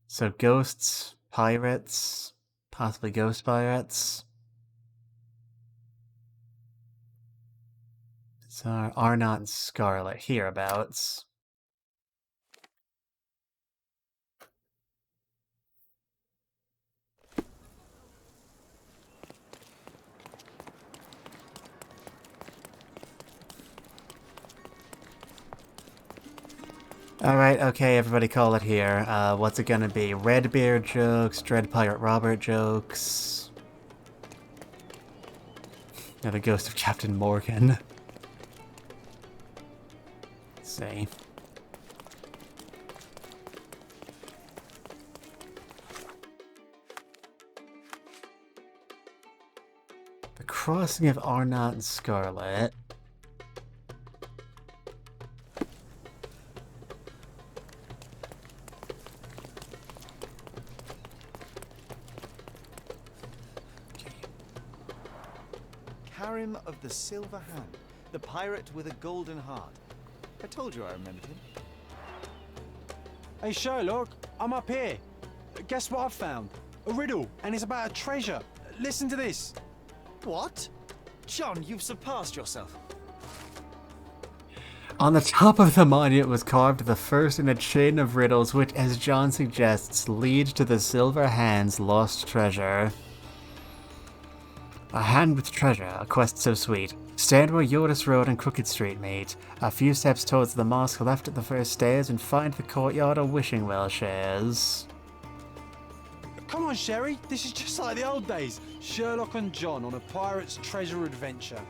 So ghosts, pirates, possibly ghost pirates. It's Arnott and Scarlet, hereabouts. Alright, okay, everybody call it here. What's it gonna be? Redbeard jokes, Dread Pirate Robert jokes. And the ghost of Captain Morgan. Let's see. The Crossing of Arnott and Scarlet.
Karim of the Silver Hand, the pirate with a golden heart. I told you I remembered him.
Hey Sherlock, I'm up here. Guess what I've found? A riddle, and it's about a treasure. Listen to this.
What? John, you've surpassed yourself.
On the top of the monument was carved the first in a chain of riddles which, as John suggests, lead to the Silver Hand's lost treasure. A hand with treasure, a quest so sweet. Stand where Yodis Road and Crooked Street meet. A few steps towards the mosque left at the first stairs and find the courtyard a wishing well shares.
Come on, Sherry. This is just like the old days. Sherlock and Jon on a pirate's treasure adventure.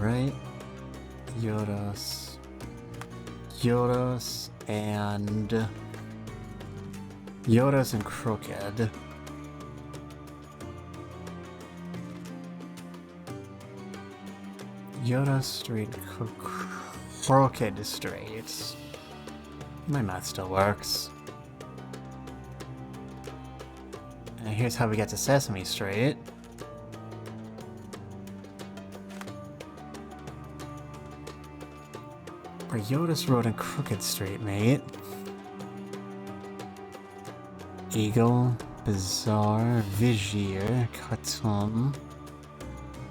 Right? Yodis. Yodis and... Yodis and Crooked. Yoda Street, Crooked Street. My math still works. And here's how we get to Sesame Street. Where Yodis Road and Crooked Street meet. Eagle, Bazaar, Vizier, Khartoum,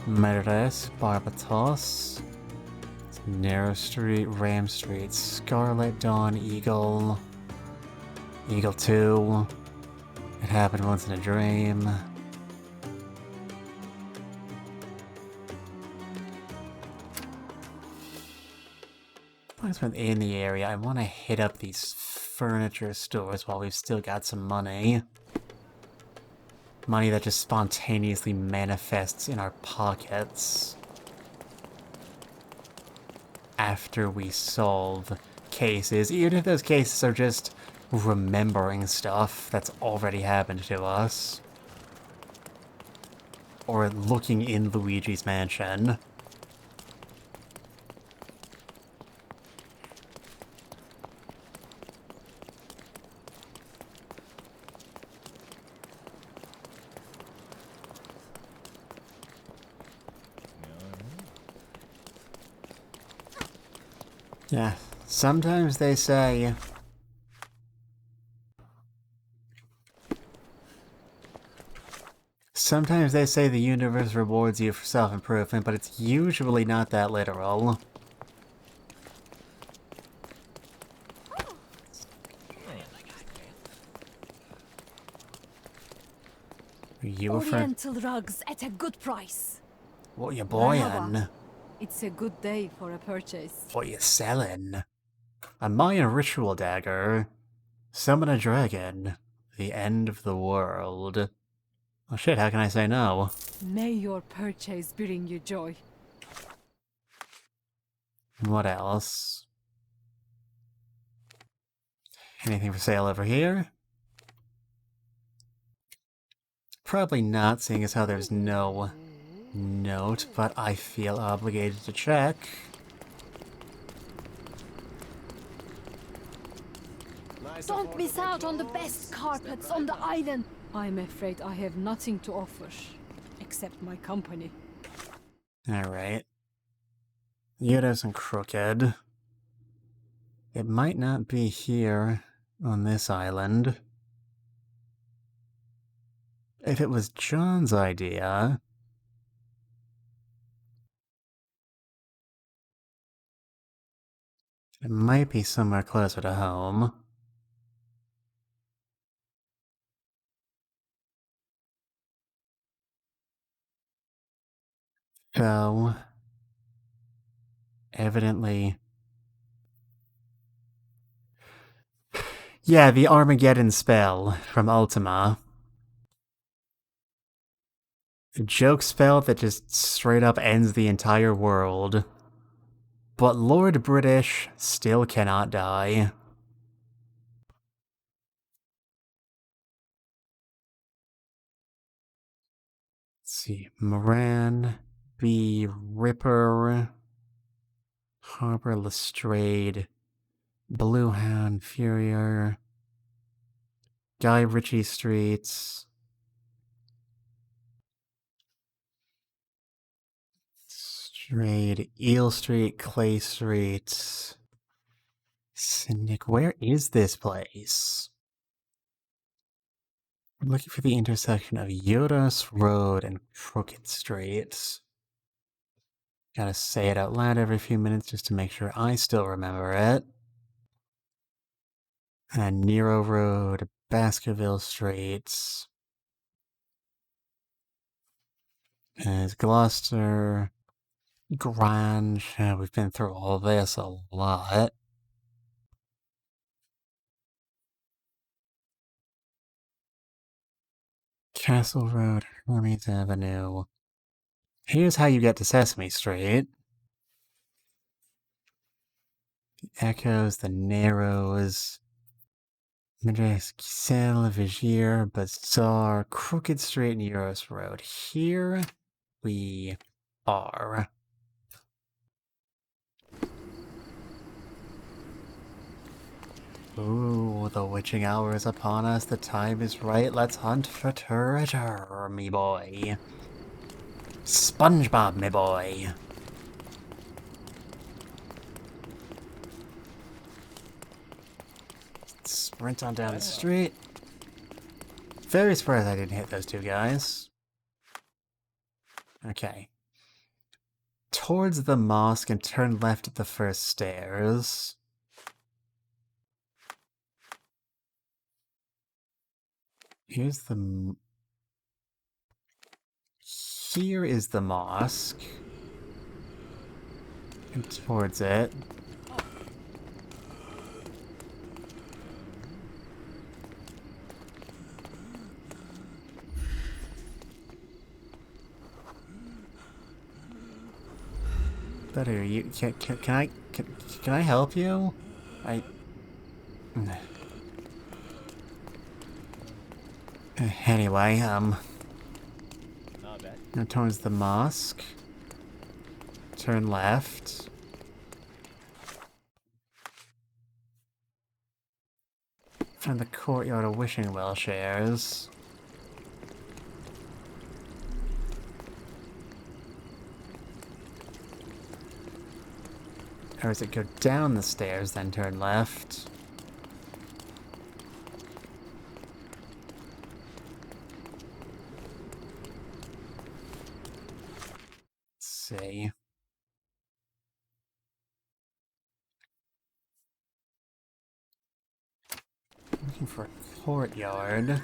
Meredith, Barbatos, Narrow Street, Ram Street, Scarlet, Dawn, Eagle, Eagle 2, It Happened Once in a Dream. Once I'm in the area, I want to hit up these furniture stores while we've still got some money. Money that just spontaneously manifests in our pockets. After we solve cases, even if those cases are just remembering stuff that's already happened to us. Or looking in Luigi's mansion. Yeah, sometimes they say... Sometimes they say the universe rewards you for self-improvement, but it's usually not that literal. Are you a friend?
Oriental rugs at a good price.
What you buying?
It's a good day for a purchase.
What you selling? A Mayan ritual dagger. Summon a dragon. The end of the world. Oh shit, how can I say no?
May your purchase bring you joy.
What else? Anything for sale over here? Probably not, seeing as how there's no note, but I feel obligated to check.
Don't miss out on the best carpets on the island. I'm afraid I have nothing to offer, except my company.
Alright. Yodis and Crooked. It might not be here on this island. If it was John's idea... It might be somewhere closer to home. So... evidently... Yeah, the Armageddon spell from Ultima. A joke spell that just straight up ends the entire world. But Lord British still cannot die. Let's see, Moran, B. Ripper, Harper Lestrade, Bluehound, Furier, Guy Ritchie Streets, Strade, Eel Street, Clay Street, Syndic. Where is this place? I'm looking for the intersection of Yodos Road and Crooked Street. Gotta say it out loud every few minutes just to make sure I still remember it. And Nero Road, Baskerville Street. There's Gloucester, Grange. We've been through all this a lot. Castle Road, Hermes Avenue. Here's how you get to Sesame Street. The Echoes, the Narrows, Majestic Cell, Vigier, Bazaar, Crooked Street, and Euros Road. Here we are. Ooh, the witching hour is upon us. The time is right. Let's hunt for treasure, me boy. SpongeBob, me boy. Sprint on down the street. Very surprised I didn't hit those two guys. Okay. Towards the mosque and turn left at the first stairs. Here's the... Here is the mosque. And towards it. Better you can I help you? Anyway, now towards the mosque. Turn left. Find the courtyard of Wishing Well shares. Or does it go down the stairs, then turn left? Let's see. Looking for a courtyard.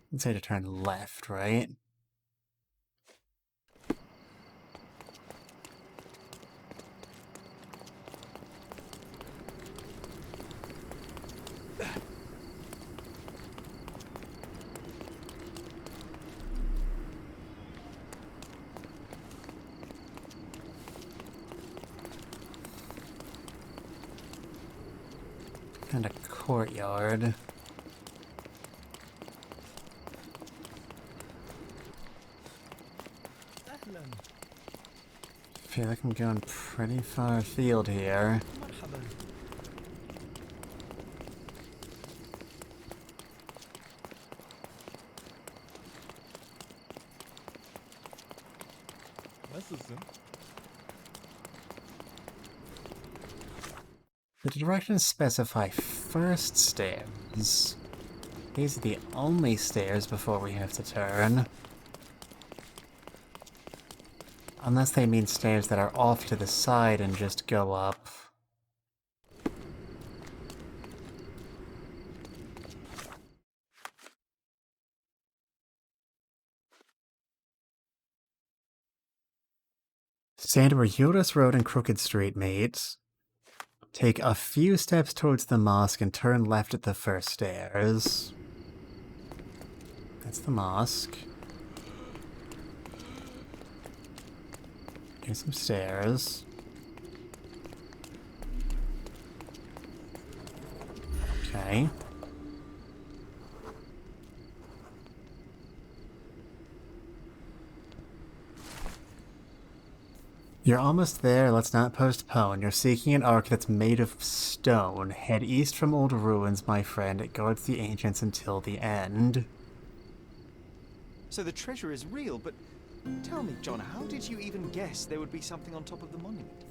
Let's say to turn left, right? And a courtyard. I feel like I'm going pretty far afield here. The directions specify first stairs. These are the only stairs before we have to turn. Unless they mean stairs that are off to the side and just go up. Stand where Euros Road and Crooked Street meet. Take a few steps towards the mosque and turn left at the first stairs. That's the mosque. Here's some stairs. Okay. You're almost there, let's not postpone. You're seeking an ark that's made of stone. Head east from old ruins, my friend. It guards the ancients until the end.
So the treasure is real, but tell me, John, how did you even guess there would be something on top of the monument?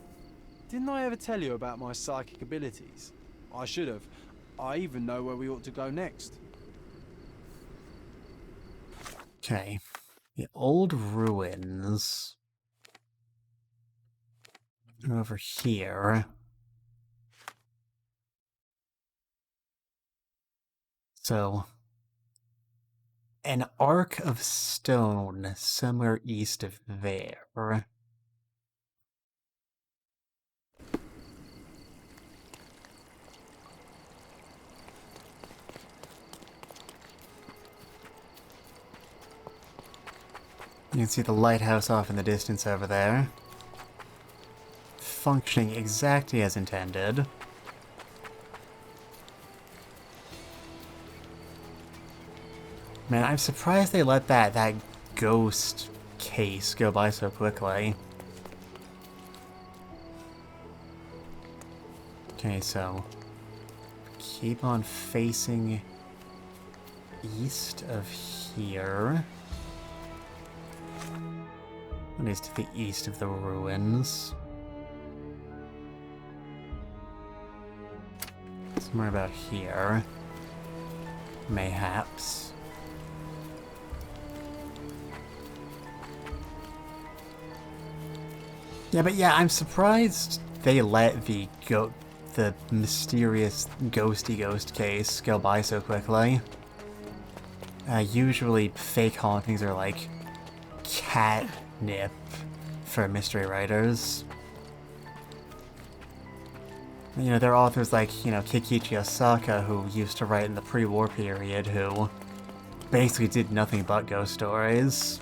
Didn't I ever tell you about my psychic abilities? I should have. I even know where we ought to go next.
Okay. The old ruins. Over here. So, an arc of stone somewhere east of there. You can see the lighthouse off in the distance over there. Functioning exactly as intended. Man, I'm surprised they let that ghost case go by so quickly. Okay, so keep on facing east of here. What is to the east of the ruins? Somewhere about here. Mayhaps. Yeah, but yeah, I'm surprised they let the mysterious ghosty ghost case go by so quickly. Usually fake hauntings are like catnip for mystery writers. You know, there are authors like, you know, Kikichi Osaka, who used to write in the pre-war period, who basically did nothing but ghost stories.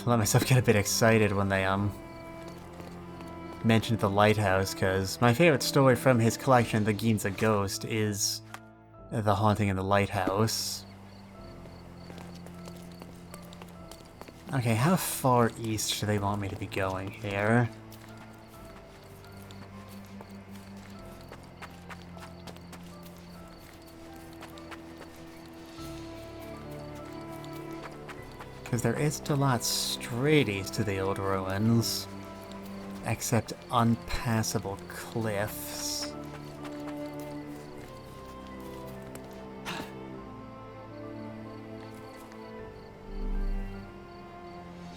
Let myself get a bit excited when they, mentioned the lighthouse, because my favorite story from his collection, The Ginza Ghost, is The Haunting in the Lighthouse. Okay, how far east do they want me to be going here? Because there isn't a lot straight east to the old ruins, except unpassable cliffs.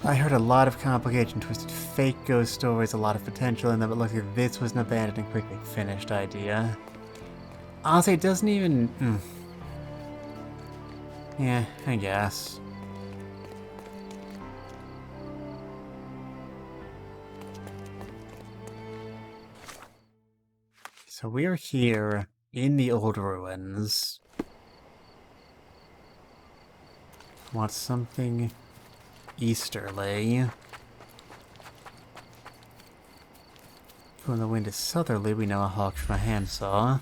I heard a lot of complicated, twisted fake ghost stories, a lot of potential in them, but looked like this was an abandoned and quickly finished idea. Honestly, it doesn't even... Yeah, I guess. So we are here in the old ruins. Want something easterly. When the wind is southerly, we know a hawk from a handsaw.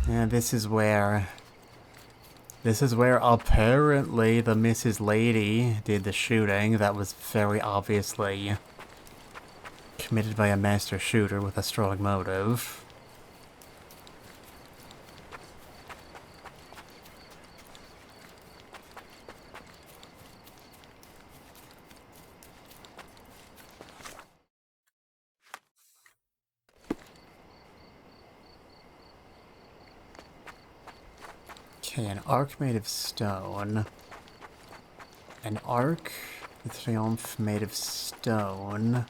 And this is where apparently the Mrs. Lady did the shooting. That was very obviously committed by a master shooter with a strong motive. Okay, an arc made of stone. An arc de triomphe made of stone.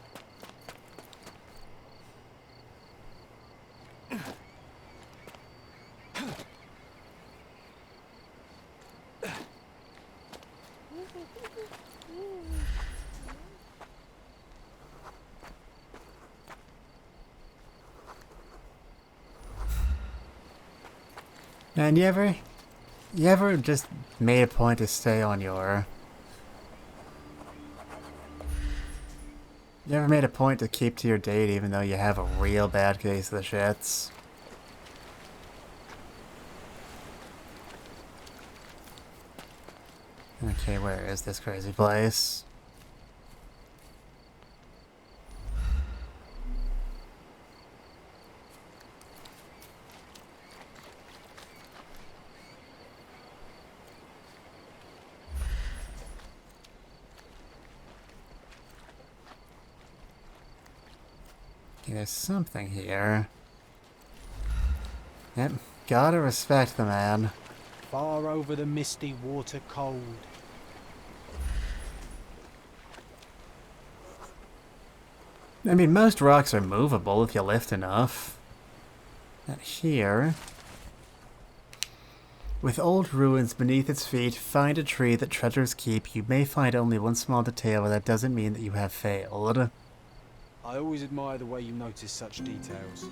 And you ever just made a point to stay on your... You ever made a point to keep to your date even though you have a real bad case of the shits? Okay, where is this crazy place? Okay, there's something here. Yep, gotta respect the man.
Far over the misty water cold.
I mean, most rocks are movable if you lift enough. And here... With old ruins beneath its feet, find a tree that treasures keep. You may find only one small detail, but that doesn't mean that you have failed.
I always admire the way you notice such details.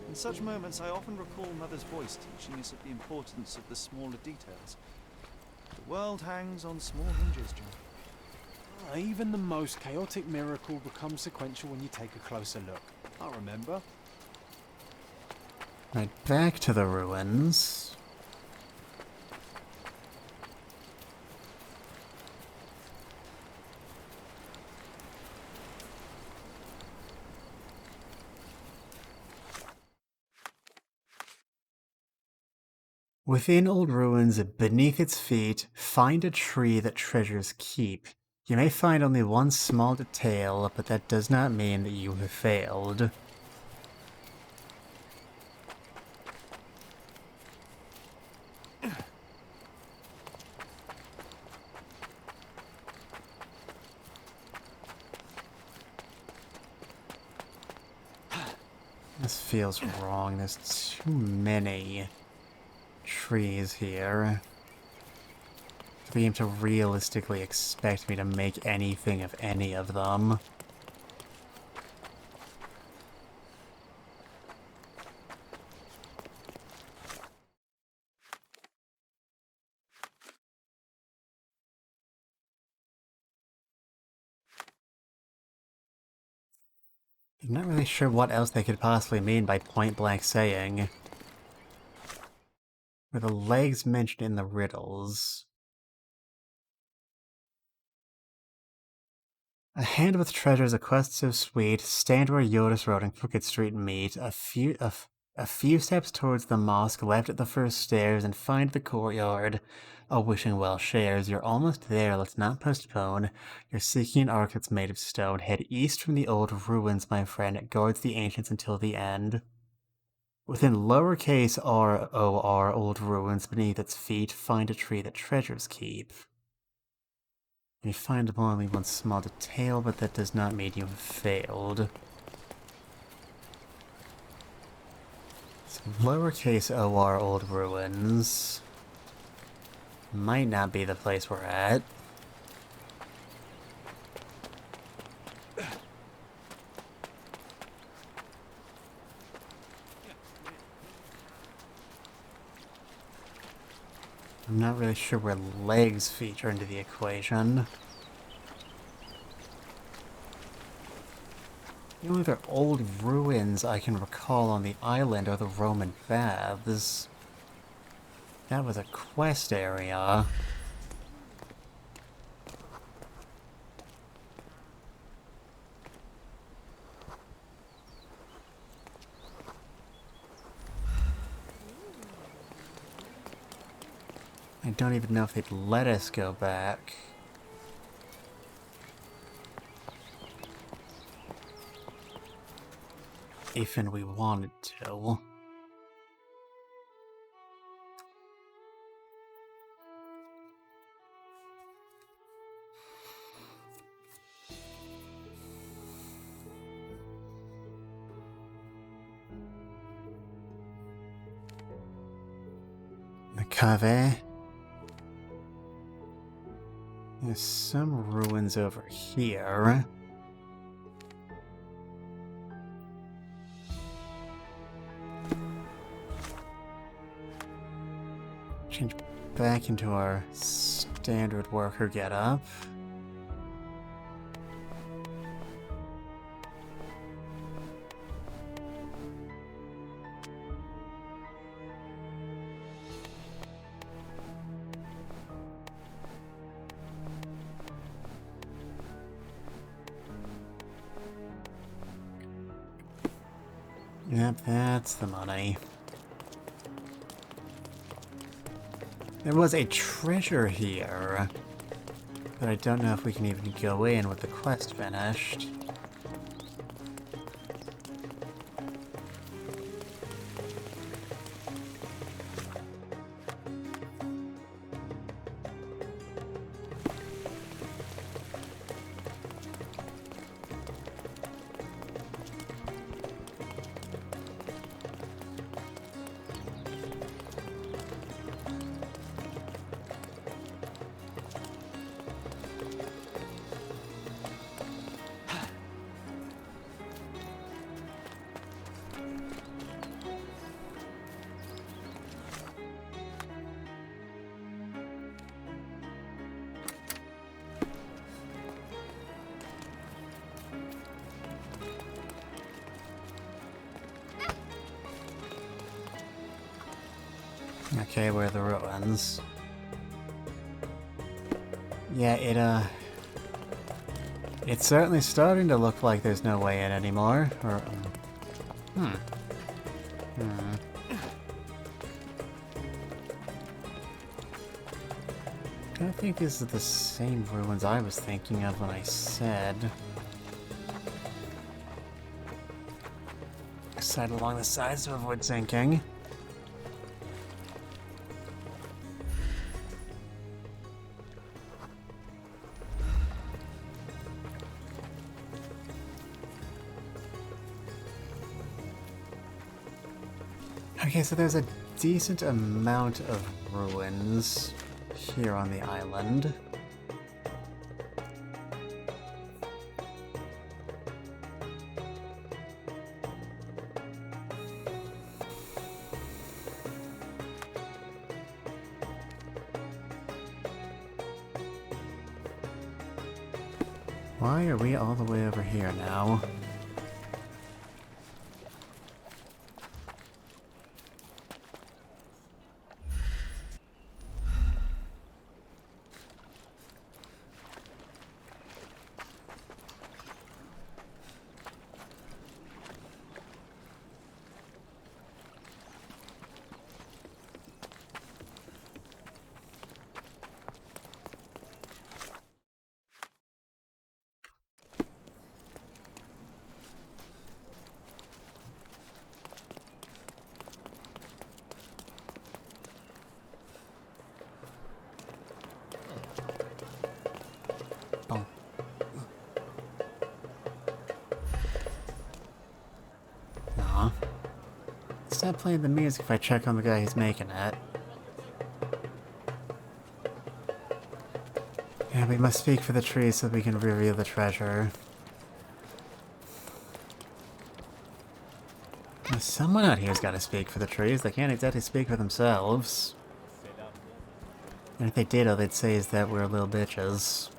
In such moments, I often recall Mother's voice teaching us of the importance of the smaller details. The world hangs on small hinges, John.
Even the most chaotic miracle becomes sequential when you take a closer look. I remember.
Right, back to the ruins. Within old ruins, beneath its feet, find a tree that treasures keep. You may find only one small detail, but that does not mean that you have failed. This feels wrong. There's too many trees here for him to realistically expect me to make anything of any of them. I'm not really sure what else they could possibly mean by point-blank saying. Were the legs mentioned in the riddles? A hand with treasures, a quest so sweet, stand where Yodas Road and Crooked Street meet, a few steps towards the mosque, left at the first stairs, and find the courtyard. A wishing well shares. You're almost there, let's not postpone. You're seeking an ark that's made of stone. Head east from the old ruins, my friend. It guards the ancients until the end. Within lowercase R-O-R, old ruins beneath its feet, find a tree that treasures keep. You find only one small detail, but that does not mean you have failed. So lowercase O-R, old ruins might not be the place we're at. I'm not really sure where legs feature into the equation. The only other old ruins I can recall on the island are the Roman baths. That was a quest area. I don't even know if they'd let us go back. If and we wanted to. cave. There's some ruins over here. Change back into our standard worker getup. Yep, that's the money. There was a treasure here, but I don't know if we can even go in with the quest finished. Okay, where are the ruins? Yeah, it's certainly starting to look like there's no way in anymore. Or, I don't think these are the same ruins I was thinking of when I said. Side along the sides to avoid sinking. Okay, so there's a decent amount of ruins here on the island. Why are we all the way over here now? Stop playing the music if I check on the guy who's making it. Yeah, we must speak for the trees so we can reveal the treasure. Now, someone out here's got to speak for the trees. They can't exactly speak for themselves. And if they did, all they'd say is that we're little bitches.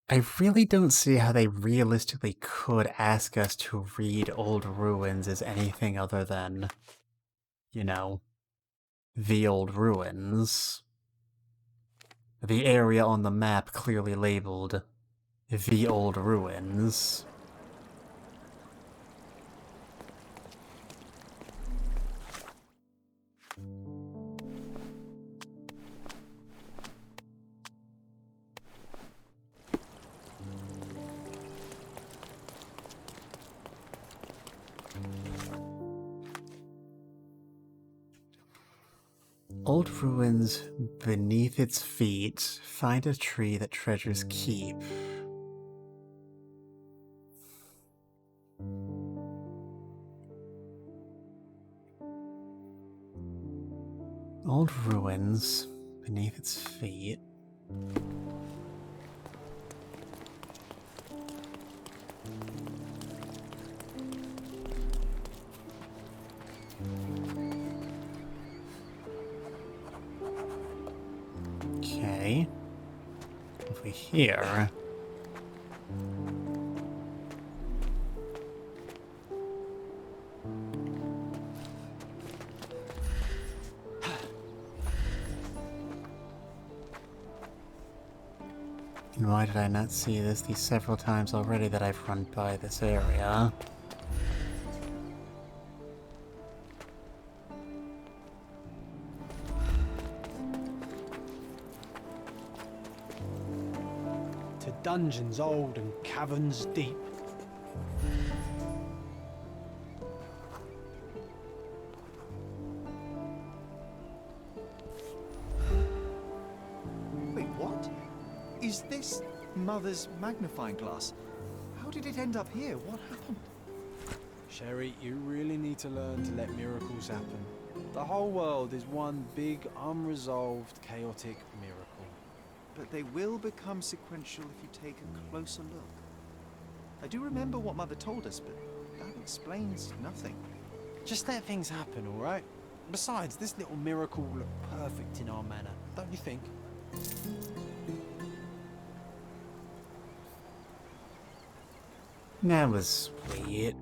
I really don't see how they realistically could ask us to read old ruins as anything other than, you know, the old ruins. The area on the map clearly labeled the old ruins. Old ruins beneath its feet. Find a tree that treasures keep. Old ruins beneath its feet. Okay. Over here. And why did I not see this these several times already that I've run by this area?
To dungeons old and caverns deep.
Wait, what? Is this Mother's magnifying glass? How did it end up here? What happened?
Sherry, you really need to learn to let miracles happen. The whole world is one big, unresolved, chaotic miracle.
But they will become sequential if you take a closer look. I do remember what Mother told us, but that explains nothing.
Just let things happen, all right? Besides, this little miracle will look perfect in our manner, don't you think?
That was sweet.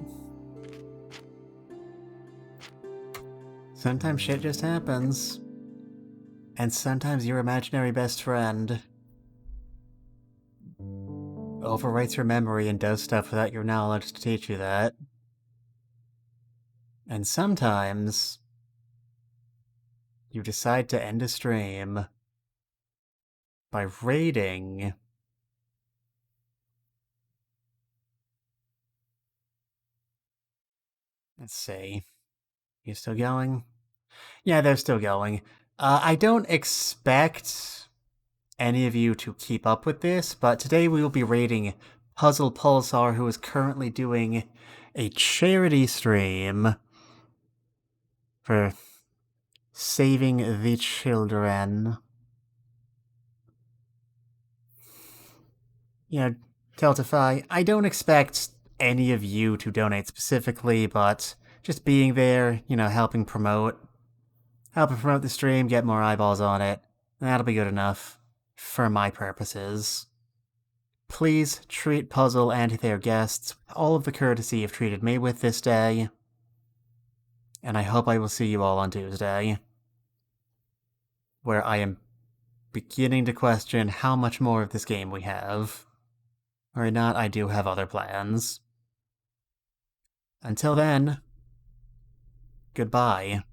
Sometimes shit just happens. And sometimes your imaginary best friend overwrites your memory and does stuff without your knowledge to teach you that. And sometimes you decide to end a stream by raiding let's see. You still going? Yeah, they're still going. I don't expect any of you to keep up with this, but today we will be raiding Puzzle Pulsar, who is currently doing a charity stream for saving the children. You know, Teltify, I don't expect any of you to donate specifically, but just being there, you know, helping promote the stream, get more eyeballs on it, that'll be good enough for my purposes. Please treat Puzzle and their guests with all of the courtesy you've treated me with this day, and I hope I will see you all on Tuesday, where I am beginning to question how much more of this game we have. Or not, I do have other plans. Until then, goodbye.